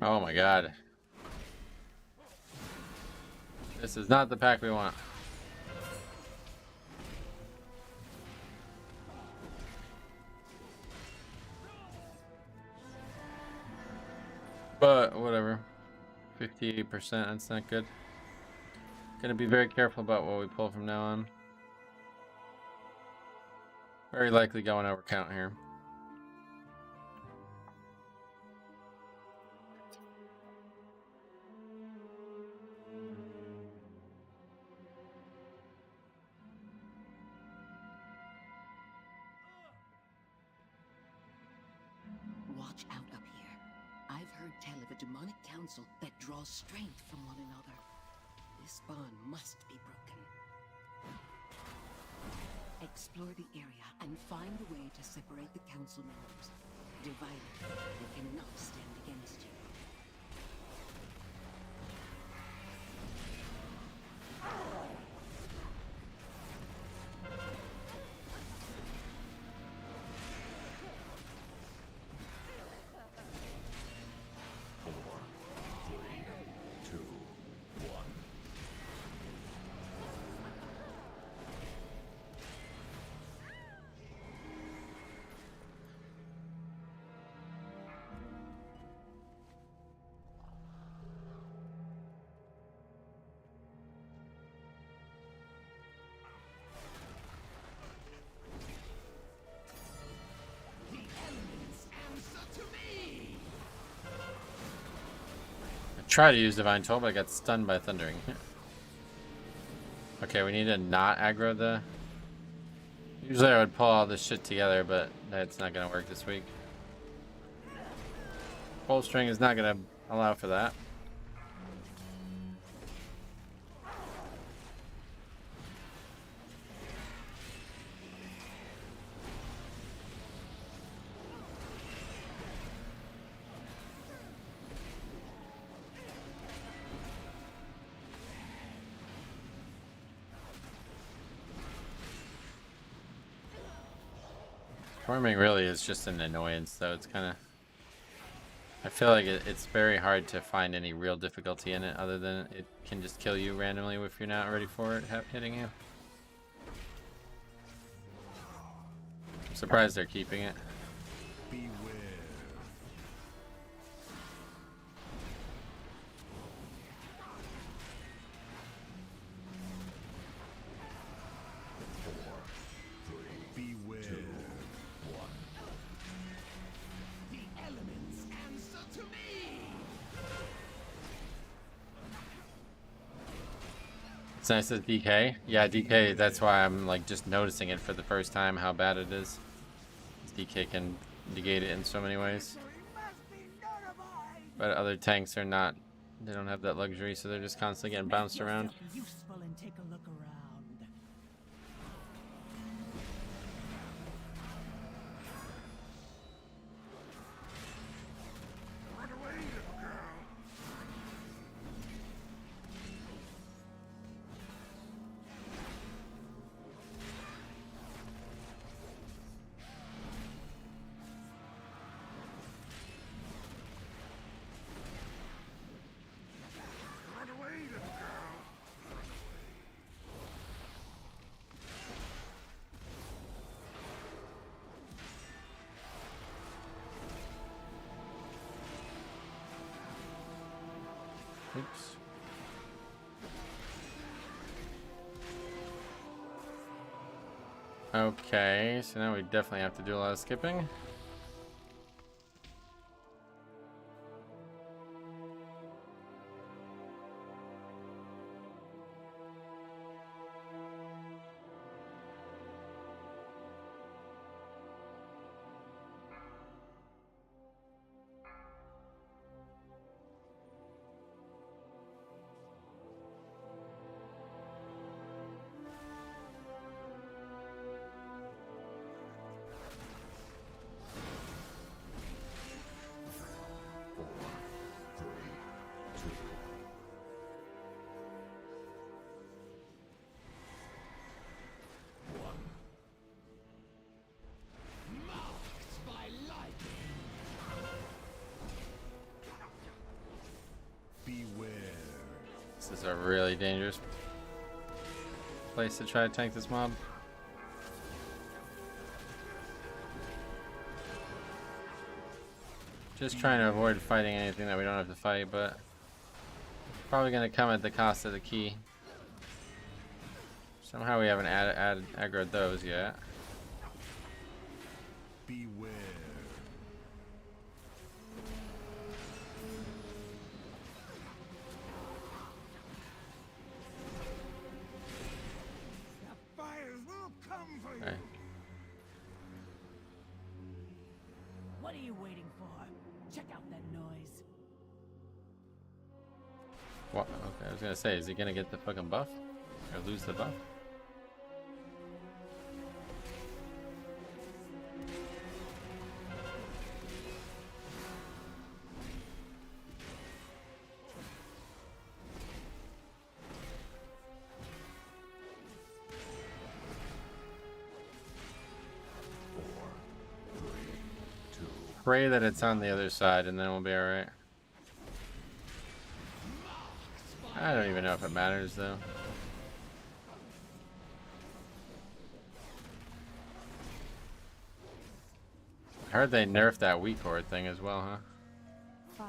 Oh my god. This is not the pack we want. But whatever. 58%, that's not good. Gonna be very careful about what we pull from now on. Very likely going over count here. Watch out up here. I've heard tell of a demonic council that draws strength from one another. This bond must be broken. Explore the area and find a way to separate the council members. Divided, they cannot stand against you. Try to use Divine Toll, but I got stunned by Thundering. Okay, we need to not aggro the... Usually I would pull all this shit together, but that's not going to work this week. Pull string is not going to allow for that. Tormenting really is just an annoyance, though. It's kind of... I feel like it's very hard to find any real difficulty in it, other than it can just kill you randomly if you're not ready for it hitting you. I'm surprised they're keeping it. Beware. It's nice as DK. Yeah, DK, that's why I'm like just noticing it for the first time how bad it is. DK can negate it in so many ways. But other tanks are not, they don't have that luxury, so they're just constantly getting bounced around. Useful and take a look around. Oops. Okay, so now we definitely have to do a lot of skipping. This is a really dangerous place to try to tank this mob. Just trying to avoid fighting anything that we don't have to fight, but probably going to come at the cost of the key. Somehow we haven't aggroed those yet. Beware. Okay. What are you waiting for? Check out that noise. What? Okay, I was gonna say, is he gonna get the fucking buff? Or lose the buff? Pray that it's on the other side and then we'll be alright. I don't even know if it matters though. I heard they nerfed that weak horde thing as well, huh? 5,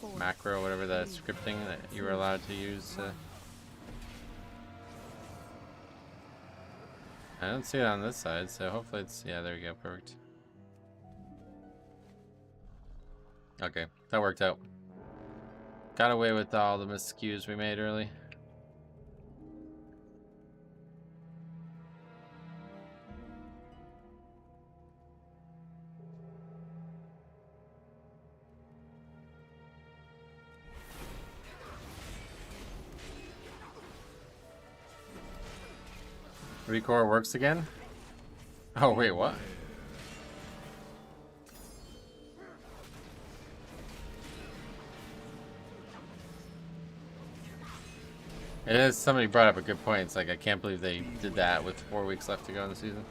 4, Macro, whatever that scripting that you were allowed to use. I don't see it on this side, so hopefully it's, yeah, there we go, perfect. Okay, that worked out. Got away with all the miscues we made early. Recore works again? Oh, wait, what? It is, somebody brought up a good point. It's like, I can't believe they did that with 4 weeks left to go in the season.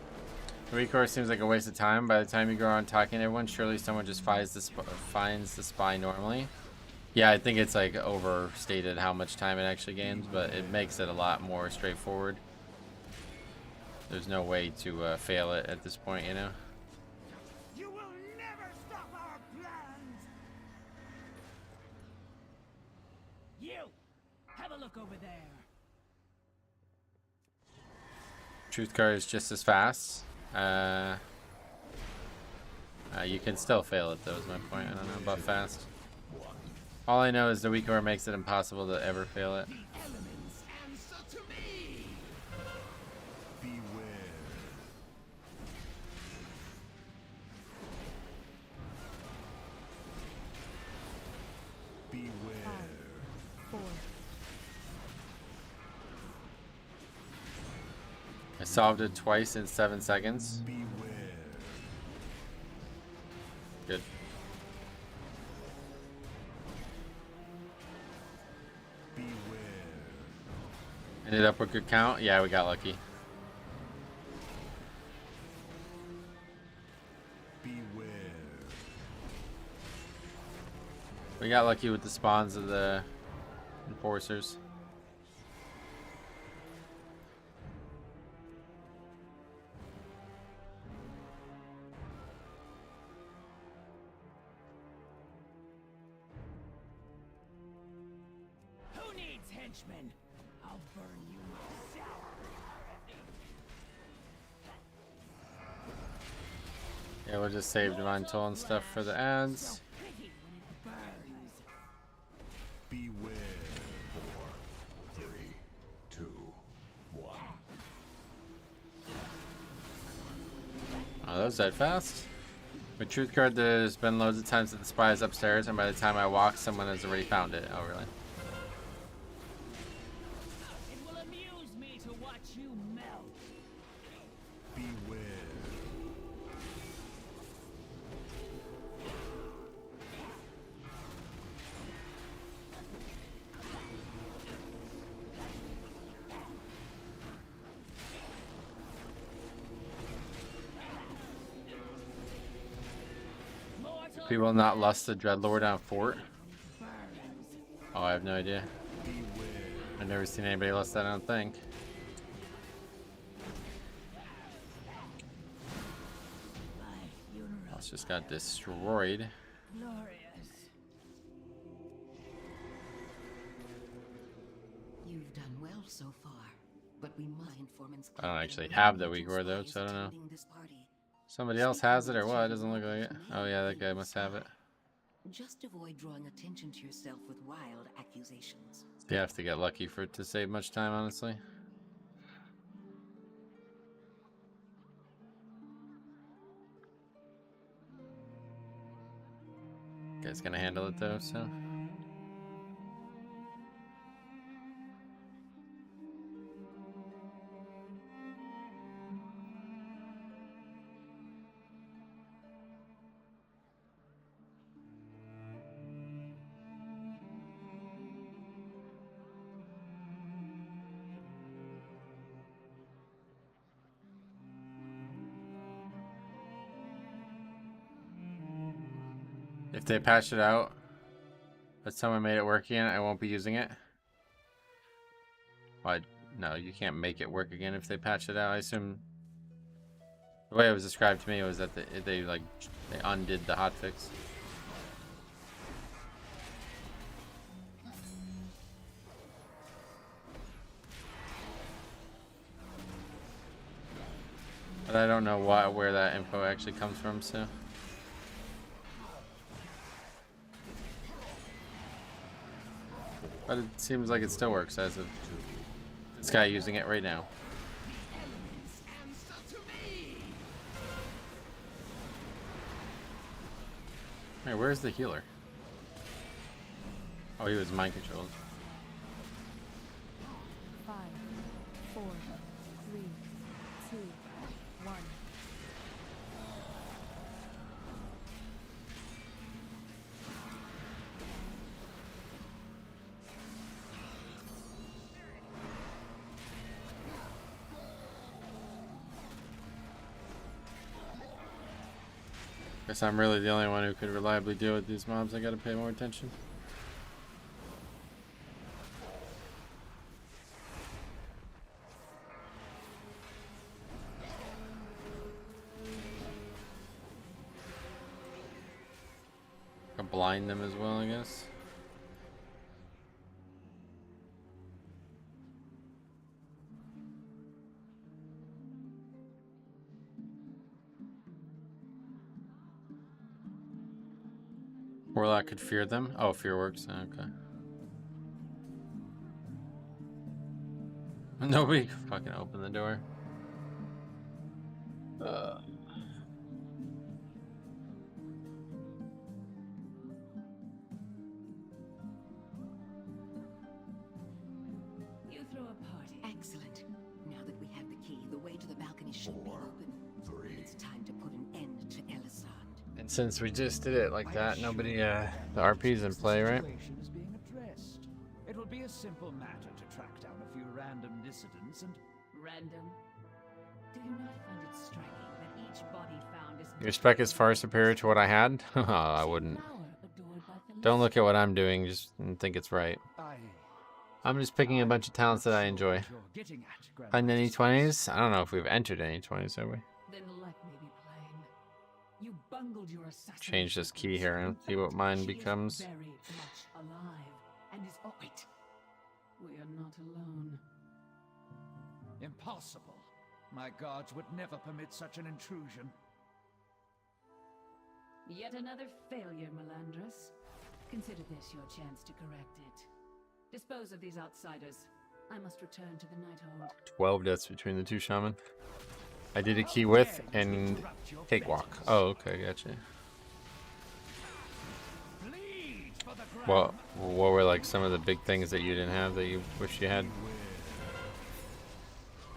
Recore seems like a waste of time. By the time you go around talking to everyone, surely someone just finds the spy normally. Yeah, I think it's like overstated how much time it actually gains, but it makes it a lot more straightforward. There's no way to fail it at this point, you know? You will never stop our plans! You! Have a look over there! Truth card is just as fast. You can still fail it though, is my point. I don't know about fast. All I know is the weak core makes it impossible to ever fail it. I solved it twice in 7 seconds. Good. Ended up with good count. Yeah, we got lucky. We got lucky with the spawns of the enforcers. Who needs henchmen? I'll burn you myself. Yeah, we'll just save Divine Toll and stuff for the ads. Pretty when it burns. Beware. 4, 3, 2, 1. Oh, that was that fast. My truth card, there's been loads of times that the spy is upstairs, and by the time I walk, someone has already found it. Oh, really? It will amuse me to watch you melt. Beware. People not lust the Dreadlord on Fort? Oh, I have no idea. I've never seen anybody lust that, I don't think. It's just got destroyed. Glorious. You've done well so far, but we must informants. I don't actually have the weak word though, so I don't know. Somebody else has it or what? It doesn't look like it. Oh yeah, that guy must have it. Just avoid drawing attention to yourself with wild accusations. You have to get lucky for it to save much time, honestly. Guy's gonna handle it though, so. If they patch it out, but someone made it work again, I won't be using it. Well, no, you can't make it work again if they patch it out. I assume the way it was described to me was that they undid the hotfix. But I don't know where that info actually comes from, so. But it seems like it still works as of this guy using it right now. Hey, where's the healer? Oh, he was mind controlled. 5, 4, 3, 2, 1. Guess I'm really the only one who could reliably deal with these mobs. I gotta pay more attention. I can blind them as well, I guess. Warlock could fear them. Oh, fear works. Okay. Nobody could fucking open the door. You throw a party. Excellent. Now that we have the key, the way should be open. It's time to put an end to Elisand. And since we just did it like that, nobody, the RP's in play, right? Situation is being addressed. It will be a simple matter to track down a few random dissidents and... Random? Do you not find it striking that each body found is... Your spec is far superior to what I had? I wouldn't. Don't look at what I'm doing, just think it's right. I'm just picking a bunch of talents that I enjoy. Find any 20s? I don't know if we've entered any 20s, have we? Then let me be plain. You bungled your assassination. Change this key here and see what mine becomes. She is very much alive and is... Oh, wait. We are not alone. Impossible. My guards would never permit such an intrusion. Yet another failure, Melandris. Consider this your chance to correct it. Dispose of these outsiders. I must return to the Nighthold. 12 deaths between the two shaman. I did a key with and cakewalk. Oh, okay, gotcha. Well, what were like some of the big things that you didn't have that you wish you had?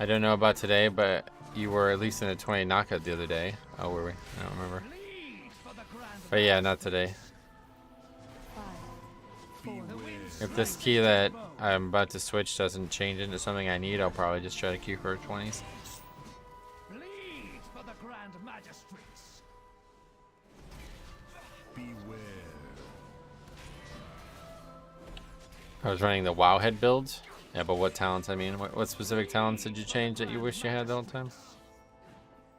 I don't know about today, but you were at least in a 20 knockout the other day. Oh, were we? I don't remember. But yeah, not today. If this key that I'm about to switch doesn't change into something I need, I'll probably just try to queue for 20s. Bleed for the Grand Magistrates. Beware. I was running the Wowhead build. Yeah, but what talents? I mean, what specific talents did you change that you wish you had the whole time?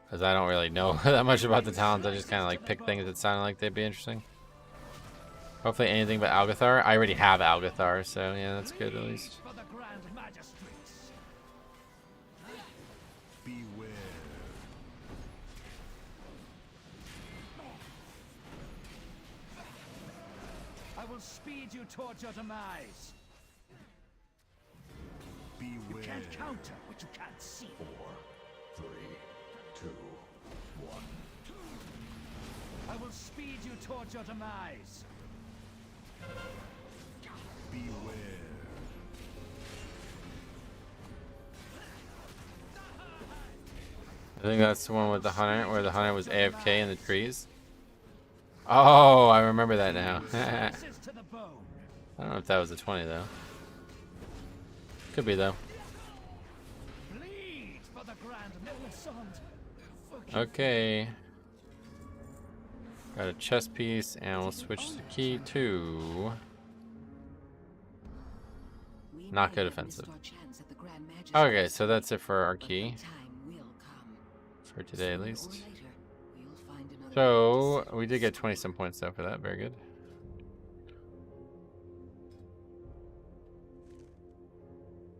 Because I don't really know that much about the talents. I just kind of like pick things that sounded like they'd be interesting. Hopefully anything but Algathar. I already have Algathar, so yeah, that's good at least. Beware. I will speed you towards your demise. Beware. You can't counter what you can't see. 4, 3, 2, 1. I will speed you towards your demise. Beware. I think that's the one with the hunter, where the hunter was AFK in the trees. Oh, I remember that now. I don't know if that was a 20 though. Could be though. Okay. Got a chest piece, and we'll switch the key to knockout offensive. Okay, so that's it for our key. For today at least. So we did get 20 some points though for that, very good.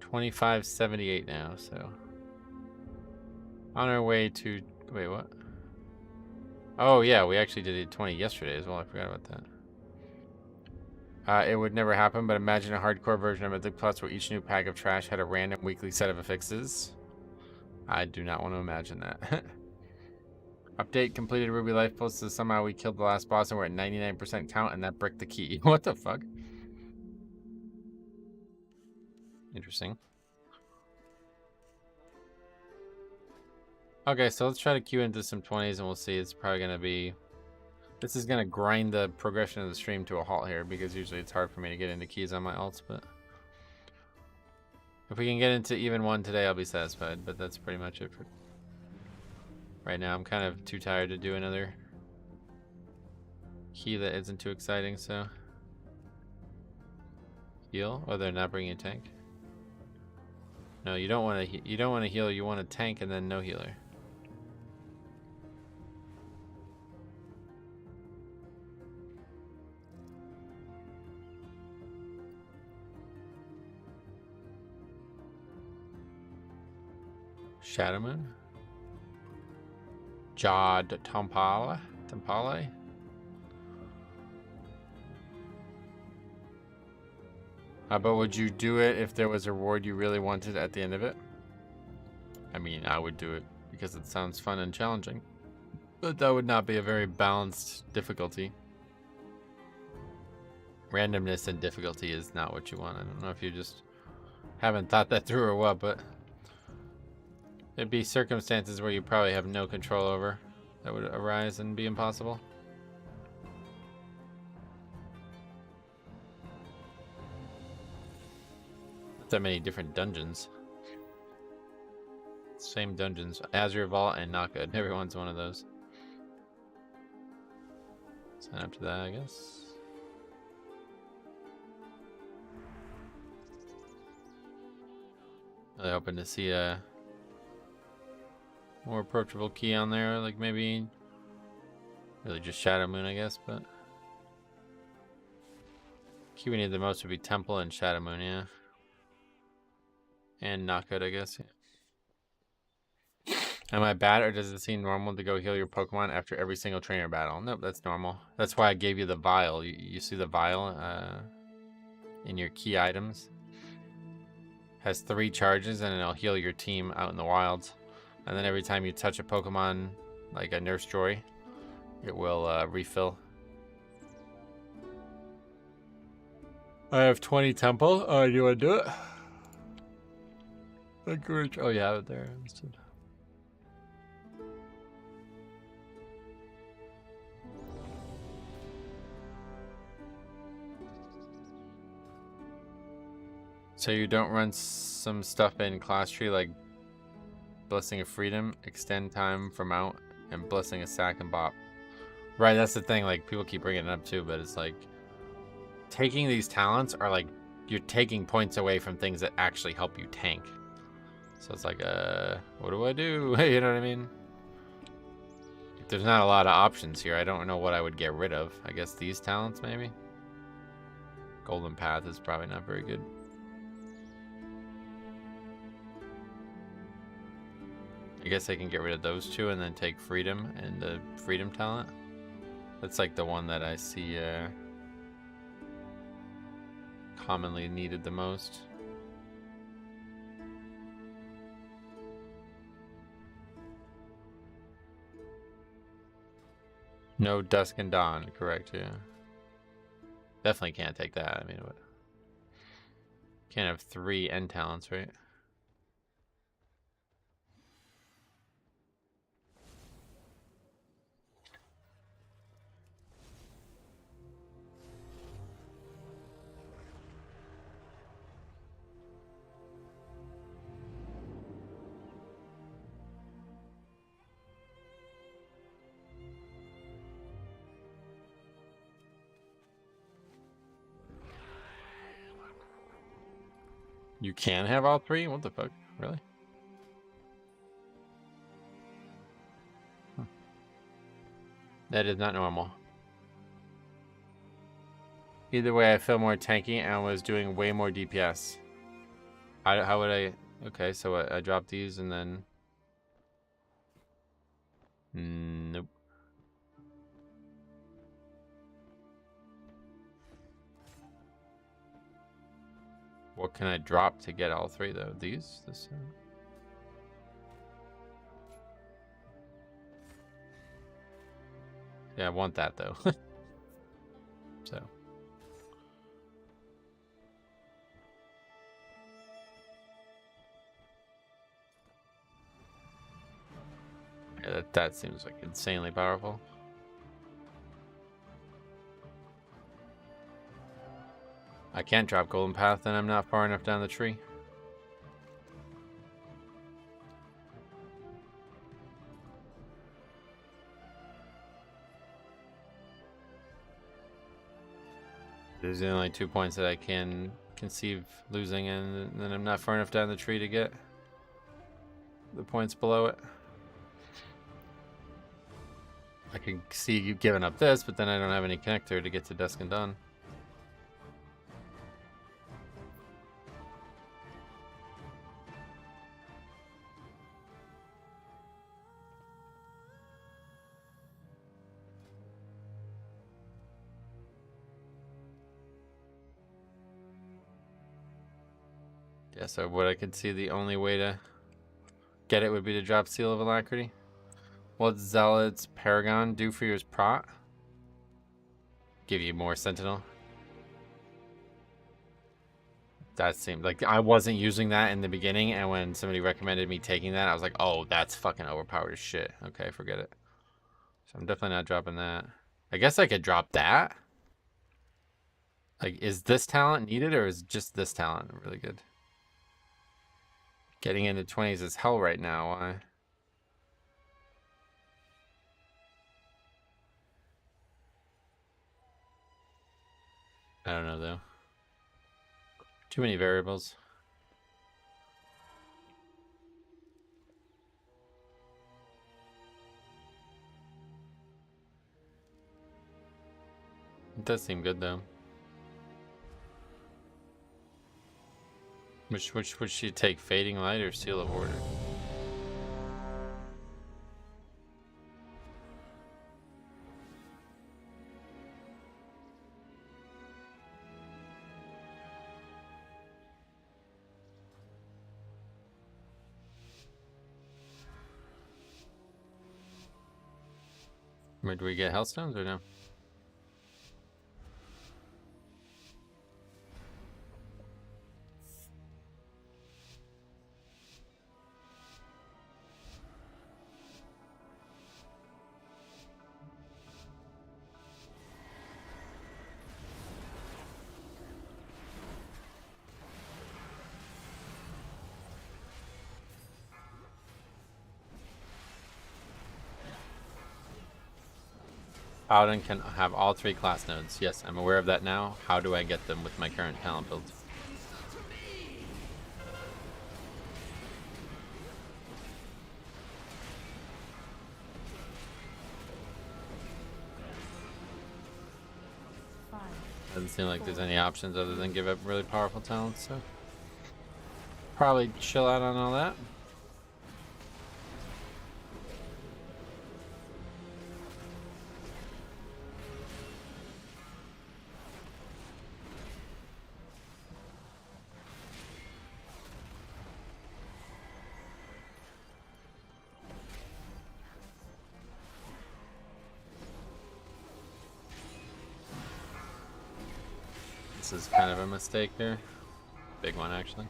$25.78 now, so on our way to, wait, what? Oh yeah, we actually did 20 yesterday as well. I forgot about that. It would never happen, but imagine a hardcore version of Mythic Plus where each new pack of trash had a random weekly set of affixes. I do not want to imagine that. Update completed Ruby Life Pulse, so somehow we killed the last boss and we're at 99% count and that bricked the key. What the fuck? Interesting. Okay, so let's try to queue into some 20s and we'll see. It's probably going to be... This is going to grind the progression of the stream to a halt here because usually it's hard for me to get into keys on my alts, but... If we can get into even one today, I'll be satisfied, but that's pretty much it for... Right now, I'm kind of too tired to do another key that isn't too exciting, so... Heal? Oh, they're not bringing a tank? No, you don't want to heal, you want a tank and then no healer. Shadowmoon? Jod Tampale? But would you do it if there was a reward you really wanted at the end of it? I mean, I would do it because it sounds fun and challenging. But that would not be a very balanced difficulty. Randomness and difficulty is not what you want. I don't know if you just haven't thought that through or what, but... There'd be circumstances where you probably have no control over that would arise and be impossible. Not that many different dungeons. Same dungeons. Azure Vault and Not Good. Everyone's one of those. Sign up to that, I guess. Really hoping to see a more approachable key on there, like maybe really just Shadow Moon, I guess, but key we need the most would be Temple and Shadow Moon, yeah. And Not Good, I guess, yeah. Am I bad, or does it seem normal to go heal your Pokemon after every single trainer battle? Nope, that's normal. That's why I gave you the vial. You see the vial in your key items? Has 3 charges, and it'll heal your team out in the wilds. And then every time you touch a Pokemon, like a Nurse Joy, it will refill. I have 20 Temple. Oh, do you want to do it? Oh, you have it there. Understood. So you don't run some stuff in class tree like Blessing of Freedom, Extend Time for Mount, and Blessing of Sack and Bop. Right, that's the thing, like people keep bringing it up too, but it's like taking these talents are like you're taking points away from things that actually help you tank. So it's like, what do I do? You know what I mean? There's not a lot of options here. I don't know what I would get rid of. I guess these talents maybe? Golden Path is probably not very good. I guess I can get rid of those 2 and then take Freedom and the Freedom talent. That's like the one that I see commonly needed the most. No Dusk and Dawn, correct, yeah. Definitely can't take that. I mean, what? Can't have 3 end talents, right? You can have all 3? What the fuck? Really? That is not normal. Either way, I feel more tanky and was doing way more DPS. How would I... Okay, so I dropped these and then... Nope. What can I drop to get all 3 though? These? This? Yeah, I want that though. So. Yeah, that seems like insanely powerful. I can't drop Golden Path, then I'm not far enough down the tree. There's the only 2 points that I can conceive losing, and then I'm not far enough down the tree to get the points below it. I can see you giving up this, but then I don't have any connector to get to Dusk and Dawn. Yeah, so what I could see the only way to get it would be to drop Seal of Alacrity. What's Zealot's Paragon do for your prot? Give you more Sentinel. That seemed like I wasn't using that in the beginning, and when somebody recommended me taking that, I was like, oh, that's fucking overpowered as shit. Okay, forget it. So I'm definitely not dropping that. I guess I could drop that. Like, is this talent needed, or is just this talent really good? Getting into 20s is hell right now. Why? I don't know, though. Too many variables. It does seem good, though. Which would she take? Fading Light or Seal of Order? Where do we get Hellstones or no? Paladin can have all 3 class nodes. Yes, I'm aware of that now. How do I get them with my current talent build? Doesn't seem like there's any options other than give up really powerful talents, so probably chill out on all that. This is kind of a mistake here. Big one, actually.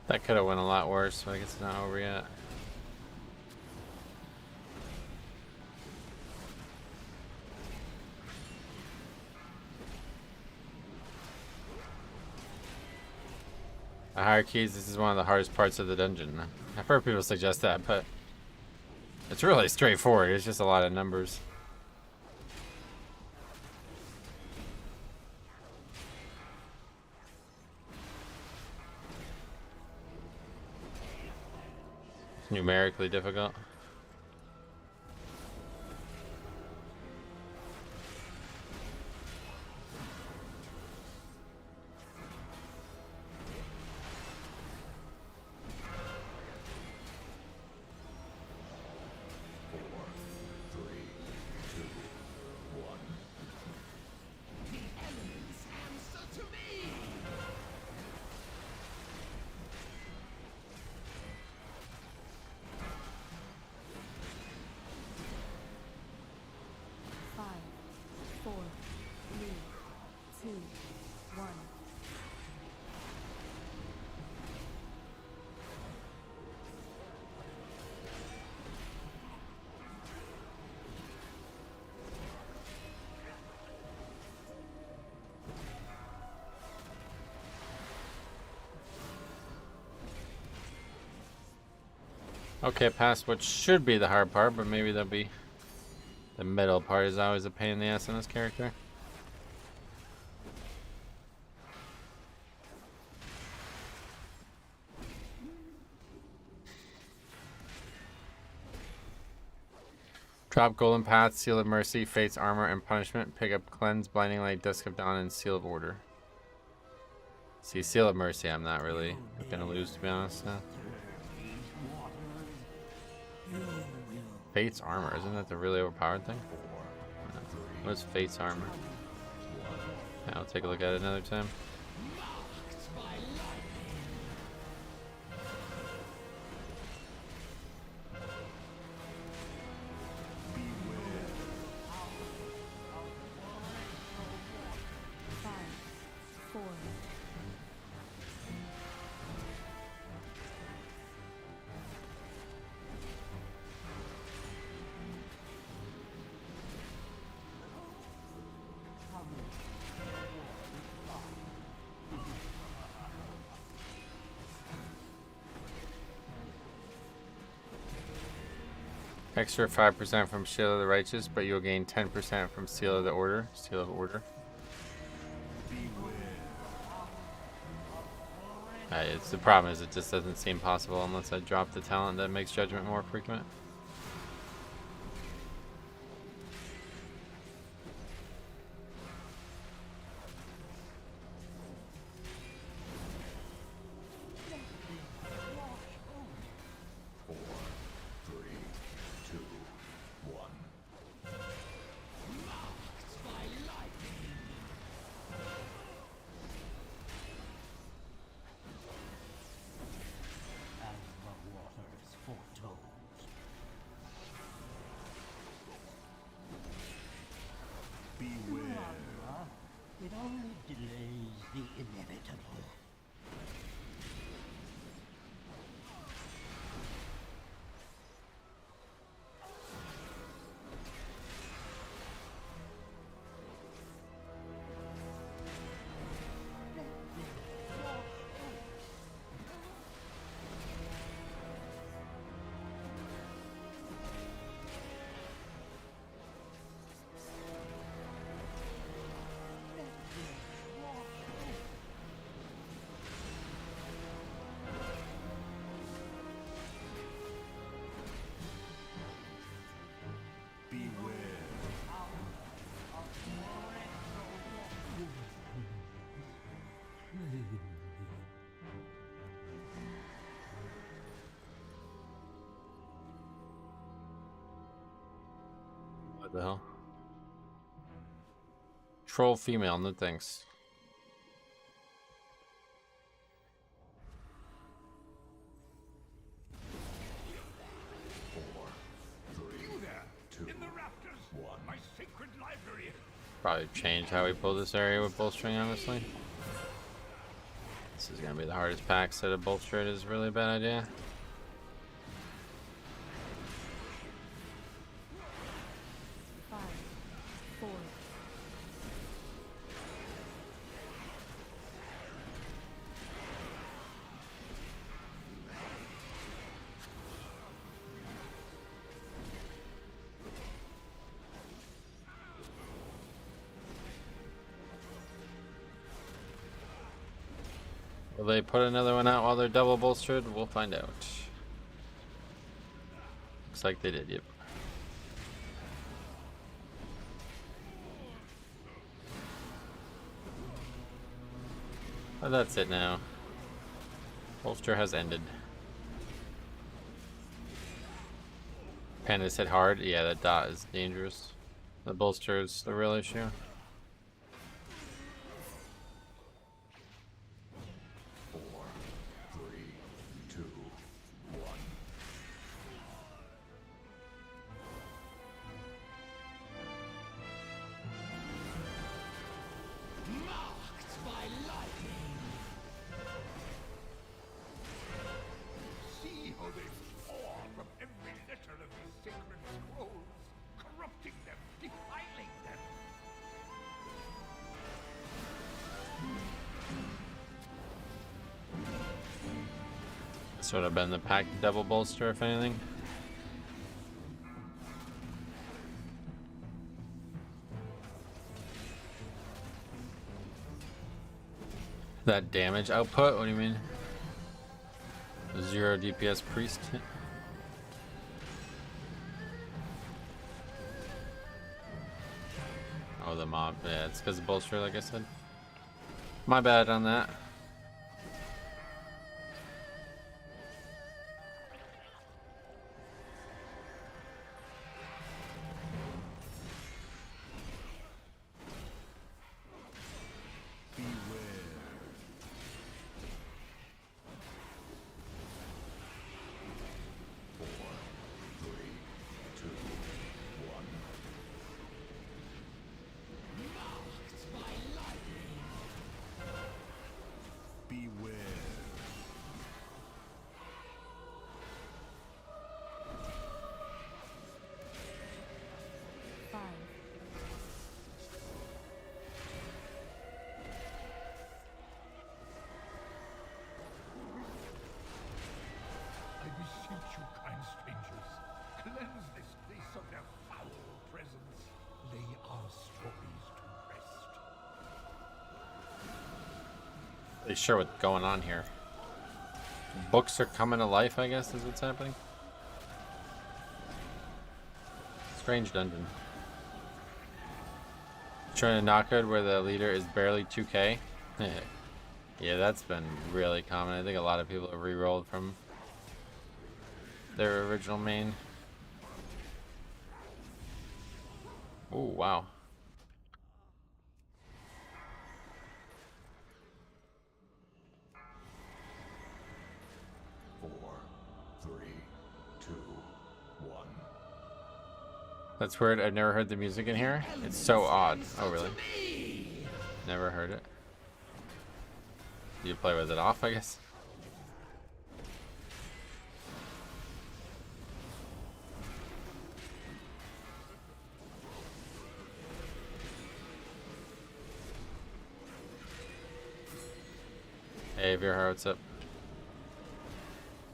That could have went a lot worse, but I guess it's not over yet. The hierarchies, this is one of the hardest parts of the dungeon. I've heard people suggest that, but it's really straightforward. It's just a lot of numbers. It's numerically difficult. Okay, past what should be the hard part, but maybe that'll be the middle part. Is always a pain in the ass in this character. Drop Golden Path, Seal of Mercy, Fate's Armor, and Punishment. Pick up Cleanse, Blinding Light, Dusk of Dawn, and Seal of Order. See, Seal of Mercy I'm not really gonna lose, to be honest now. Fate's Armor, isn't that the really overpowered thing? What is Fate's Armor? Yeah, I'll take a look at it another time. Extra 5% from Seal of the Righteous, but you'll gain 10% from Seal of the Order. Seal of Order. It's the problem is it just doesn't seem possible unless I drop the talent that makes Judgment more frequent. It only delays the inevitable. What the hell? Troll female, no thanks. Probably change how we pull this area with bolstering, honestly. This is gonna be the hardest pack, so to bolster it is really a bad idea. Will they put another one out while they're double bolstered? We'll find out. Looks like they did, yep. But that's it now. Bolster has ended. Pen is hit hard. Yeah, that dot is dangerous. The bolster is the real issue. Sort of been the pack double bolster, if anything. That damage output? What do you mean? 0 DPS priest? Oh, the mob. Yeah, it's because of bolster, like I said. My bad on that. I beseech you, kind strangers, cleanse this place of their foul presence. Lay our stories to rest. Really sure what's going on here. Books are coming to life, I guess, is what's happening. Strange dungeon. Trying to knock out where the leader is barely 2k. Yeah, that's been really common. I think a lot of people have re-rolled from their original main. Oh, wow. That's weird. I've never heard the music in here. It's so odd. Oh, really? Never heard it. You play with it off, I guess. Hey, Vera, what's up?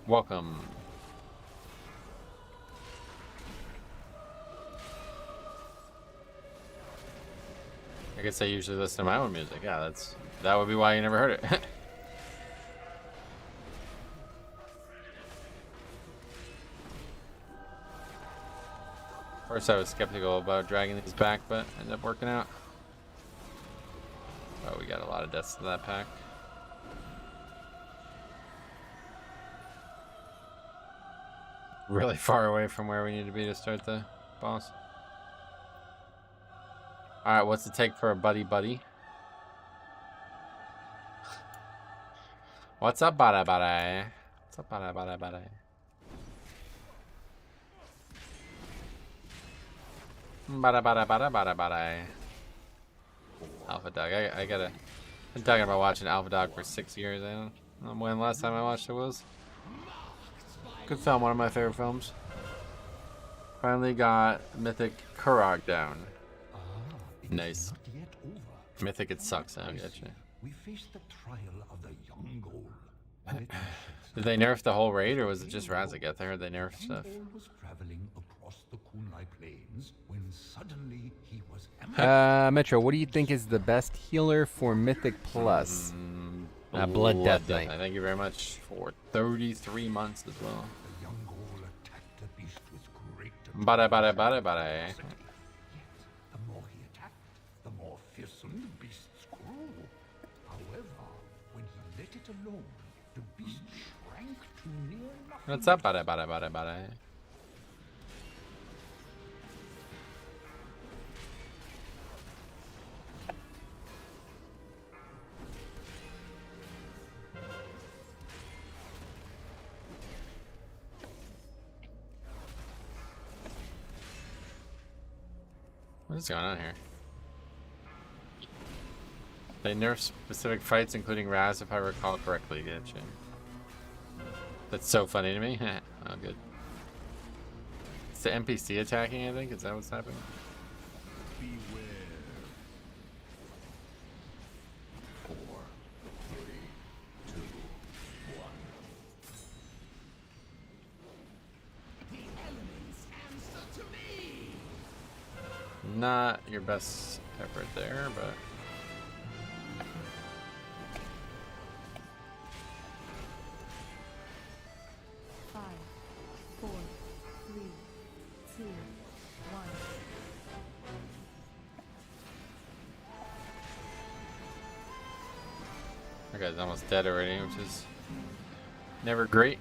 Welcome. I guess I usually listen to my own music. Yeah, that would be why you never heard it. Of course, I was skeptical about dragging these back, but ended up working out. Oh, we got a lot of deaths to that pack. Really far away from where we need to be to start the boss. Alright, what's it take for a buddy? What's up, buddy? What's up, buddy? Buddy. Alpha Dog. I gotta... I've been talking about watching Alpha Dog for 6 years. I don't know when the last time I watched it was. Good film, one of my favorite films. Finally got Mythic Kurog down. Nice. Mythic, it sucks. I get you. We faced the trial of the young Goal. Did they nerf the whole raid, or was it just Razageth? I heard they nerfed stuff. Goal was traveling across the Kunlai plains when suddenly he was Metro, what do you think is the best healer for Mythic Plus? Blood Death Knight. Thank you very much for 33 months as well. The young Goal attacked the beast with great Bada. The more he attacked, the more fearsome the beast's grew. However, when he let it alone, the beast shrank to near nothing. What's up, bada? What is going on here? They nerf specific fights, including Raz, if I recall correctly. Gotcha. That's so funny to me. Oh, good. It's the NPC attacking, I think. Is that what's happening? Beware. 4, 3, 2, 1. The elements answer to me. Not your best effort there, but... guy's almost dead already, which is never great.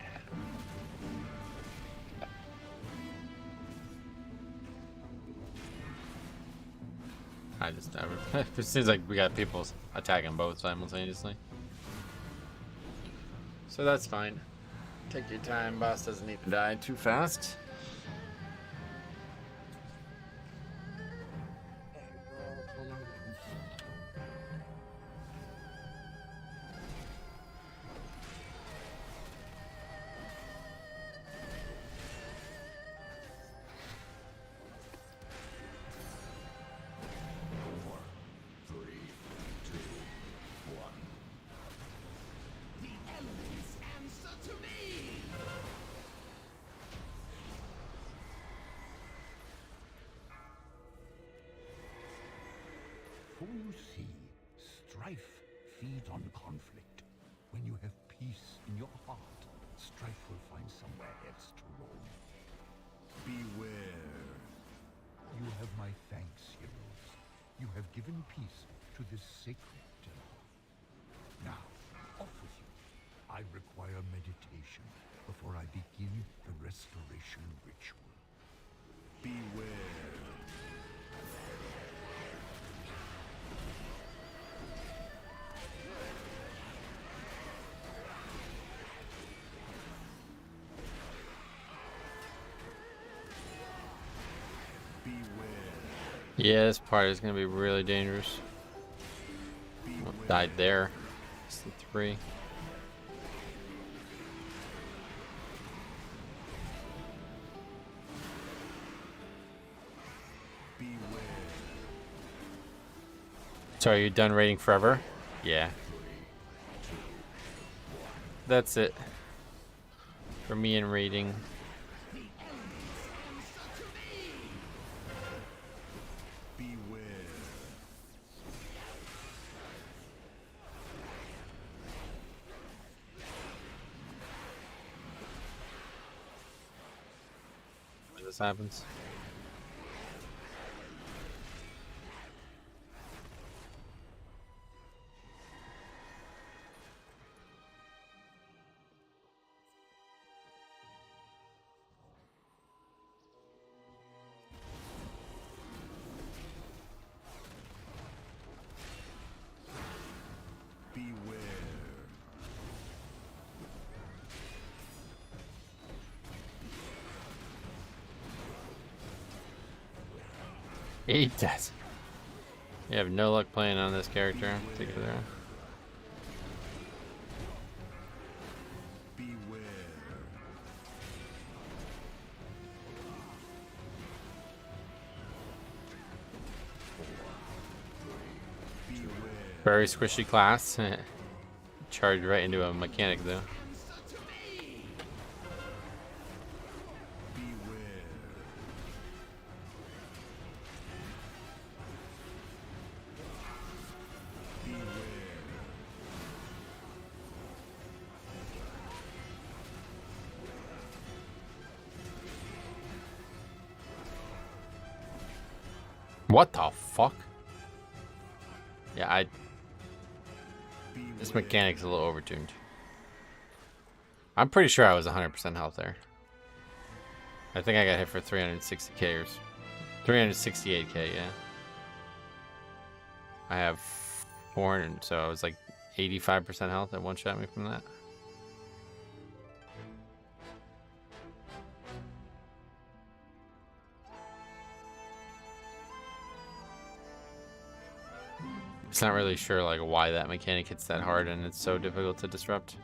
I just never. It seems like we got people attacking both simultaneously. So that's fine. Take your time. Boss doesn't need to die too fast. For you see, strife feeds on conflict. When you have peace in your heart, strife will find somewhere else to roam. Beware. You have my thanks, heroes. You have given peace to this sacred temple. Now, off with you. I require meditation before I begin the restoration ritual. Beware. Yeah, this part is gonna be really dangerous. Oh, died there. It's the 3. So are you done raiding forever? Yeah. That's it. For me and raiding. This happens. Eat that. You have no luck playing on this character in particular. Very squishy class. Charged right into a mechanic though. What the fuck? Yeah, this mechanic's a little overtuned. I'm pretty sure I was 100% health there. I think I got hit for 360k or 368k, yeah. I have 400, so I was like 85% health that one-shot me from that. It's not really sure like why that mechanic hits that hard and it's so difficult to disrupt.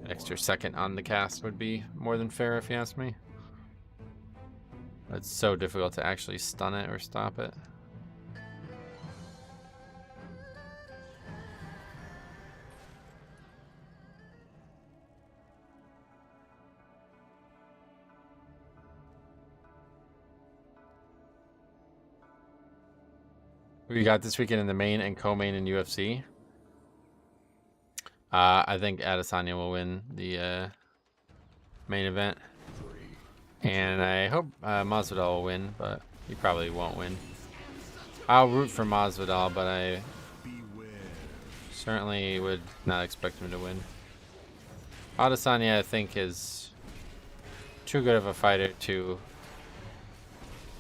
Extra second on the cast would be more than fair if you ask me. It's so difficult to actually stun it or stop it. Who you got this weekend in the main and co-main in UFC? I think Adesanya will win the main event. And I hope Masvidal will win, but he probably won't win. I'll root for Masvidal, but I certainly would not expect him to win. Adesanya, I think, is too good of a fighter to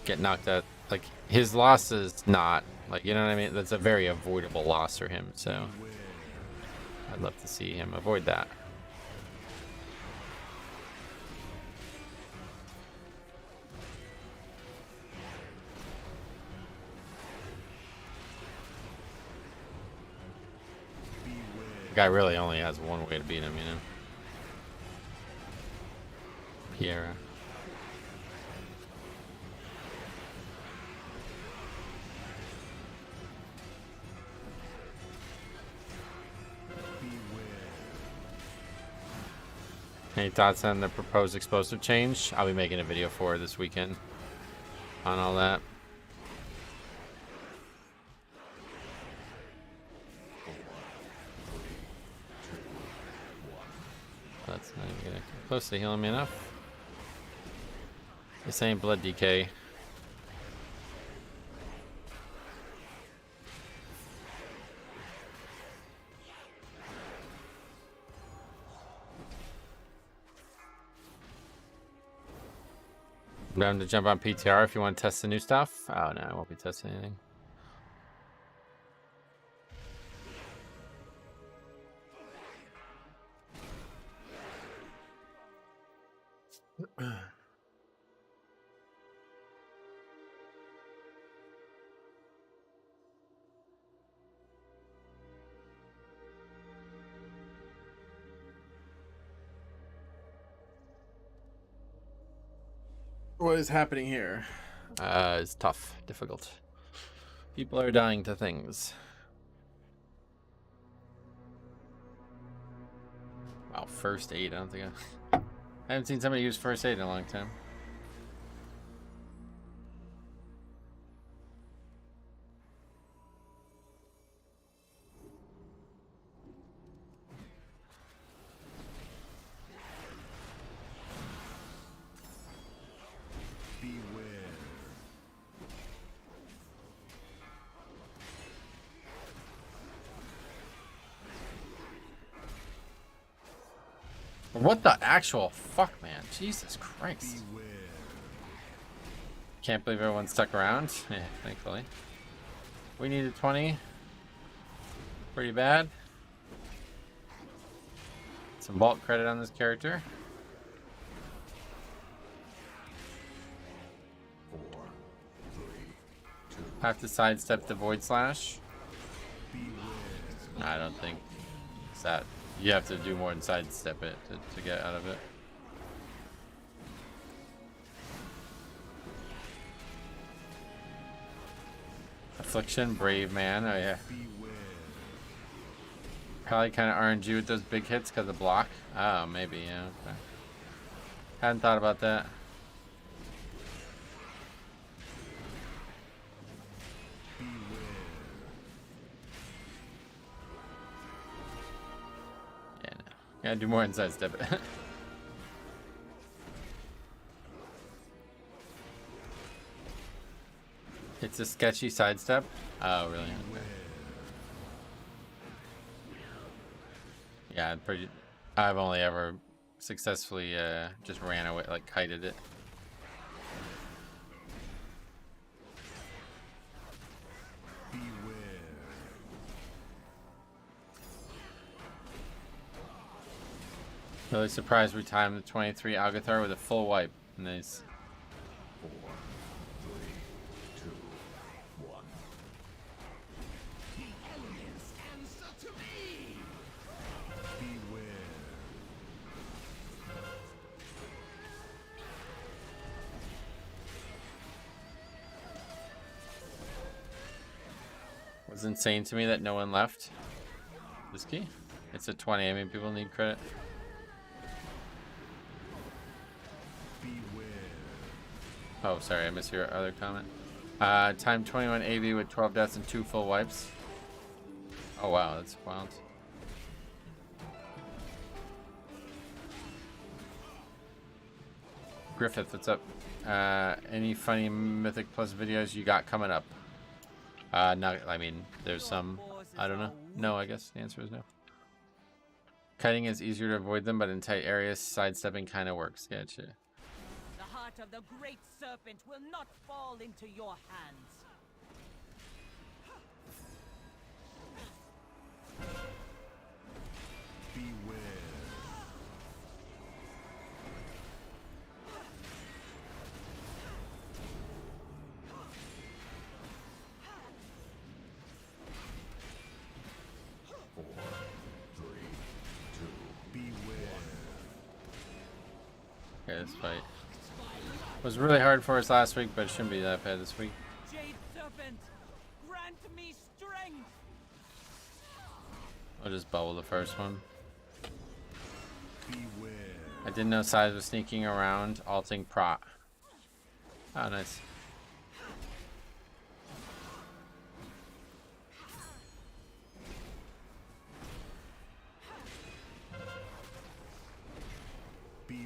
get knocked out. Like, his loss is not, like, you know what I mean? That's a very avoidable loss for him, so I'd love to see him avoid that. The guy really only has one way to beat him, you know? Piera. Any thoughts on the proposed explosive change? I'll be making a video for this weekend on all that. That's not even gonna come close to healing me enough. This ain't blood decay. I'm down to jump on PTR if you want to test the new stuff. Oh no, I won't be testing anything. What is happening here? It's tough, difficult. People are dying to things. Wow, first aid. I don't think I haven't seen somebody use first aid in a long time. What the actual fuck, man? Jesus Christ. Can't believe everyone stuck around. Yeah, thankfully. We needed 20. Pretty bad. Some vault credit on this character. Have to sidestep the Void Slash. I don't think it's that. You have to do more than sidestep it to get out of it. Affliction, Brave Man. Oh yeah. Probably kind of RNG with those big hits because of block. Oh, maybe, yeah. Okay. Hadn't thought about that. Yeah, no. Gotta do more inside step it. It's a sketchy sidestep. Oh, really? Okay. Yeah, I've only ever successfully just ran away, like kited it. Really surprised we timed the 23 Algathar with a full wipe. Nice. 4, 3, 2, 1. The elements answer to me. Beware. It was insane to me that no one left this key. It's a 20. I mean, people need credit. Oh, sorry, I missed your other comment. Time 21 AV with 12 deaths and 2 full wipes. Oh, wow, that's wild. Griffith, what's up? Any funny Mythic Plus videos you got coming up? Not. I mean, there's some. I don't know. No, I guess the answer is no. Cutting is easier to avoid them, but in tight areas, sidestepping kind of works. Gotcha. The heart of the great serpent will not fall into your hands. Beware. Okay, this fight was really hard for us last week, but it shouldn't be that bad this week. Jade serpent, grant me strength. I'll just bubble the first one. Beware. I didn't know Size was sneaking around, alting prot. Oh, nice. Beware.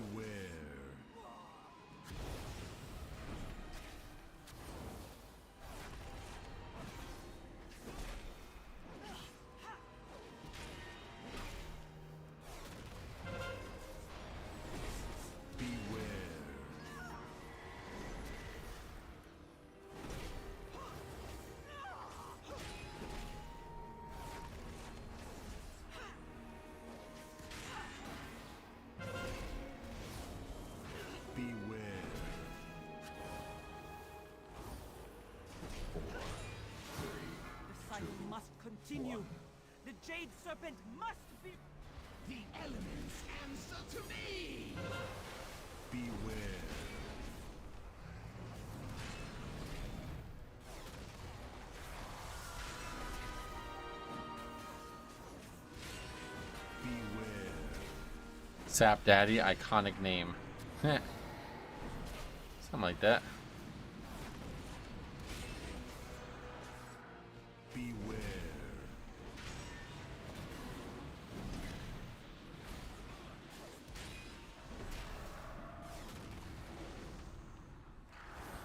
Continue. The Jade Serpent must be... The elements answer to me! Beware. Beware. Sap Daddy, iconic name. Something like that. Beware.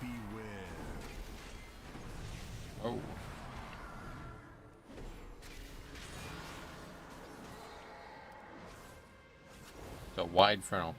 Beware. Oh. The wide frontal.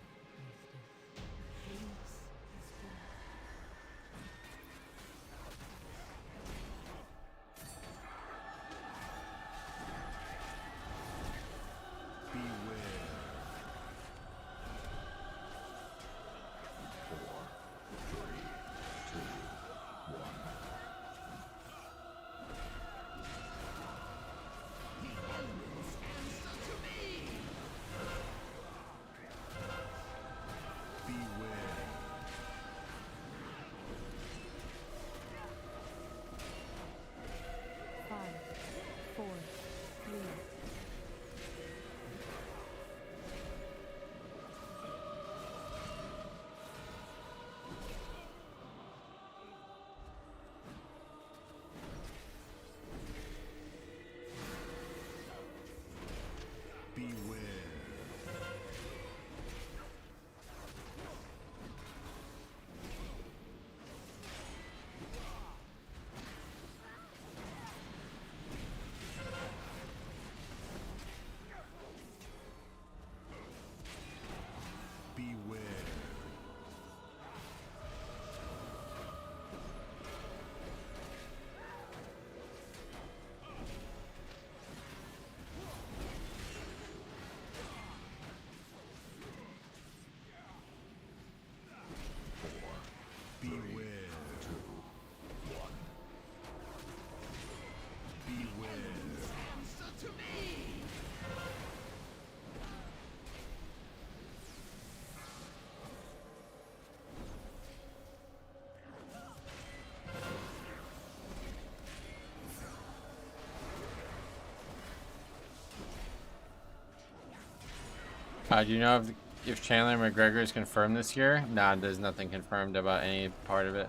Do you know if Chandler McGregor is confirmed this year? Nah, there's nothing confirmed about any part of it.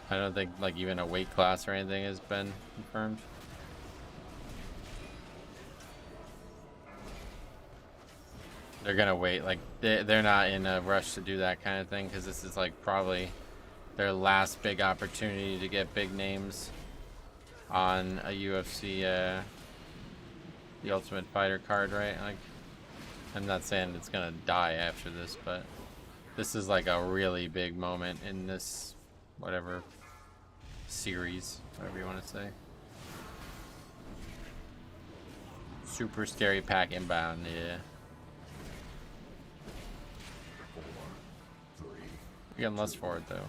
I don't think like even a weight class or anything has been confirmed. They're gonna wait, like they're not in a rush to do that kind of thing because this is like probably their last big opportunity to get big names. on a UFC, the Ultimate Fighter card, right? Like, I'm not saying it's gonna die after this, but this is like a really big moment in this, whatever, series, whatever you want to say. Super scary pack inbound, yeah. You're getting less for it, though.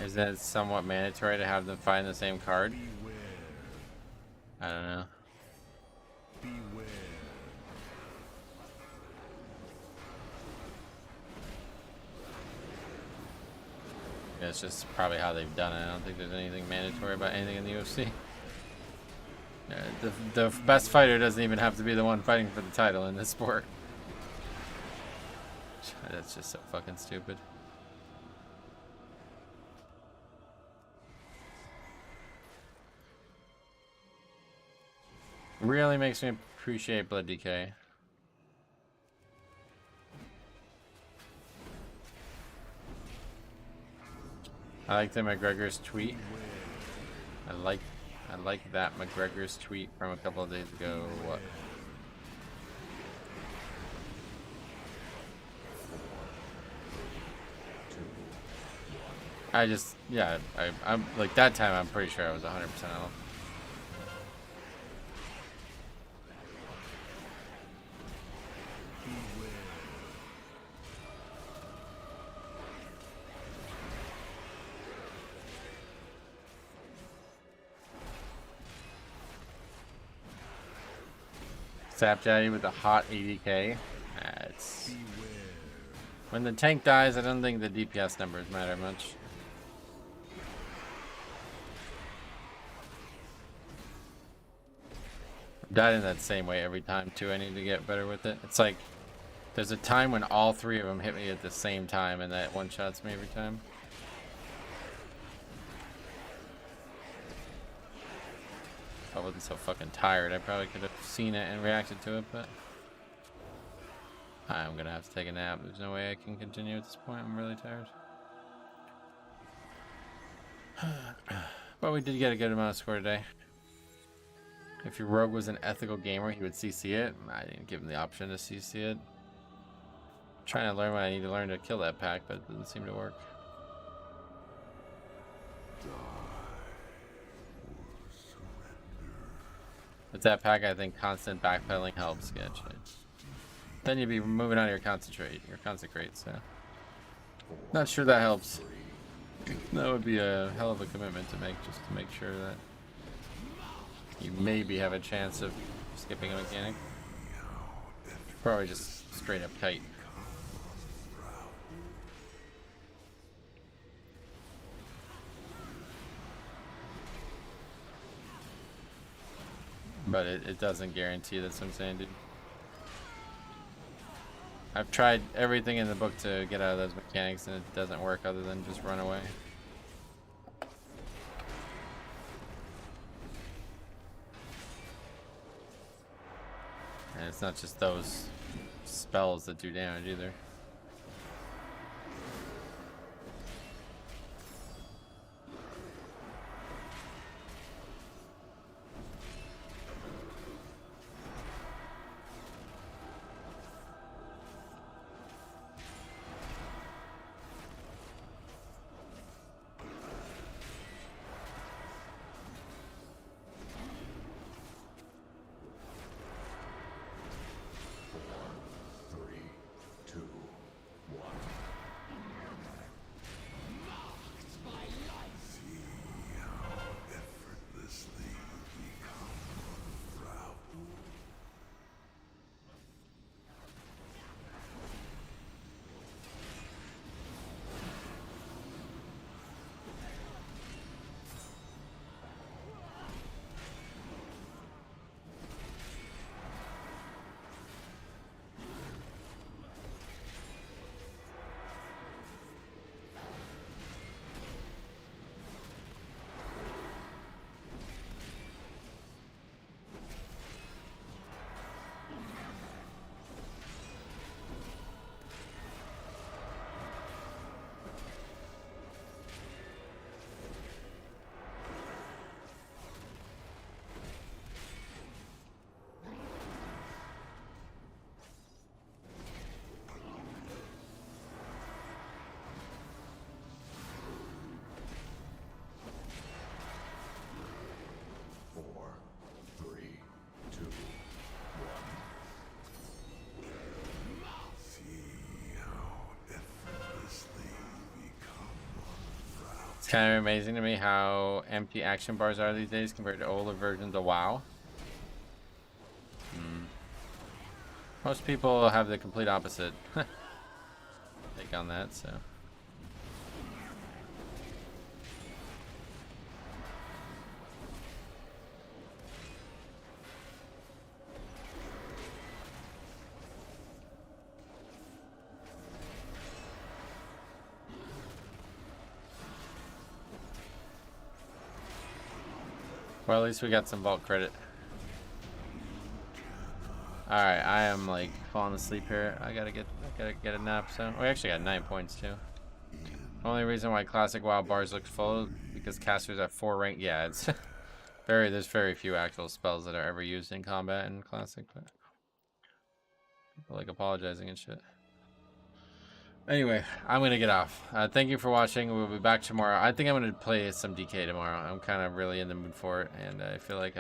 Is that somewhat mandatory to have them find the same card? I don't know. Yeah, it's just probably how they've done it. I don't think there's anything mandatory about anything in the UFC. The best fighter doesn't even have to be the one fighting for the title in this sport. That's just so fucking stupid. Really makes me appreciate Blood DK. I like the McGregor's tweet. I like that McGregor's tweet from a couple of days ago. What? I'm like that time. I'm pretty sure I was 100% off. Sap Daddy with a hot 80k. It's when the tank dies, I don't think the DPS numbers matter much. I've died in that same way every time too. I need to get better with it. It's like there's a time when all three of them hit me at the same time, and that one shots me every time. If I wasn't so fucking tired, I probably could have seen it and reacted to it, but I'm gonna have to take a nap. There's no way I can continue at this point. I'm really tired. But we did get a good amount of score today. If your rogue was an ethical gamer, he would CC it. I didn't give him the option to CC it. I'm trying to learn what I need to learn to kill that pack, but it doesn't seem to work. With that pack, I think constant backpedaling helps. Get shit. Then you'd be moving on to your consecrate, so not sure that helps. That would be a hell of a commitment to make, just to make sure that you maybe have a chance of skipping a mechanic. Probably just straight up kite. But it doesn't guarantee, that's what I'm saying, dude. I've tried everything in the book to get out of those mechanics and it doesn't work other than just run away. And it's not just those spells that do damage either. kind of amazing to me how empty action bars are these days compared to older versions of WoW. Most people have the complete opposite take on that, so. Well, at least we got some vault credit. Alright, I am like falling asleep here. I gotta get a nap, so we actually got 9 points too. Only reason why classic WoW bars look full because casters have 4 rank. Yeah, it's there's very few actual spells that are ever used in combat in classic, but people like apologizing and shit. Anyway, I'm gonna get off. Thank you for watching. We'll be back tomorrow. I think I'm gonna play some DK tomorrow. I'm kind of really in the mood for it, and I feel like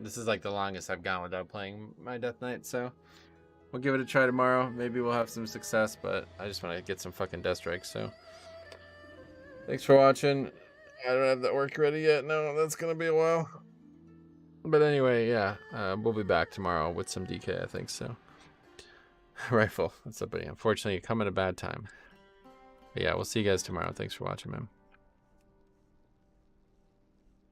this is like the longest I've gone without playing my Death Knight, so we'll give it a try tomorrow. Maybe we'll have some success, but I just want to get some fucking Death Strikes, so thanks for watching. I don't have that work ready yet. No, that's gonna be a while. But anyway, yeah, we'll be back tomorrow with some DK, I think, so. Rifle, what's up, buddy? Unfortunately, you come at a bad time. But yeah, we'll see you guys tomorrow. Thanks for watching, man.